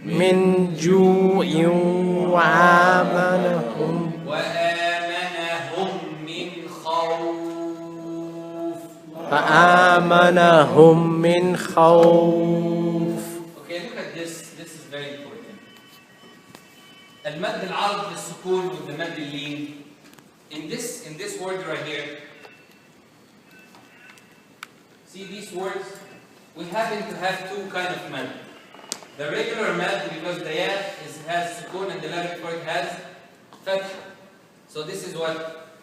من جوع وآمنهم فآمنهم من خوف. Okay, look at this. This is very important. المد العرض للسكون with the مد اللين. In this word right here, see these words? We happen to have two kind of mad. The regular mad, because the ya has sukoon and the letter for it has fath. So this is what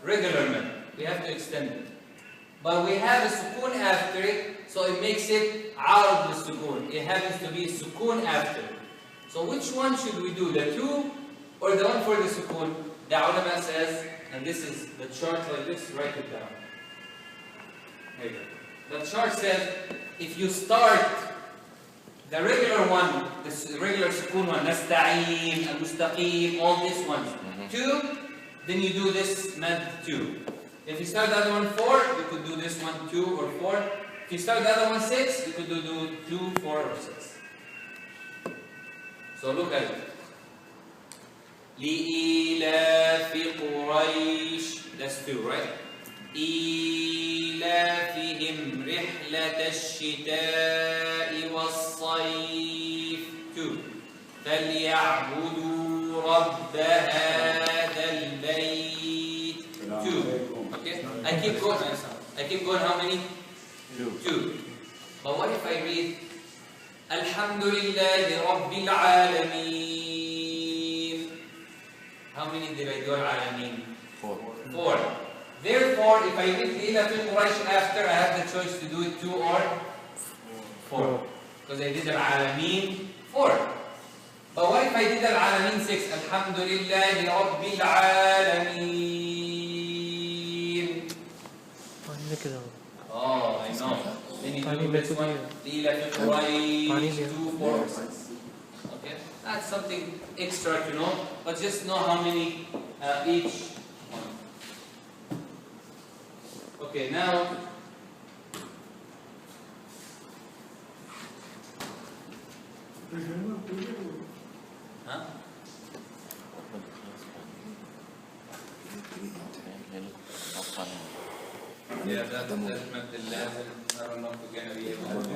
regular mad. We have to extend it. But we have a sukoon after it, so it makes it arad sukoon. It happens to be sukoon after. So which one should we do? The two or the one for the sukoon? The ulama says, and this is the chart like this, write it down. Here you go. The chart says, if you start the regular one, this regular sukoon one, nasta'een, al-mustaqim, all these ones, 2, then you do this mad 2. If you start the other one 4, you could do this one 2 or 4. If you start the other one 6, you could do 2, 4 or 6. So look at it. لإيلاف قريش, that's 2, right? إيلافهم رحلة الشتاء والصيف, 2. فليعبدوا رب هذا البيت, 2. Okay? I keep going how many? 2. But what if I read Alhamdulillahi Rabbil Alameen? How many did I do al-Alameen? 4. Therefore, if I read Ila fil Quraysh after, I have the choice to do it 2 or 4. Because I did al-Alameen 4. But what if I did al-Alameen 6? Alhamdulillahi Rabbil Alameen. Oh, I know. Then you do this one, Ila fil Quraysh, 2, 4 or 6. Okay? That's something extra to know, but just know how many each one. Okay, now huh? Yeah, that's meant the lazim. I don't know if we're gonna be able to.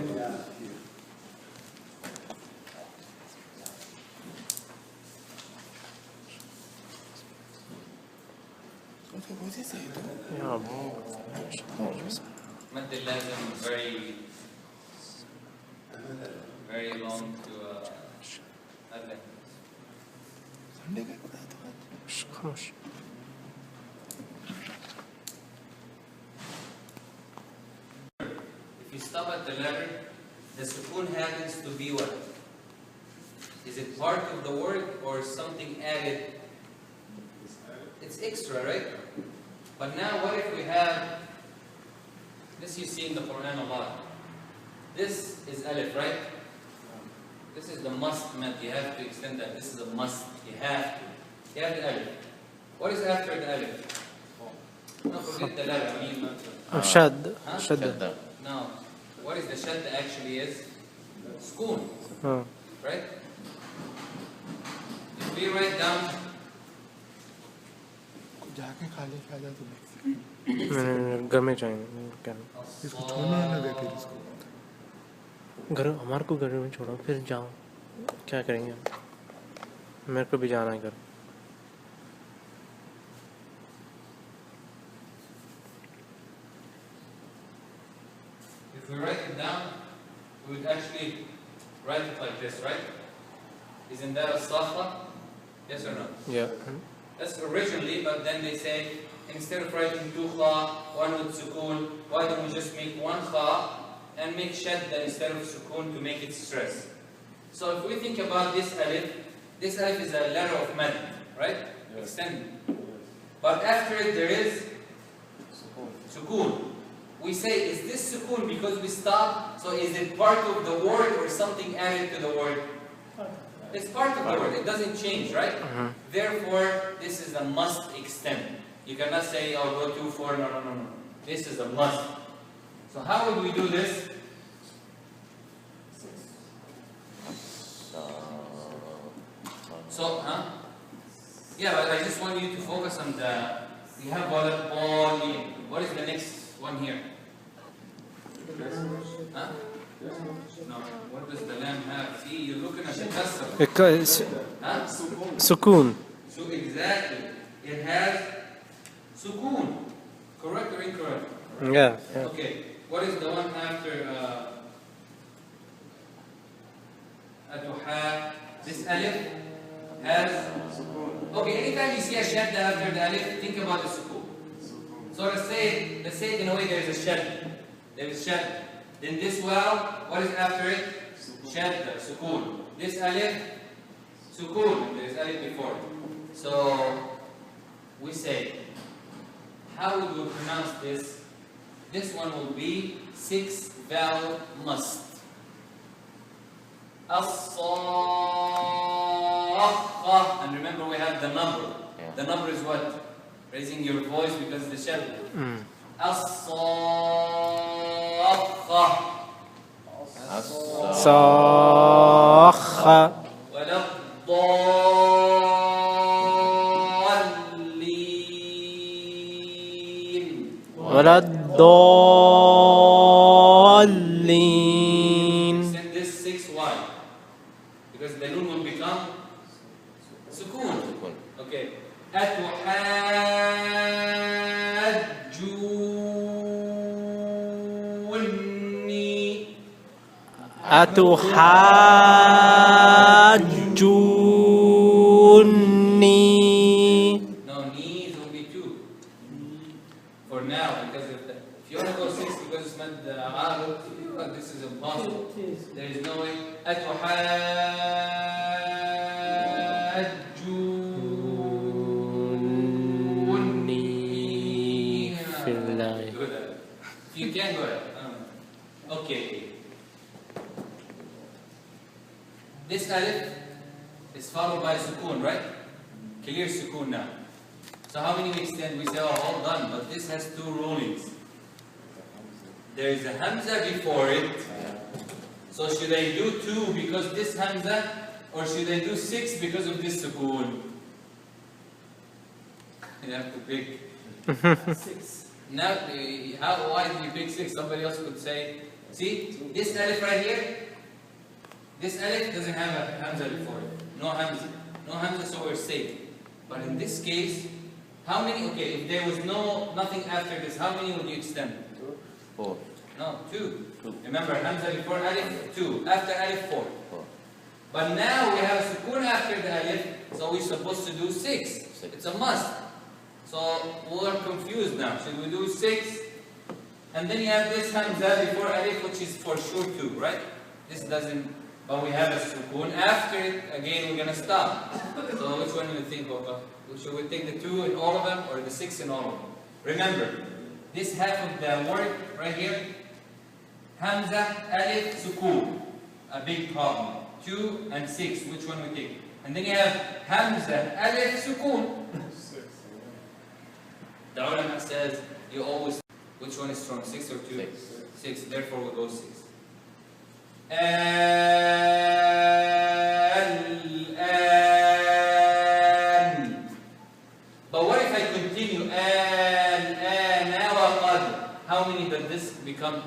Mad al-lazim is very long to If you stop at the letter, the sukoon happens to be what? Is it part of the word or something added? It's extra, right? But now what if we have, this you see in the Qur'an a lot. This is alif, right? This is the must mad. You have to extend that. This is a must. You have to. You have the alif. What is after the alif? No, forget the letter. I mean, Shad. Huh? Shad. No. What is the shad actually is? Sukoon. Right? If we write down घर में जाएंगे क्या इसको छोड़ना है ना फिर इसको घर हमारे को घर में छोड़ो फिर जाओ क्या करेंगे मेरे को भी जाना है घर If we write it down, we would actually write it like this, right? Isn't that a safa? Yes or no? Yeah. That's originally, but then they say, instead of writing 2 kha, 1 with sukoon, why don't we just make 1 kha and make shadda instead of sukoon to make it stress? So if we think about this alif is a letter of mad, right? Yes. Extended. But after it there is sukoon. we say, is this sukoon because we stop? So is it part of the word or something added to the word? It's part of the word. It doesn't change, right? Therefore, this is a must extend. You cannot say, oh, go 2, 4. No, no, no, no. This is a must. So how would we do this? So, yeah, but I just want you to focus on the. You have bali. What is the next one here? Huh? No. What does the lamb have? See, you're looking at the kasra. Huh? Sukoon. So exactly, it has sukoon. Correct or incorrect? Yeah. Okay. What is the one after atuha? This alif has. Okay. Anytime you see a shadda after the alif, think about the sukoon. So let's say it in a way there is a shadda. There is shadda. Then this wow, what is after it? Shadda, sukoon. This alif, sukoon. There is alif before it. So we say, how would we pronounce this? This one will be 6 vowel must. As-sakhah. And remember we have the number. The number is what? Raising your voice because the shadda. As-sakhah. Sakha. ولا الضالين. Send this 6 why? Because the noon will become sukoon. Okay. أتحاجوني. No, knees will be 2. For now, because if you want to go 6 because it's meant the arab, this is impossible. There is no way. أتحاجوني في الله. Good. If you can, go ahead. Okay. This alif is followed by sukoon, right? Clear sukoon now. So how many we extend? We say, oh, all done, but this has 2 rulings. There is a Hamza before it. So should I do 2 because this Hamza, or should I do 6 because of this sukoon? You have to pick 6. Now, why did you pick 6? Somebody else could say, see, this alif right here, this alif doesn't have a Hamza before it. No Hamza. No Hamza, so we're safe. But in this case, how many, okay, if there was nothing after this, how many would you extend? 4. No, 2. Remember, Hamza before alif, 2. After alif, 4. But now we have a sukoon after the alif, so we're supposed to do 6. It's a must. So we're confused now. Should we do 6? And then you have this Hamza before alif, which is for sure 2, right? This doesn't, but we have a sukoon after it. Again, we're going to stop. So which one do you think, Baba? Should we take the 2 in all of them or the 6 in all of them? Remember, this half of the word right here, Hamza, alif, sukoon. A big problem. 2 and 6, which one we take? And then you have Hamza, alif, sukoon. The ulama says you always, which one is strong, 6 or 2? 6, therefore we'll go 6. But what if I continue? How many does this become?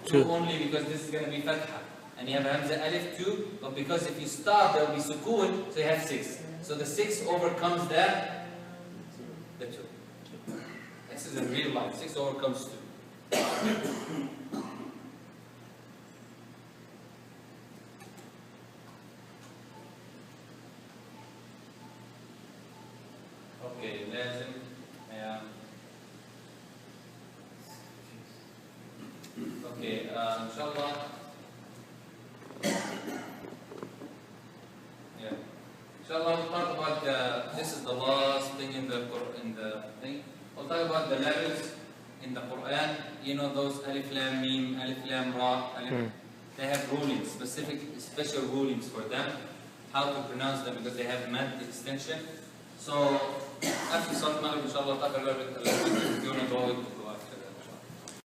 2 only, because this is going to be fatha. And you have Hamza alif 2, but because if you stop, there will be sukoon, so you have 6. So the 6 overcomes the 2. This is in real life. 6 overcomes 2. Okay, لازم. Okay, inshallah. Yeah. Inshallah, we'll talk about this is the last thing in the thing. We'll talk about the levels in the Qur'an, you know those alif lam mim, alif lam ra, they have rulings, special rulings for them, how to pronounce them because they have mad extension. So after Salat Maghrib, inshallah, if you want to go